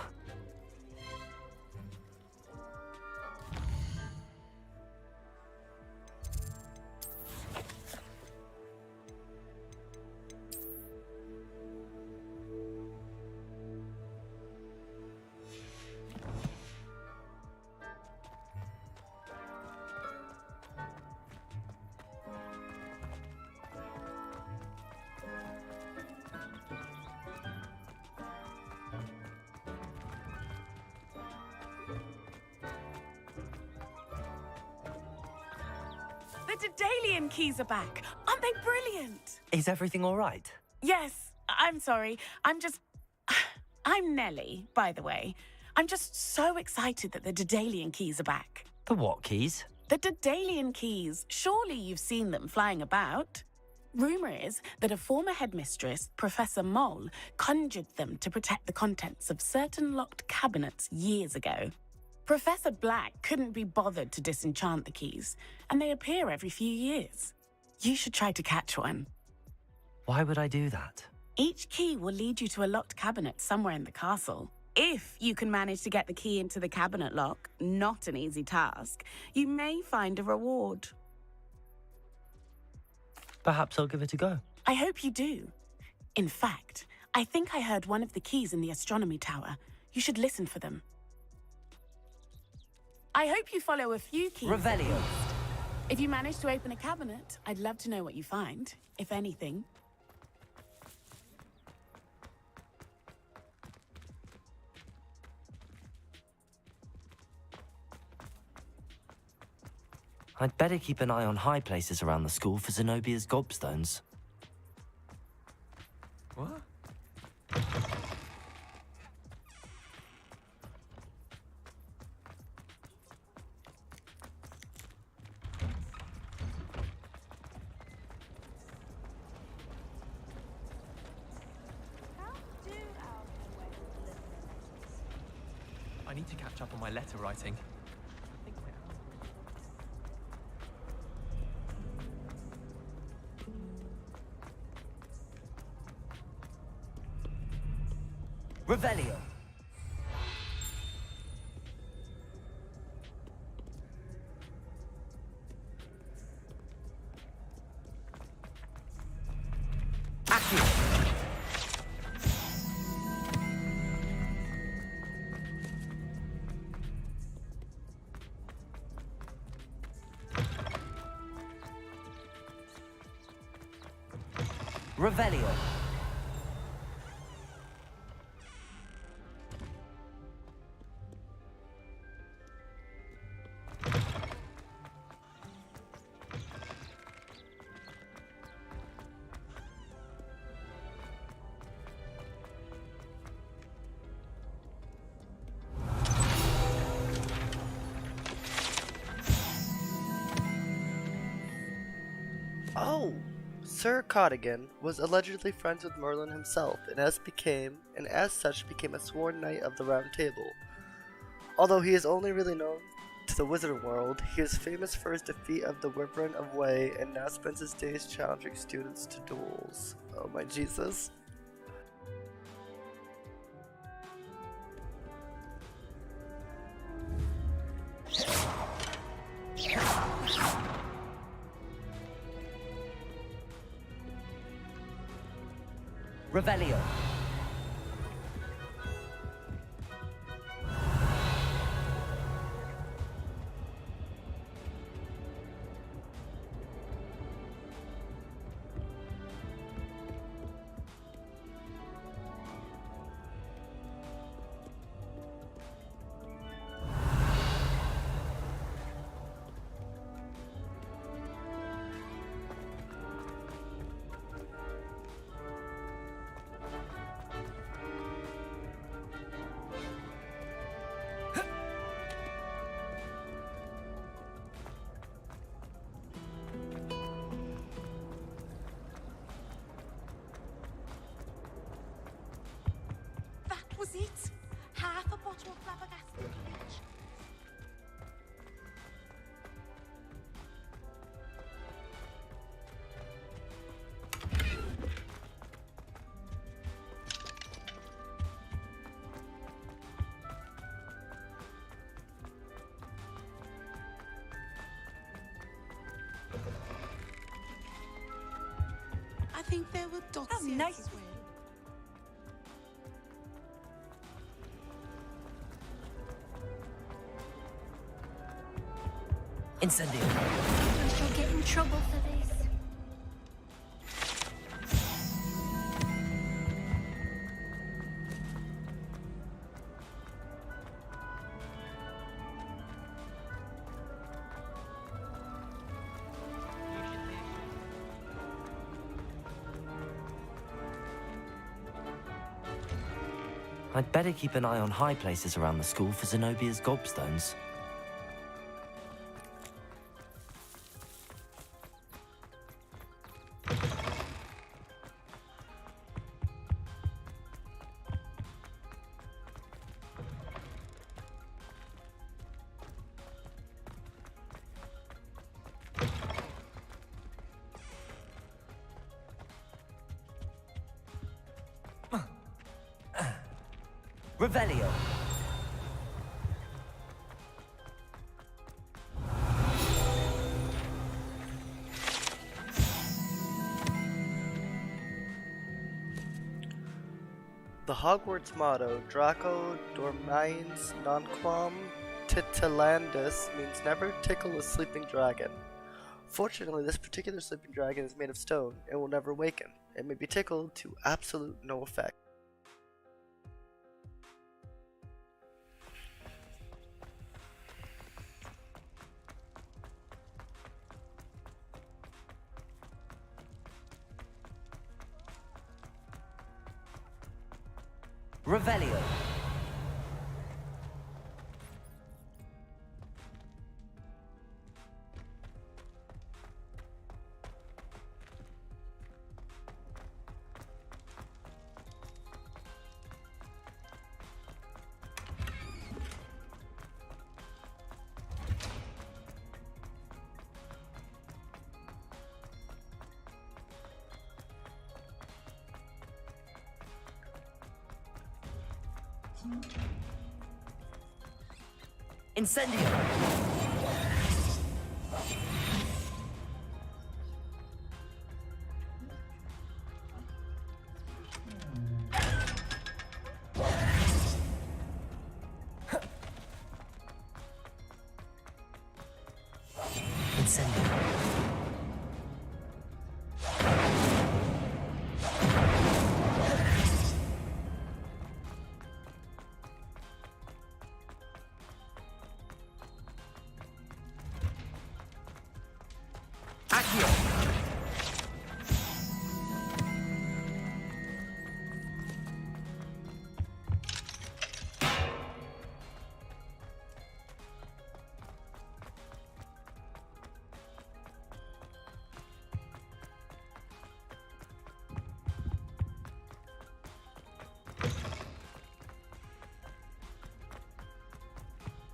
The Daedalian keys are back. Aren't they brilliant? Is everything all right? Yes, I'm sorry. I'm Nellie, by the way. I'm just so excited that the Daedalian keys are back. The what keys? The Daedalian keys. Surely you've seen them flying about. Rumour is that a former headmistress, Professor Mole, conjured them to protect the contents of certain locked cabinets years ago. Professor Black couldn't be bothered to disenchant the keys, and they appear every few years. You should try to catch one. Why would I do that? Each key will lead you to a locked cabinet somewhere in the castle. If you can manage to get the key into the cabinet lock, not an easy task, you may find a reward. Perhaps I'll give it a go. I hope you do. In fact, I think I heard one of the keys in the astronomy tower. You should listen for them. I hope you follow a few keys. Revelio. If you manage to open a cabinet, I'd love to know what you find, if anything. I'd better keep an eye on high places around the school for Zenobia's gobstones. What? I need to catch up on my letter writing. Revelio. Revelio. Oh! Sir Cardigan was allegedly friends with Merlin himself, and as such became a sworn knight of the Round Table. Although he is only really known to the wizarding world, he is famous for his defeat of the Wyvern of Way, and now spends his days challenging students to duels. Oh my Jesus. Revelio. That was it. Half a bottle of flabbergasted bleach. I think there were dots How here nice. as well. Incendio. You'll get in trouble for this. I'd better keep an eye on high places around the school for Zenobia's gobstones. Revelio. The Hogwarts motto, Draco dormiens nonquam titilandus, means never tickle a sleeping dragon. Fortunately, this particular sleeping dragon is made of stone and will never waken. It may be tickled to absolute no effect. Revelio. Incendio. Incendio. Accio.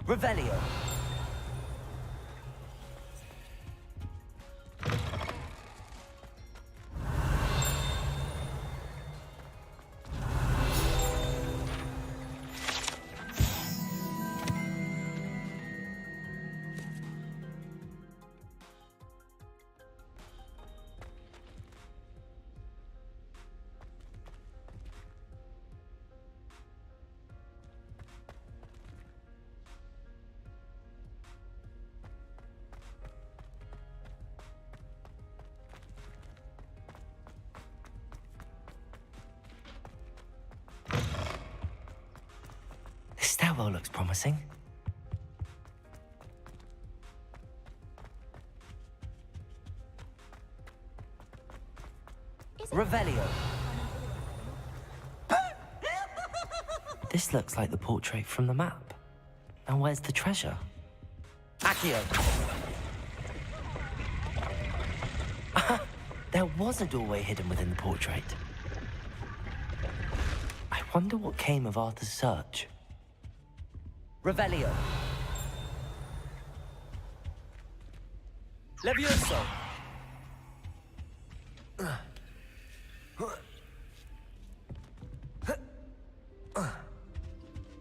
Revelio. This stairwell looks promising. Revelio. This looks like the portrait from the map. Now where's the treasure? Accio. There was a doorway hidden within the portrait. I wonder what came of Arthur's search. Revelio. Levioso.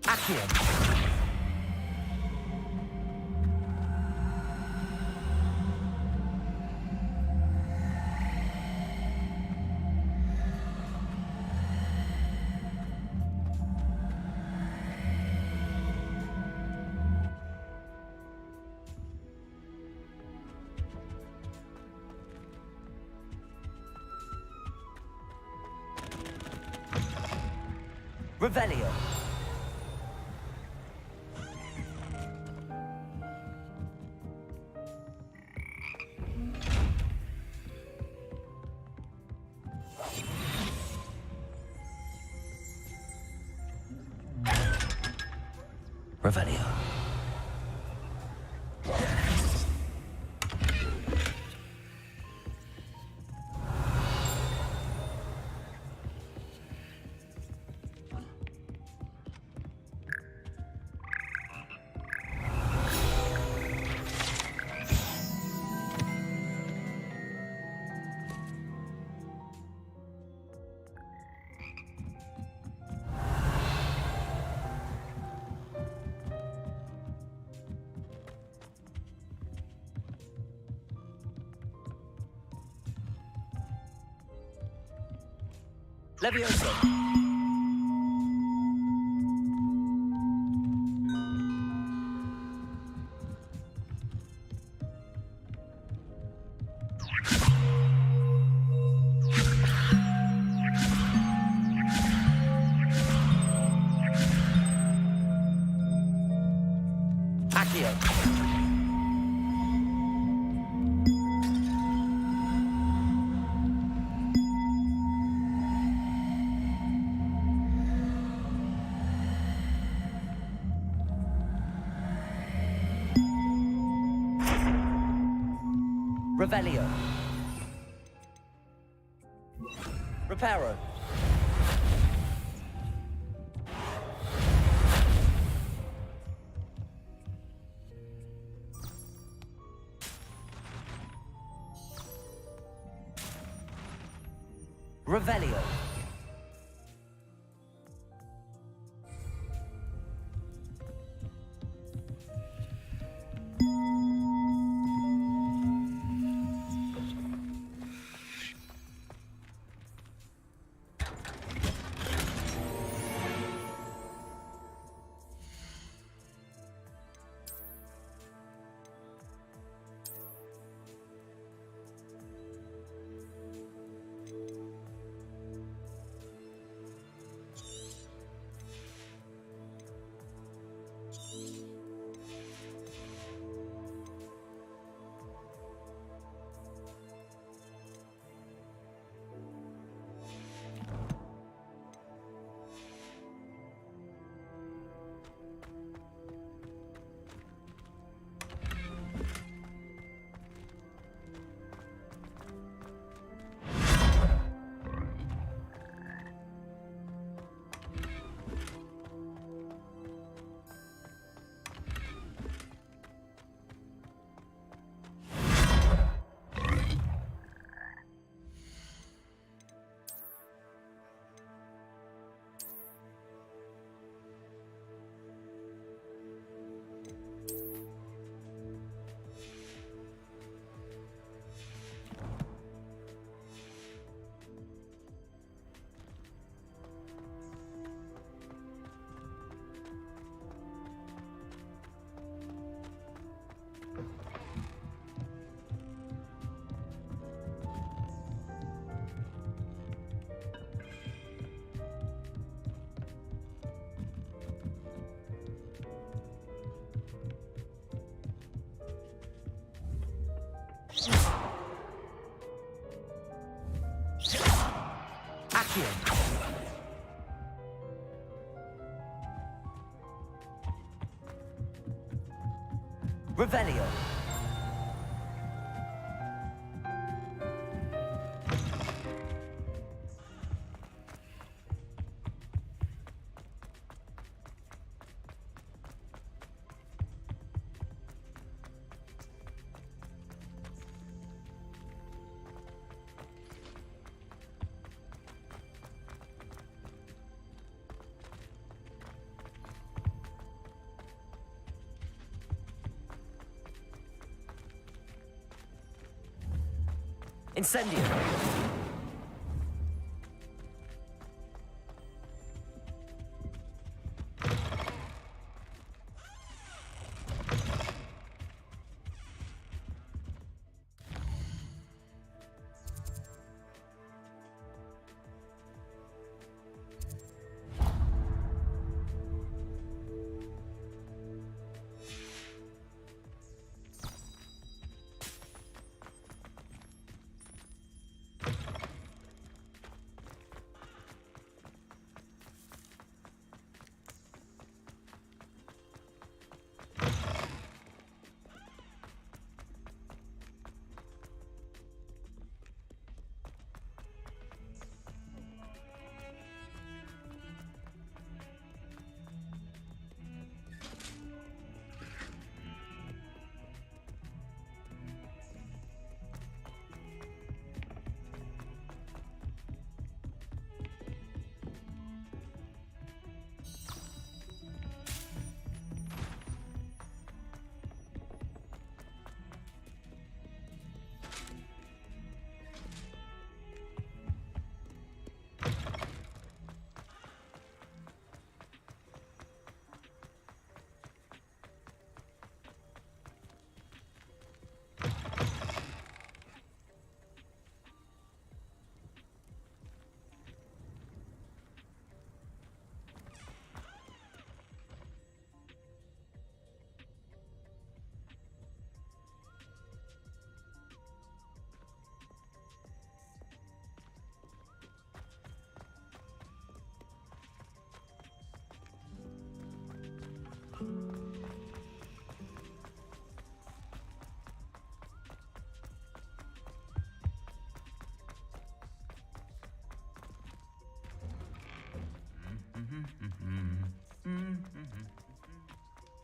Accio. Revelio. Revelio. Levioso. Accio. Revelio. Reparo. Revelio. Accio. Revelio. Incendio.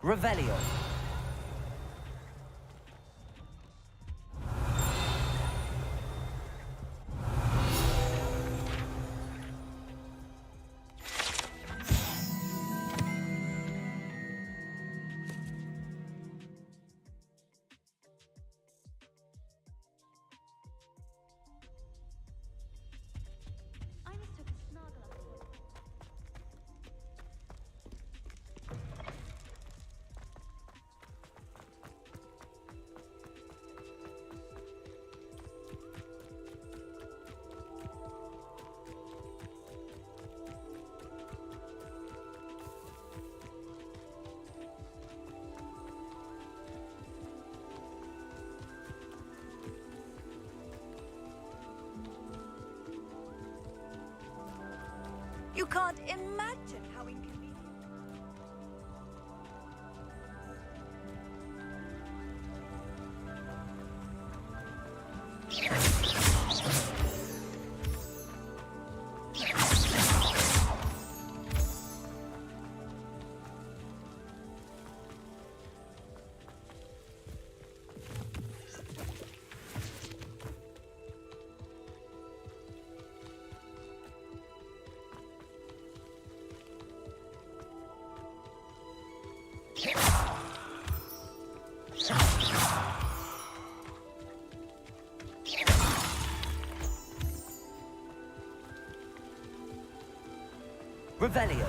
Revelio. You can't imagine how inconvenient. Revelio.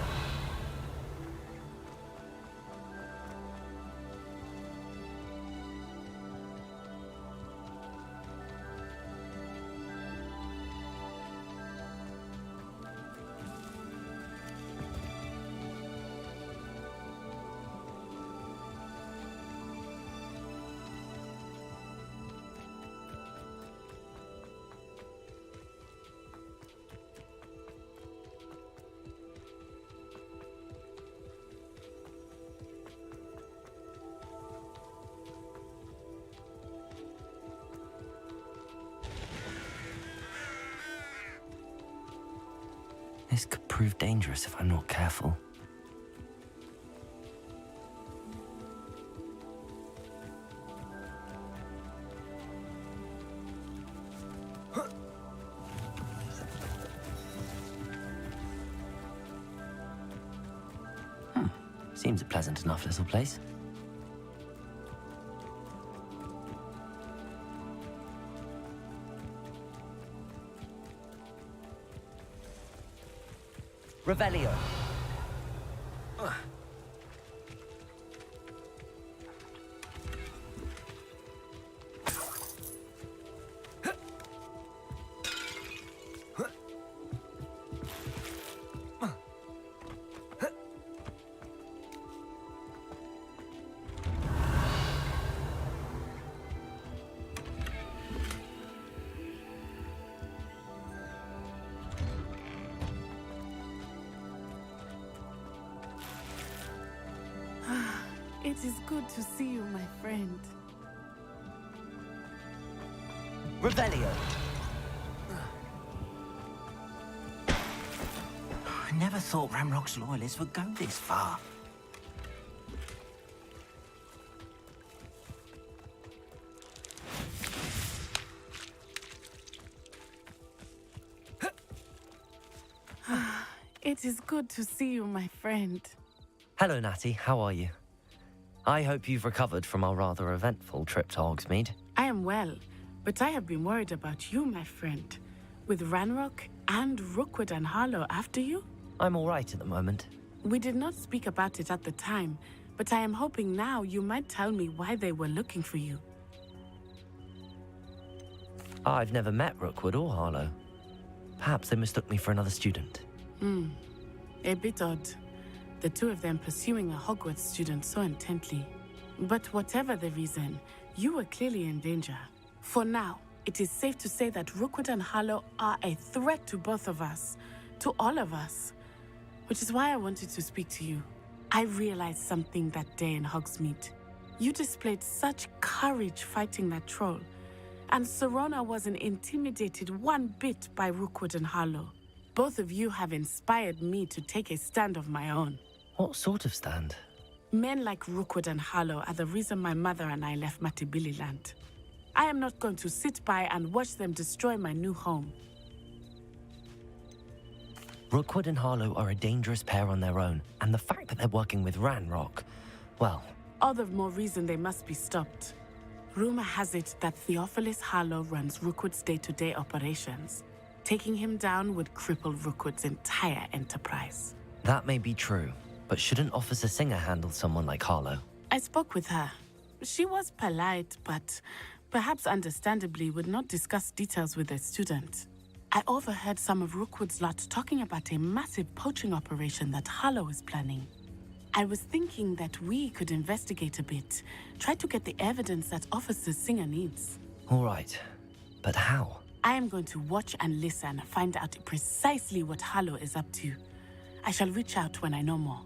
This could prove dangerous if I'm not careful. Seems a pleasant enough little place. Revelio. It is good to see you, my friend. Revelio. I never thought Ramrock's loyalists would go this far. It is good to see you, my friend. Hello, Natty. How are you? I hope you've recovered from our rather eventful trip to Hogsmeade. I am well, but I have been worried about you, my friend. With Ranrock and Rookwood and Harlow after you? I'm all right at the moment. We did not speak about it at the time, but I am hoping now you might tell me why they were looking for you. I've never met Rookwood or Harlow. Perhaps they mistook me for another student. A bit odd. The two of them pursuing a Hogwarts student so intently. But whatever the reason, you were clearly in danger. For now, it is safe to say that Rookwood and Harlow are a threat to both of us. To all of us. Which is why I wanted to speak to you. I realized something that day in Hogsmeade. You displayed such courage fighting that troll. And Serona wasn't intimidated one bit by Rookwood and Harlow. Both of you have inspired me to take a stand of my own. What sort of stand? Men like Rookwood and Harlow are the reason my mother and I left Matibili land. I am not going to sit by and watch them destroy my new home. Rookwood and Harlow are a dangerous pair on their own, and the fact that they're working with Ranrock, well... All the more reason they must be stopped. Rumor has it that Theophilus Harlow runs Rookwood's day-to-day operations. Taking him down would cripple Rookwood's entire enterprise. That may be true, but shouldn't Officer Singer handle someone like Harlow? I spoke with her. She was polite, but perhaps understandably would not discuss details with a student. I overheard some of Rookwood's lot talking about a massive poaching operation that Harlow is planning. I was thinking that we could investigate a bit, try to get the evidence that Officer Singer needs. All right, but how? I am going to watch and listen, find out precisely what Harlow is up to. I shall reach out when I know more.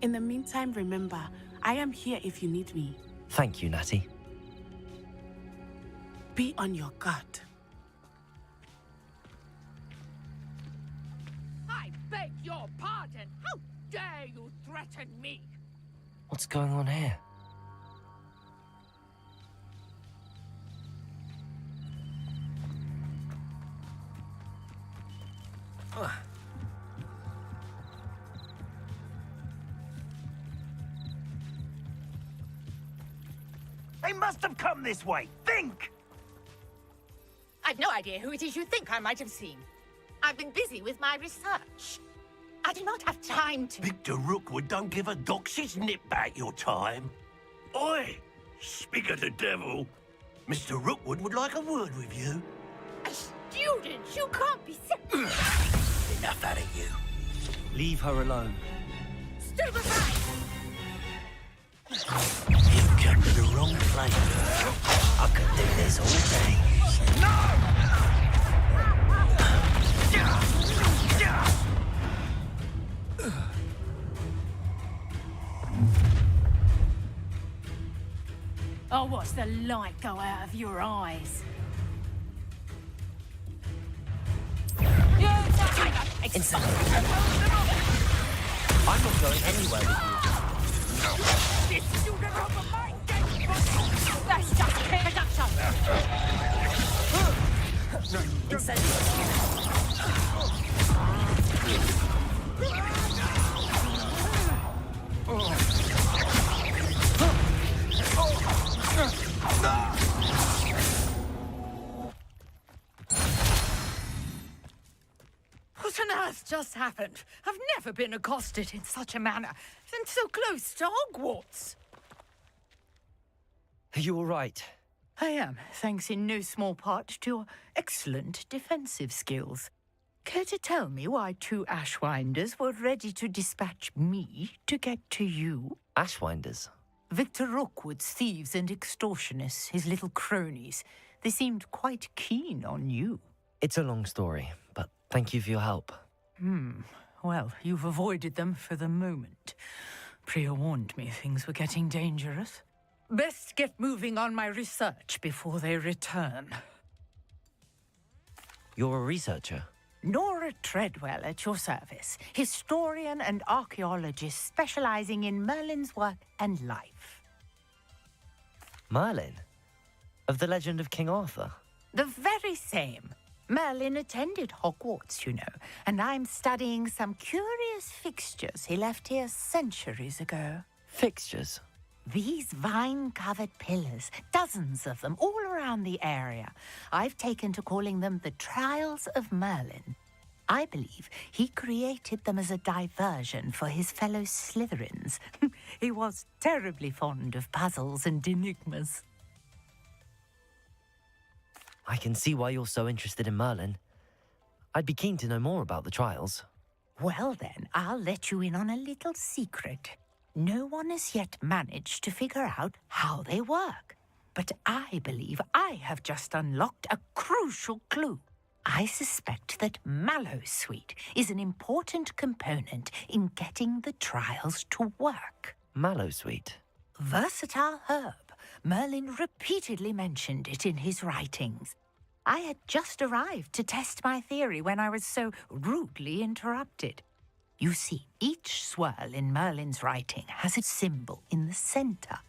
In the meantime, remember, I am here if you need me. Thank you, Natty. Be on your guard. I beg your pardon. How dare you threaten me? What's going on here? They must have come this way. Think! I've no idea who it is you think I might have seen. I've been busy with my research. I do not have time to... Victor Rookwood don't give a doxy's nip back your time. Oi! Speak of the devil. Mr. Rookwood would like a word with you. A student? You can't be serious. Enough out of you. Leave her alone. Stupefy! You come to the wrong place. I could do this all day. I'll watch the light go out of your eyes. Inside. I'm not going anywhere with you. This student of mine that's just production. What on earth just happened? I've never been accosted in such a manner, and so close to Hogwarts. Are you all right? I am, thanks in no small part to your excellent defensive skills. Care to tell me why two Ashwinders were ready to dispatch me to get to you? Ashwinders? Victor Rookwood's thieves and extortionists, his little cronies. They seemed quite keen on you. It's a long story, but thank you for your help. Well, you've avoided them for the moment. Priya warned me things were getting dangerous. Best get moving on my research before they return. You're a researcher? Nora Treadwell at your service, historian and archaeologist specializing in Merlin's work and life. Merlin? Of the legend of King Arthur? The very same. Merlin attended Hogwarts, you know, and I'm studying some curious fixtures he left here centuries ago. Fixtures? These vine-covered pillars, dozens of them, all around the area. I've taken to calling them the Trials of Merlin. I believe he created them as a diversion for his fellow Slytherins. He was terribly fond of puzzles and enigmas. I can see why you're so interested in Merlin. I'd be keen to know more about the trials. Well then, I'll let you in on a little secret. No one has yet managed to figure out how they work. But I believe I have just unlocked a crucial clue. I suspect that Mallowsweet is an important component in getting the trials to work. Mallowsweet? Versatile herb. Merlin repeatedly mentioned it in his writings. I had just arrived to test my theory when I was so rudely interrupted. You see, each swirl in Merlin's writing has its symbol in the center.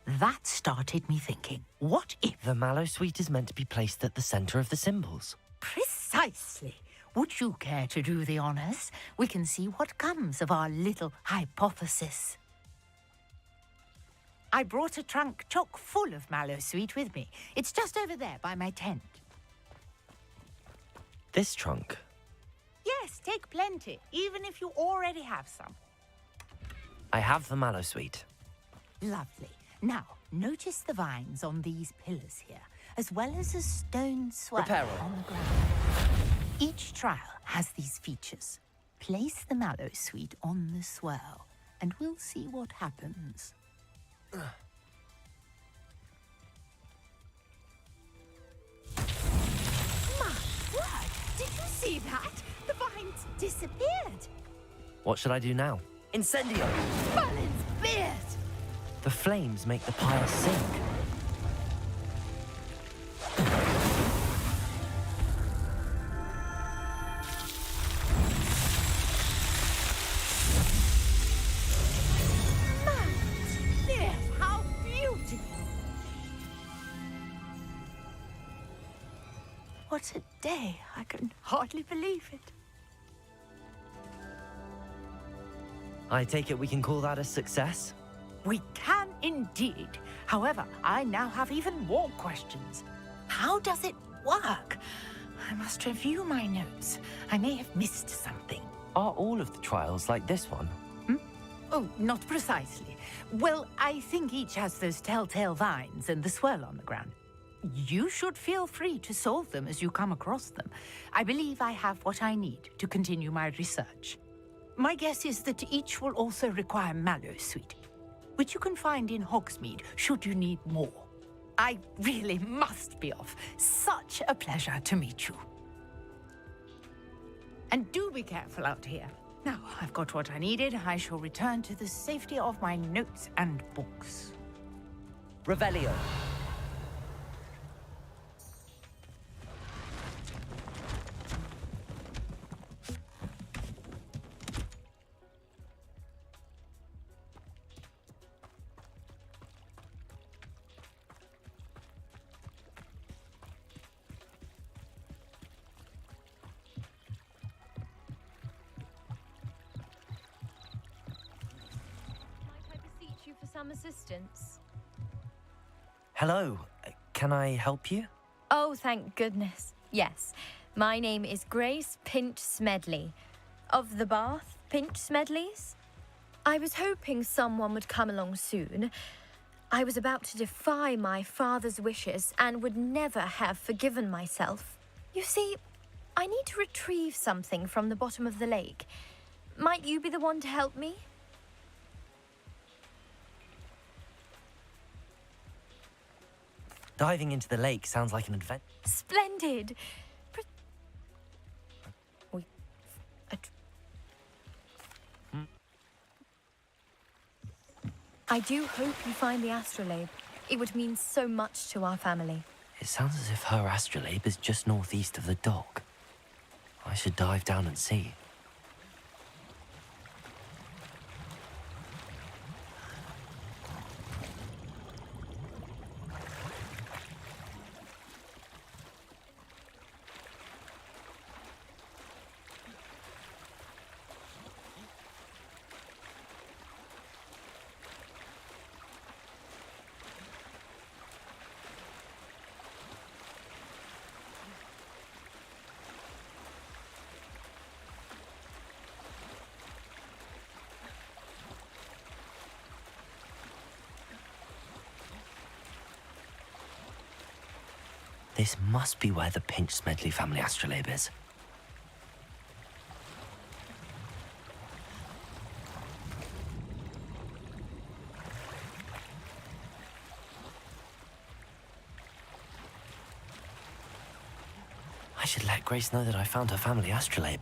That started me thinking, what if... The mallow sweet is meant to be placed at the center of the symbols. Precisely. Would you care to do the honors? We can see what comes of our little hypothesis. I brought a trunk chock full of mallow sweet with me. It's just over there by my tent. This trunk? Yes, take plenty, even if you already have some. I have the mallow sweet. Lovely. Now, notice the vines on these pillars here, as well as a stone swirl on the ground. Each trial has these features. Place the mallow sweet on the swirl, and we'll see what happens. My word! Did you see that? The vines disappeared. What should I do now? Incendio! Merlin's beard! The flames make the pyre sink. How beautiful! What a day! I can hardly believe it. I take it we can call that a success? We can indeed. However, I now have even more questions. How does it work? I must review my notes. I may have missed something. Are all of the trials like this one? Oh, not precisely. Well, I think each has those telltale vines and the swirl on the ground. You should feel free to solve them as you come across them. I believe I have what I need to continue my research. My guess is that each will also require mallow sweet, which you can find in Hogsmeade should you need more. I really must be off. Such a pleasure to meet you. And do be careful out here. Now I've got what I needed, I shall return to the safety of my notes and books. Revelio. Some assistance. Hello. Can I help you? Oh, thank goodness. Yes. My name is Grace Pinch Smedley. Of the Bath Pinch Smedleys. I was hoping someone would come along soon. I was about to defy my father's wishes and would never have forgiven myself. You see, I need to retrieve something from the bottom of the lake. Might you be the one to help me? Diving into the lake sounds like an adventure. Splendid! I do hope you find the astrolabe. It would mean so much to our family. It sounds as if her astrolabe is just northeast of the dock. I should dive down and see. This must be where the Pinch Smedley family astrolabe is. I should let Grace know that I found her family astrolabe.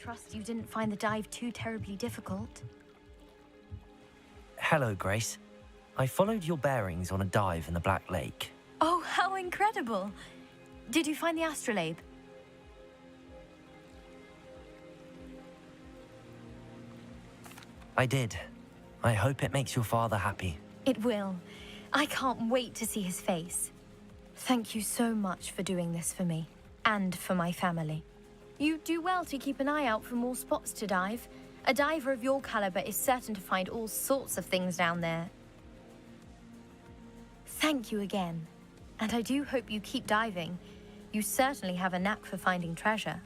trust you didn't find the dive too terribly difficult. Hello, Grace. I followed your bearings on a dive in the Black Lake. Oh, how incredible! Did you find the astrolabe? I did. I hope it makes your father happy. It will. I can't wait to see his face. Thank you so much for doing this for me, and for my family. You do well to keep an eye out for more spots to dive. A diver of your caliber is certain to find all sorts of things down there. Thank you again, and I do hope you keep diving. You certainly have a knack for finding treasure.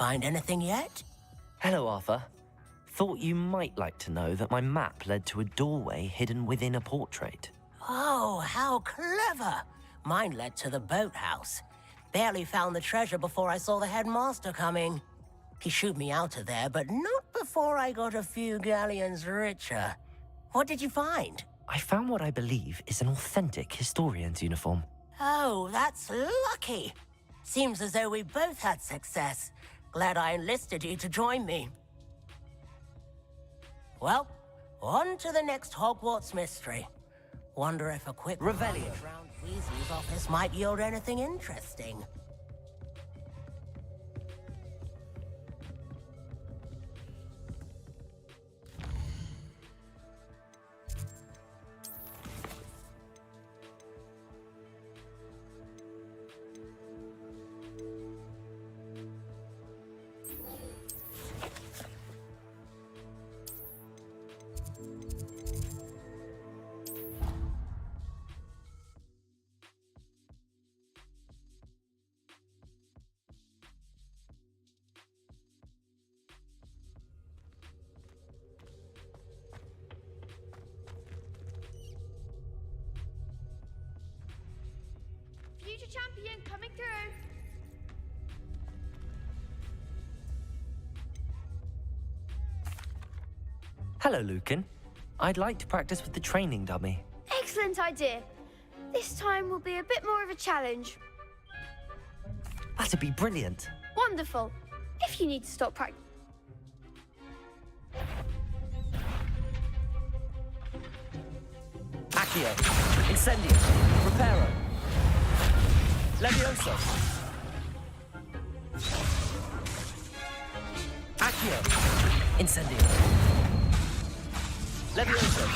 Find anything yet? Hello, Arthur. Thought you might like to know that my map led to a doorway hidden within a portrait. Oh, how clever! Mine led to the boathouse. Barely found the treasure before I saw the headmaster coming. He shooed me out of there, but not before I got a few galleons richer. What did you find? I found what I believe is an authentic historian's uniform. Oh, that's lucky. Seems as though we both had success. Glad I enlisted you to join me. Well, on to the next Hogwarts mystery. Wonder if a quick Revelio around Weasley's office might yield anything interesting. Future champion coming through. Hello, Lucan. I'd like to practice with the training dummy. Excellent idea. This time will be a bit more of a challenge. That'd be brilliant. Wonderful. If you need to stop practice. Accio, Incendio, Reparo, Levioso, Accio, Incendio, Levioso,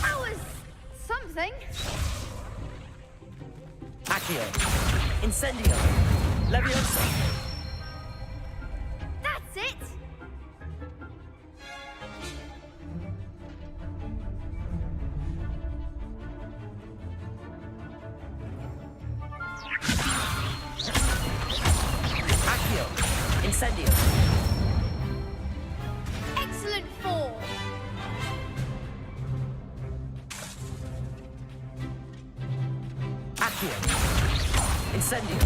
That was something. Accio, Incendio, Levioso. That's it. Incendio. Excellent form. Accio. Incendio.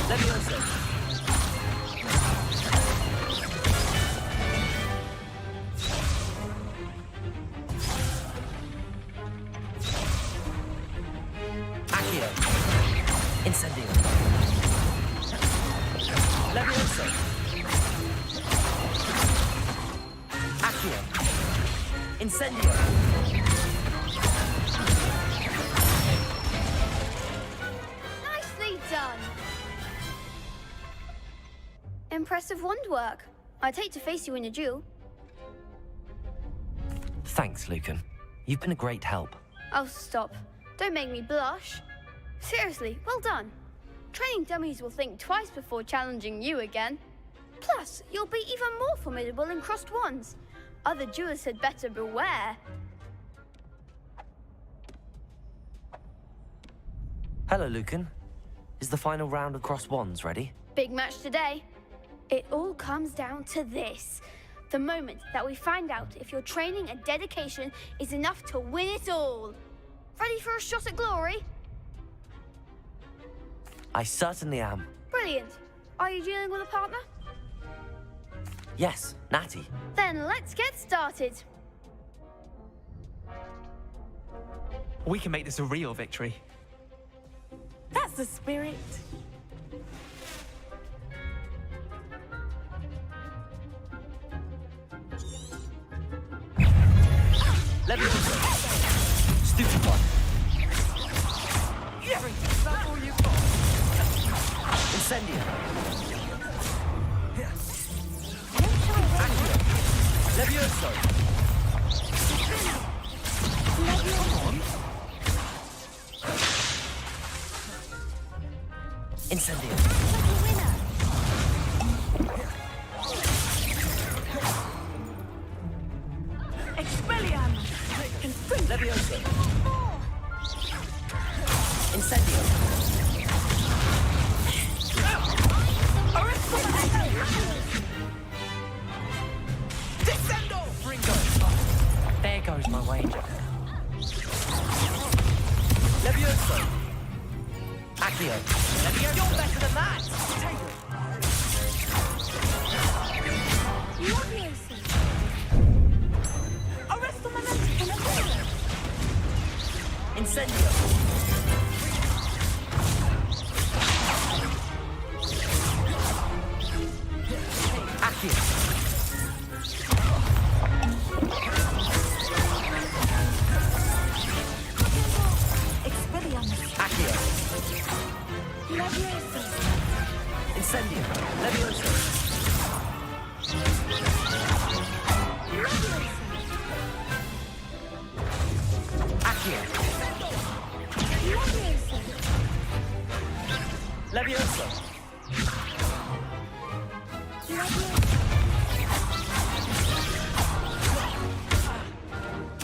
Levioso. Accio. Incendio. Levioso. Accio. Incendio. Nicely done. Impressive wand work. I'd hate to face you in a duel. Thanks, Lucan. You've been a great help. Oh, stop. Don't make me blush. Seriously, well done. Training dummies will think twice before challenging you again. Plus, you'll be even more formidable in crossed wands. Other duelists had better beware. Hello, Lucan. Is the final round of cross wands ready? Big match today. It all comes down to this. The moment that we find out if your training and dedication is enough to win it all. Ready for a shot at glory? I certainly am. Brilliant. Are you dealing with a partner? Yes, Natty. Then let's get started. We can make this a real victory. That's the spirit. Levioso. Stupefy. Is that all you've got? Incendio. Accio. Levioso. Incendio. Expelliarmus. Levioso. Incendio. Descendo! Ringo. There goes my wager. Levioso. Accio. Levioso. You're better than that. Take it. Levioso. Arresto momentum. Incendio. Accio. Expelliarmus. Accio. Levioso. Incendio. Levioso. Accio. Levioso.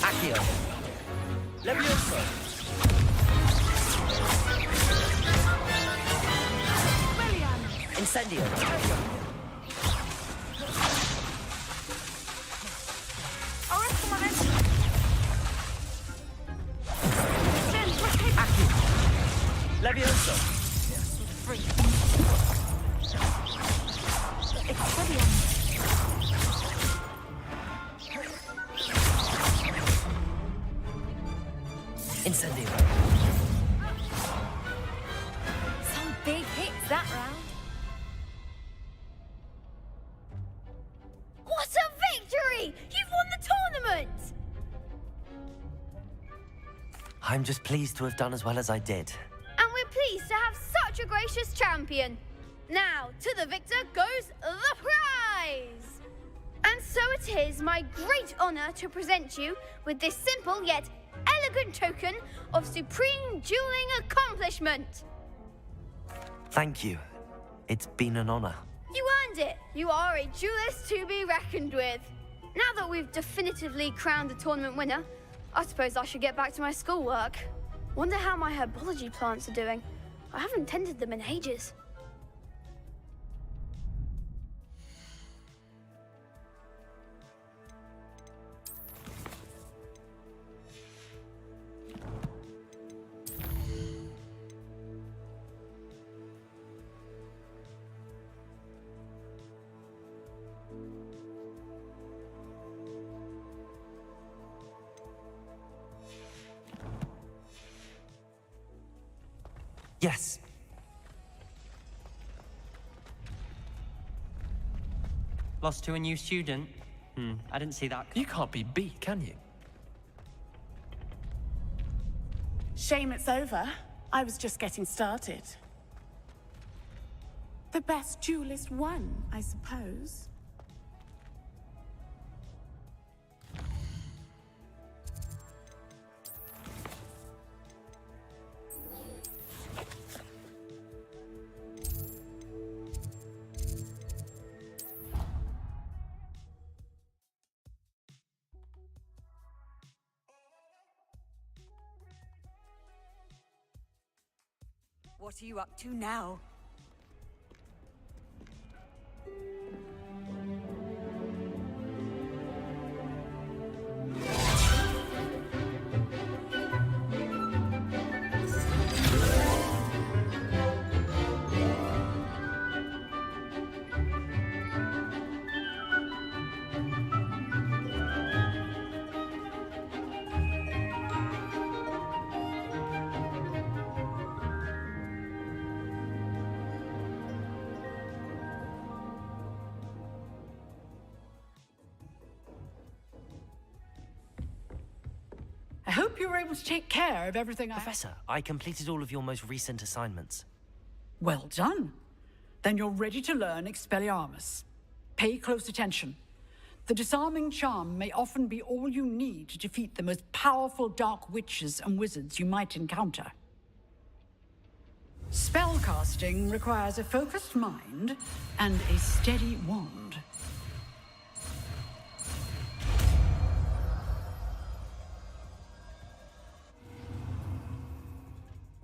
Accio. Levioso. Incendio. Arresto momentum. Accio. Levioso. Expelliarmus. Incendio. Some big hits that round. What a victory! You've won the tournament! I'm just pleased to have done as well as I did. And we're pleased to have such a gracious champion. Now, to the victor goes the prize! And so it is my great honor to present you with this simple yet elegant token of supreme dueling accomplishment. Thank you. It's been an honor. You earned it. You are a duelist to be reckoned with. Now that we've definitively crowned the tournament winner, I suppose I should get back to my schoolwork. Wonder how my herbology plants are doing. I haven't tended them in ages. Yes. Lost to a new student? I didn't see that. You can't be beat, can you? Shame it's over. I was just getting started. The best duelist won, I suppose. What are you up to now? I hope you were able to take care of everything Professor, I completed all of your most recent assignments. Well done. Then you're ready to learn Expelliarmus. Pay close attention. The disarming charm may often be all you need to defeat the most powerful dark witches and wizards you might encounter. Spellcasting requires a focused mind and a steady wand.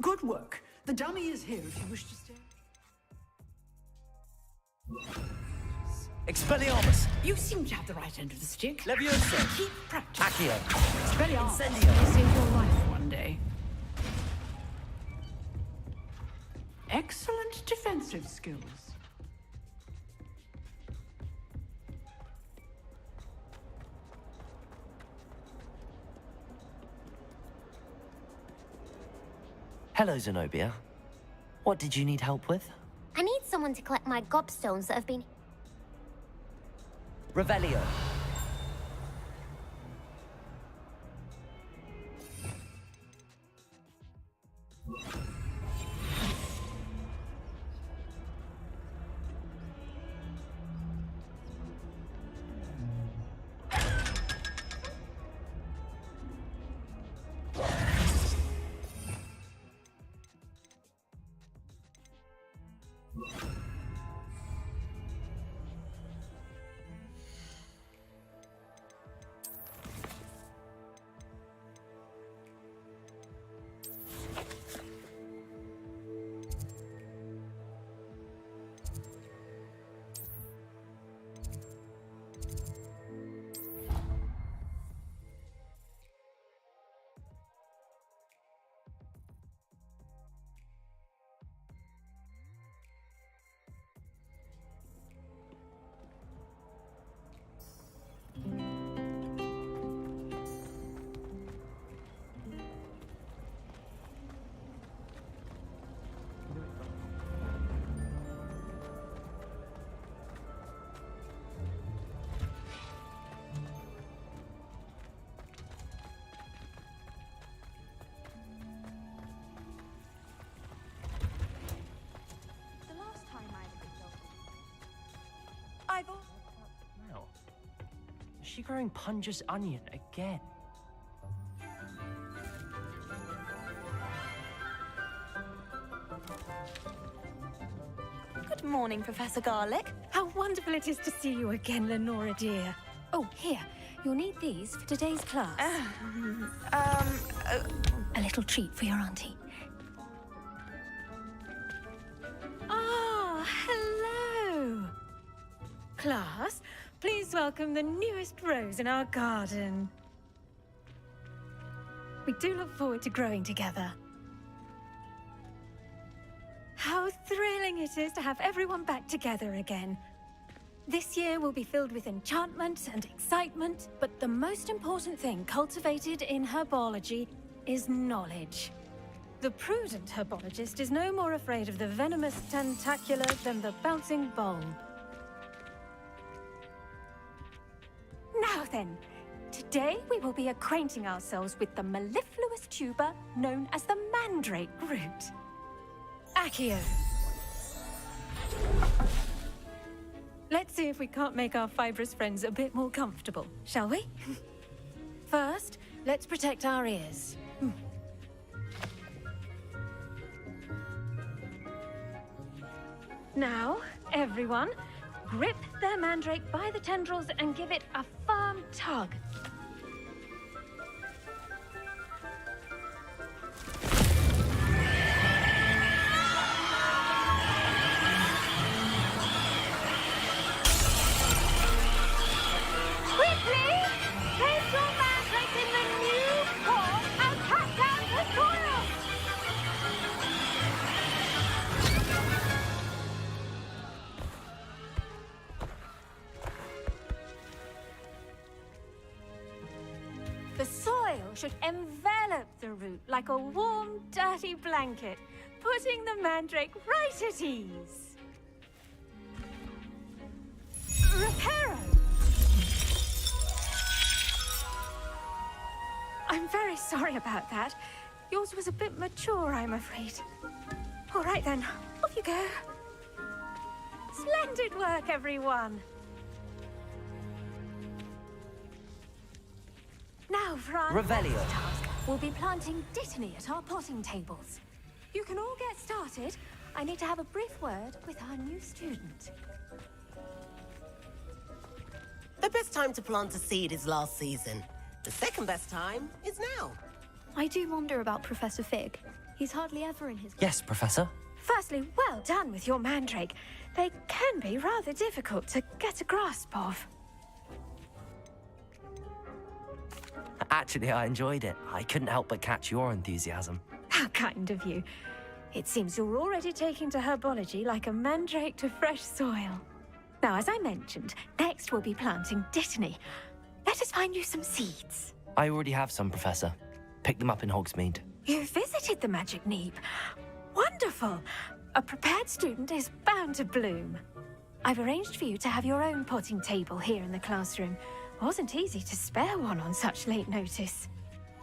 Good work. The dummy is here if you wish to stay. Expelliarmus! You seem to have the right end of the stick. Leviosa! Keep practicing. Accio! Expelliarmus Incendio! may save your life one day. Excellent defensive skills. Hello, Zenobia. What did you need help with? I need someone to collect my gobstones that have been... Revelio. Now, is she growing Punja's onion again? Good morning, Professor Garlic. How wonderful it is to see you again, Lenora dear. Oh, here. You'll need these for today's class. A little treat for your auntie. Ah, hello. Class, please welcome the newest rose in our garden. We do look forward to growing together. How thrilling it is to have everyone back together again. This year will be filled with enchantment and excitement, but the most important thing cultivated in herbology is knowledge. The prudent herbologist is no more afraid of the venomous tentacular than the bouncing bulb. Now then, today we will be acquainting ourselves with the mellifluous tuber known as the mandrake root. Accio. Let's see if we can't make our fibrous friends a bit more comfortable, shall we? First, let's protect our ears. Now, everyone, grip their mandrake by the tendrils and give it a firm tug. Quickly! Place your mandrake in the new pot and cut down the soil! The soil should envelop the root like a warm, dirty blanket, putting the mandrake right at ease. Reparo! I'm very sorry about that. Yours was a bit mature, I'm afraid. All right then, off you go. Splendid work, everyone. Now for our Revelio. next task, we'll be planting dittany at our potting tables. You can all get started. I need to have a brief word with our new student. The best time to plant a seed is last season. The second best time is now. I do wonder about Professor Fig. He's hardly ever in his... Yes, Professor. Firstly, well done with your mandrake. They can be rather difficult to get a grasp of. Actually, I enjoyed it. I couldn't help but catch your enthusiasm. How kind of you. It seems you're already taking to herbology like a mandrake to fresh soil. Now, as I mentioned, next we'll be planting dittany. Let us find you some seeds. I already have some, Professor. Picked them up in Hogsmeade. You visited the Magic Neep. Wonderful. A prepared student is bound to bloom. I've arranged for you to have your own potting table here in the classroom. Wasn't easy to spare one on such late notice.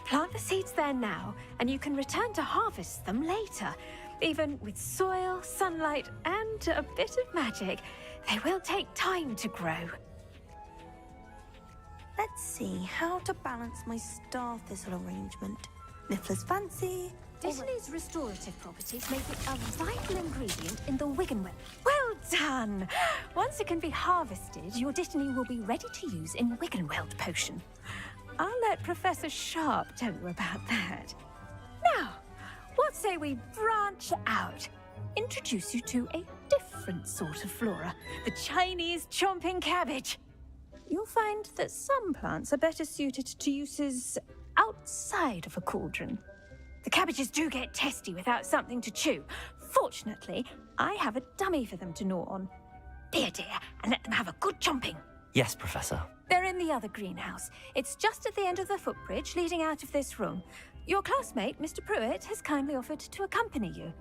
Plant the seeds there now, and you can return to harvest them later. Even with soil, sunlight, and a bit of magic, they will take time to grow. Let's see how to balance my star thistle arrangement. Niffler's fancy. Dittany's restorative properties make it a vital ingredient in the Wiggenweld. Well done! Once it can be harvested, your dittany will be ready to use in Wiggenweld potion. I'll let Professor Sharp tell you about that. Now, what say we branch out? Introduce you to a different sort of flora, the Chinese chomping cabbage. You'll find that some plants are better suited to uses outside of a cauldron. The cabbages do get testy without something to chew. Fortunately, I have a dummy for them to gnaw on. Be a dear and let them have a good chomping. Yes, Professor. They're in the other greenhouse. It's just at the end of the footbridge leading out of this room. Your classmate, Mr. Pruitt, has kindly offered to accompany you.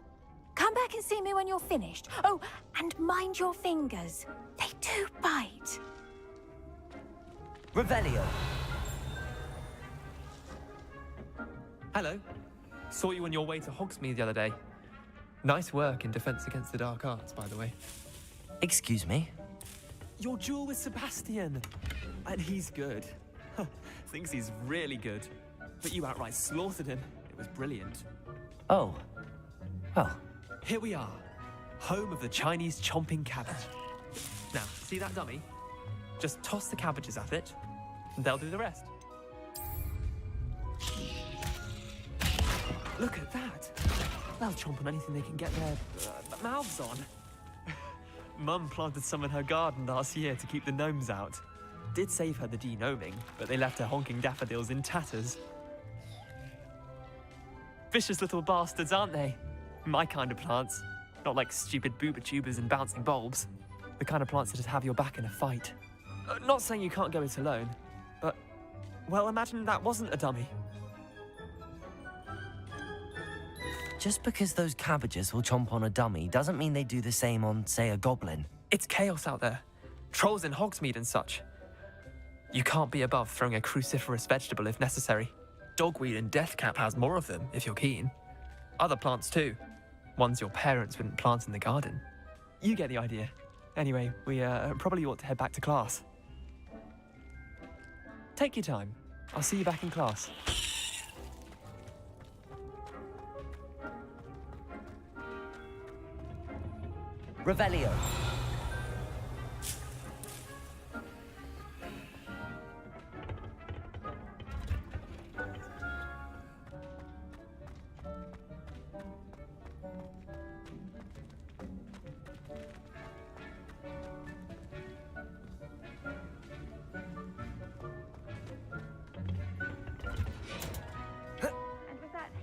Come back and see me when you're finished. Oh, and mind your fingers. They do bite. Revelio. Hello. Saw you on your way to Hogsmeade the other day. Nice work in Defense Against the Dark Arts, by the way. Excuse me? Your duel with Sebastian. And he's good. Thinks he's really good. But you outright slaughtered him. It was brilliant. Oh. Well. Here we are. Home of the Chinese chomping cabbage. Now, see that dummy? Just toss the cabbages at it, and they'll do the rest. Look at that. They'll chomp on anything they can get their mouths on. Mum planted some in her garden last year to keep the gnomes out. Did save her the de-gnoming, but they left her honking daffodils in tatters. Vicious little bastards, aren't they? My kind of plants. Not like stupid booba tubers and bouncing bulbs. The kind of plants that'd have your back in a fight. Not saying you can't go it alone, but, well, imagine that wasn't a dummy. Just because those cabbages will chomp on a dummy doesn't mean they do the same on, say, a goblin. It's chaos out there. Trolls in Hogsmeade and such. You can't be above throwing a cruciferous vegetable if necessary. Dogweed and Deathcap has more of them, if you're keen. Other plants too. Ones your parents wouldn't plant in the garden. You get the idea. Anyway, we probably ought to head back to class. Take your time. I'll see you back in class. Revelio.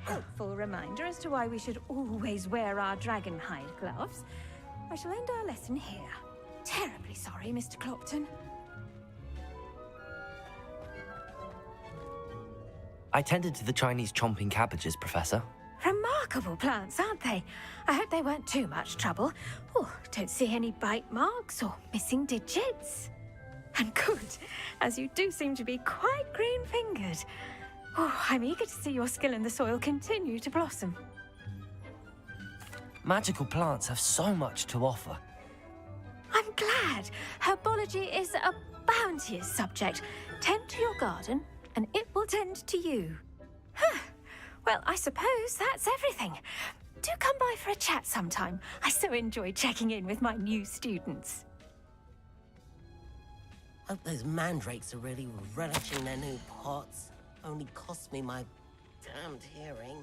Helpful reminder as to why we should always wear our dragon hide gloves. I shall end our lesson here. Terribly sorry, Mr. Clopton. I tended to the Chinese chomping cabbages, Professor. Remarkable plants, aren't they? I hope they weren't too much trouble. Oh, don't see any bite marks or missing digits. And good, as you do seem to be quite green-fingered. Oh, I'm eager to see your skill in the soil continue to blossom. Magical plants have so much to offer. I'm glad. Herbology is a bounteous subject. Tend to your garden, and it will tend to you. Well, I suppose that's everything. Do come by for a chat sometime. I so enjoy checking in with my new students. Hope those mandrakes are really relishing their new pots. Only cost me my damned hearing.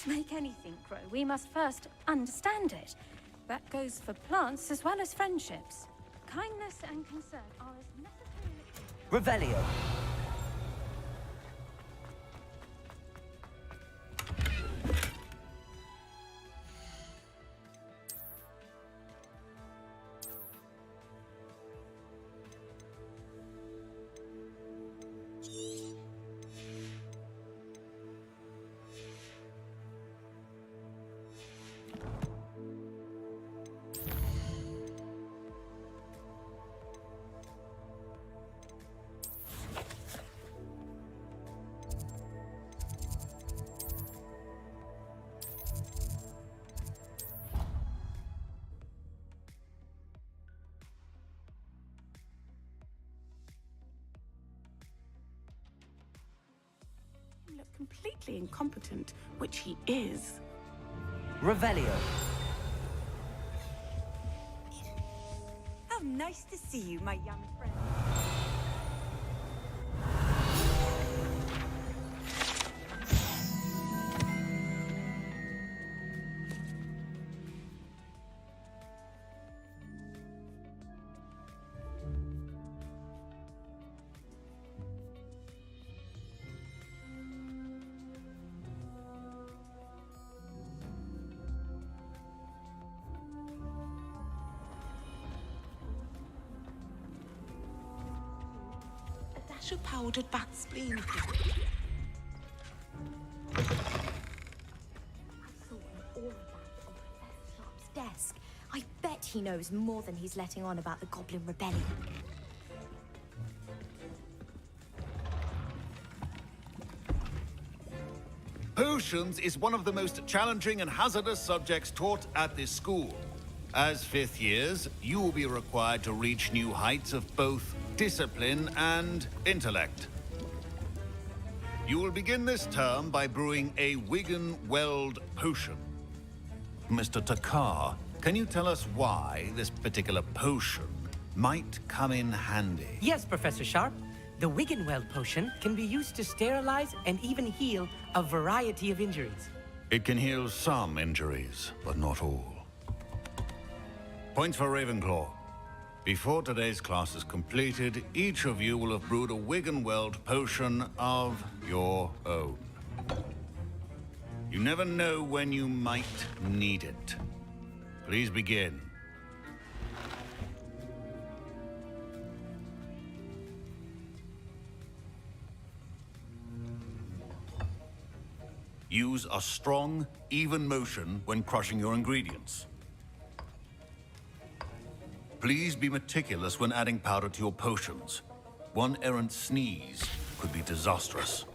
To make anything grow, we must first understand it. That goes for plants as well as friendships. Kindness and concern are as necessary. Revelio. Look completely incompetent, which he is. Revelio. How nice to see you, my young friend. Of powdered bat spleen. I saw all of that on Professor Sharp's desk. I bet he knows more than he's letting on about the Goblin Rebellion. Potions is one of the most challenging and hazardous subjects taught at this school. As fifth years, you will be required to reach new heights of both discipline and intellect. You will begin this term by brewing a Wiggenweld potion. Mr. Takar, can you tell us why this particular potion might come in handy? Yes, Professor Sharp. The Wiggenweld potion can be used to sterilize and even heal a variety of injuries. It can heal some injuries, but not all. Points for Ravenclaw. Before today's class is completed, each of you will have brewed a Wiggenweld potion of your own. You never know when you might need it. Please begin. Use a strong, even motion when crushing your ingredients. Please be meticulous when adding powder to your potions. One errant sneeze could be disastrous.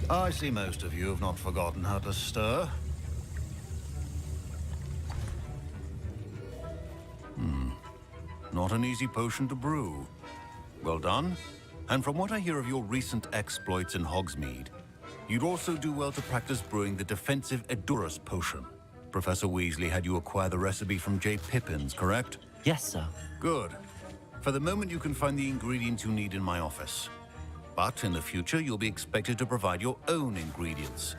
I see most of you have not forgotten how to stir. Not an easy potion to brew. Well done. And from what I hear of your recent exploits in Hogsmeade, you'd also do well to practice brewing the defensive Edurus potion. Professor Weasley had you acquire the recipe from J. Pippins, correct? Yes, sir. Good. For the moment, you can find the ingredients you need in my office. But in the future, you'll be expected to provide your own ingredients.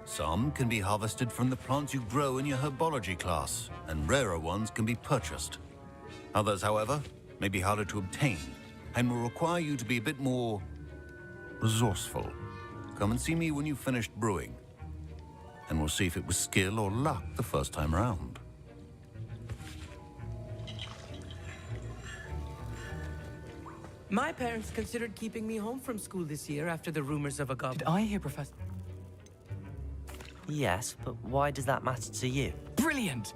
Some can be harvested from the plants you grow in your herbology class, and rarer ones can be purchased. Others, however, may be harder to obtain, and will require you to be a bit more resourceful. Come and see me when you've finished brewing, and we'll see if it was skill or luck the first time round. My parents considered keeping me home from school this year after the rumors of a goblin. Did I hear Professor? Yes, but why does that matter to you? Brilliant!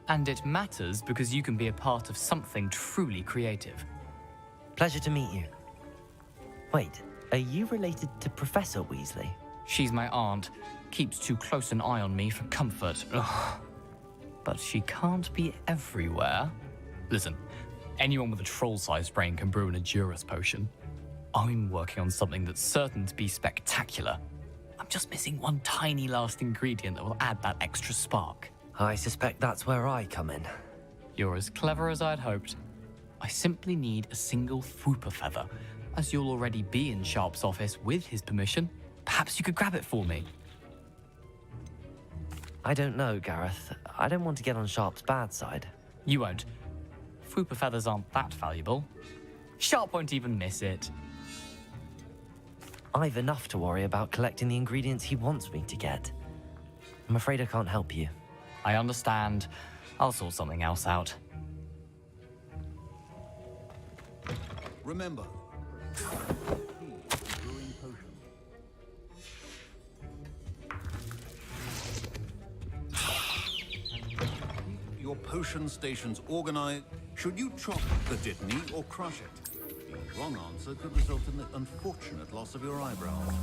And it matters because you can be a part of something truly creative. Pleasure to meet you. Wait, are you related to Professor Weasley? She's my aunt. Keeps too close an eye on me for comfort. Ugh. But she can't be everywhere. Listen, anyone with a troll-sized brain can brew an Edurus potion. I'm working on something that's certain to be spectacular. I'm just missing one tiny last ingredient that will add that extra spark. I suspect that's where I come in. You're as clever as I'd hoped. I simply need a single Fwooper feather. As you'll already be in Sharp's office with his permission, perhaps you could grab it for me. I don't know, Gareth. I don't want to get on Sharp's bad side. You won't. Fwooper feathers aren't that valuable. Sharp won't even miss it. I've enough to worry about collecting the ingredients he wants me to get. I'm afraid I can't help you. I understand. I'll sort something else out. Remember, your potion station's organized. Should you chop the Dittany or crush it? The wrong answer could result in the unfortunate loss of your eyebrows.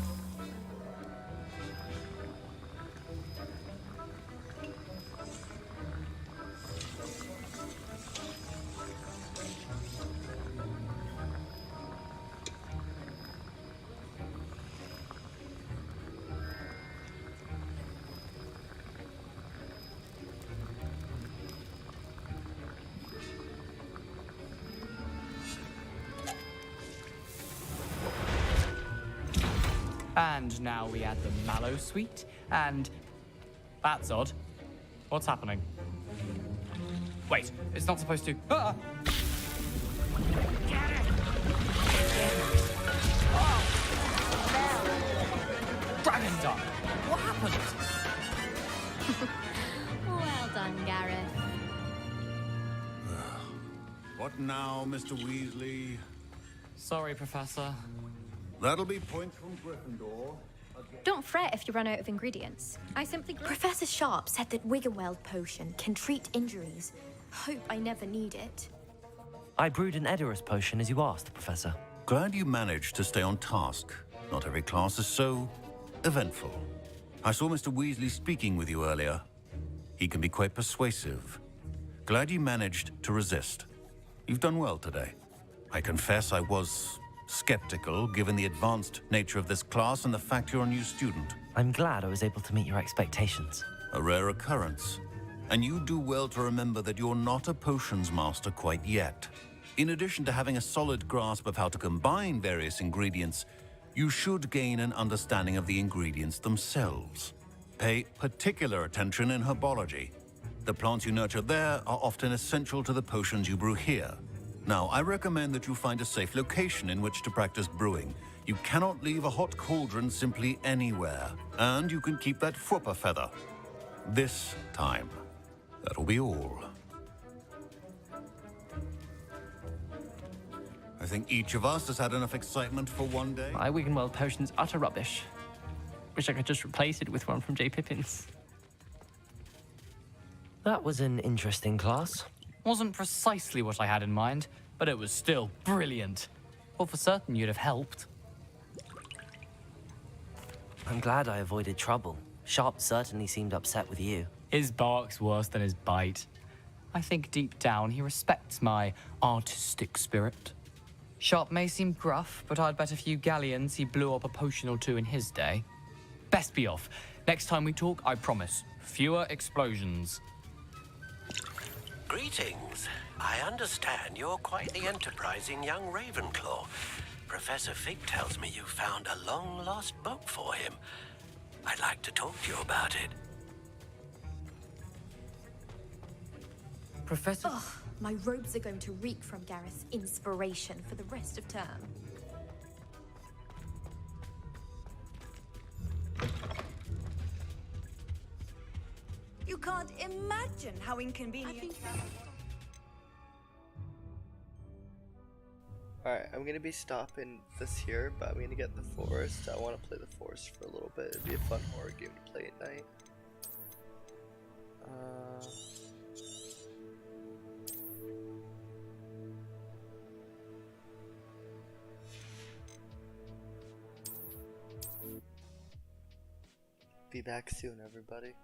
And now we add the mallow sweet, and... That's odd. What's happening? Wait, it's not supposed to... Ah! Dragon Dog! What happened? Well done, Gareth. What now, Mr. Weasley? Sorry, Professor. That'll be points from Gryffindor. Don't fret if you run out of ingredients. I simply... Professor Sharp said that Wiggenweld potion can treat injuries. hope I never need it. I brewed an Edurus potion as you asked, Professor. Glad you managed to stay on task. Not every class is so eventful. I saw Mr. Weasley speaking with you earlier. He can be quite persuasive. Glad you managed to resist. You've done well today. I confess I was skeptical, given the advanced nature of this class and the fact you're a new student. I'm glad I was able to meet your expectations. A rare occurrence. And you do well to remember that you're not a potions master quite yet. In addition to having a solid grasp of how to combine various ingredients, you should gain an understanding of the ingredients themselves. Pay particular attention in herbology. The plants you nurture there are often essential to the potions you brew here. Now, I recommend that you find a safe location in which to practice brewing. You cannot leave a hot cauldron simply anywhere, and you can keep that Fwupper feather. This time. That'll be all. I think each of us has had enough excitement for one day. My Wiggenweld potion's utter rubbish. Wish I could just replace it with one from J. Pippin's. That was an interesting class. Wasn't precisely what I had in mind, but it was still brilliant. Well, for certain you'd have helped. I'm glad I avoided trouble. Sharp certainly seemed upset with you. His bark's worse than his bite. I think deep down he respects my artistic spirit. Sharp may seem gruff, but I'd bet a few galleons he blew up a potion or two in his day. Best be off. Next time we talk, I promise, fewer explosions. Greetings. I understand you're quite the enterprising young Ravenclaw. Professor Fig tells me you found a long-lost book for him. I'd like to talk to you about it. Professor? Ugh, my robes are going to reek from Gareth's inspiration for the rest of term. You can't imagine how inconvenient. Alright, I'm gonna be stopping this here, but I'm gonna get the forest. I want to play the forest for a little bit. It'd be a fun horror game to play at night. Be back soon, everybody.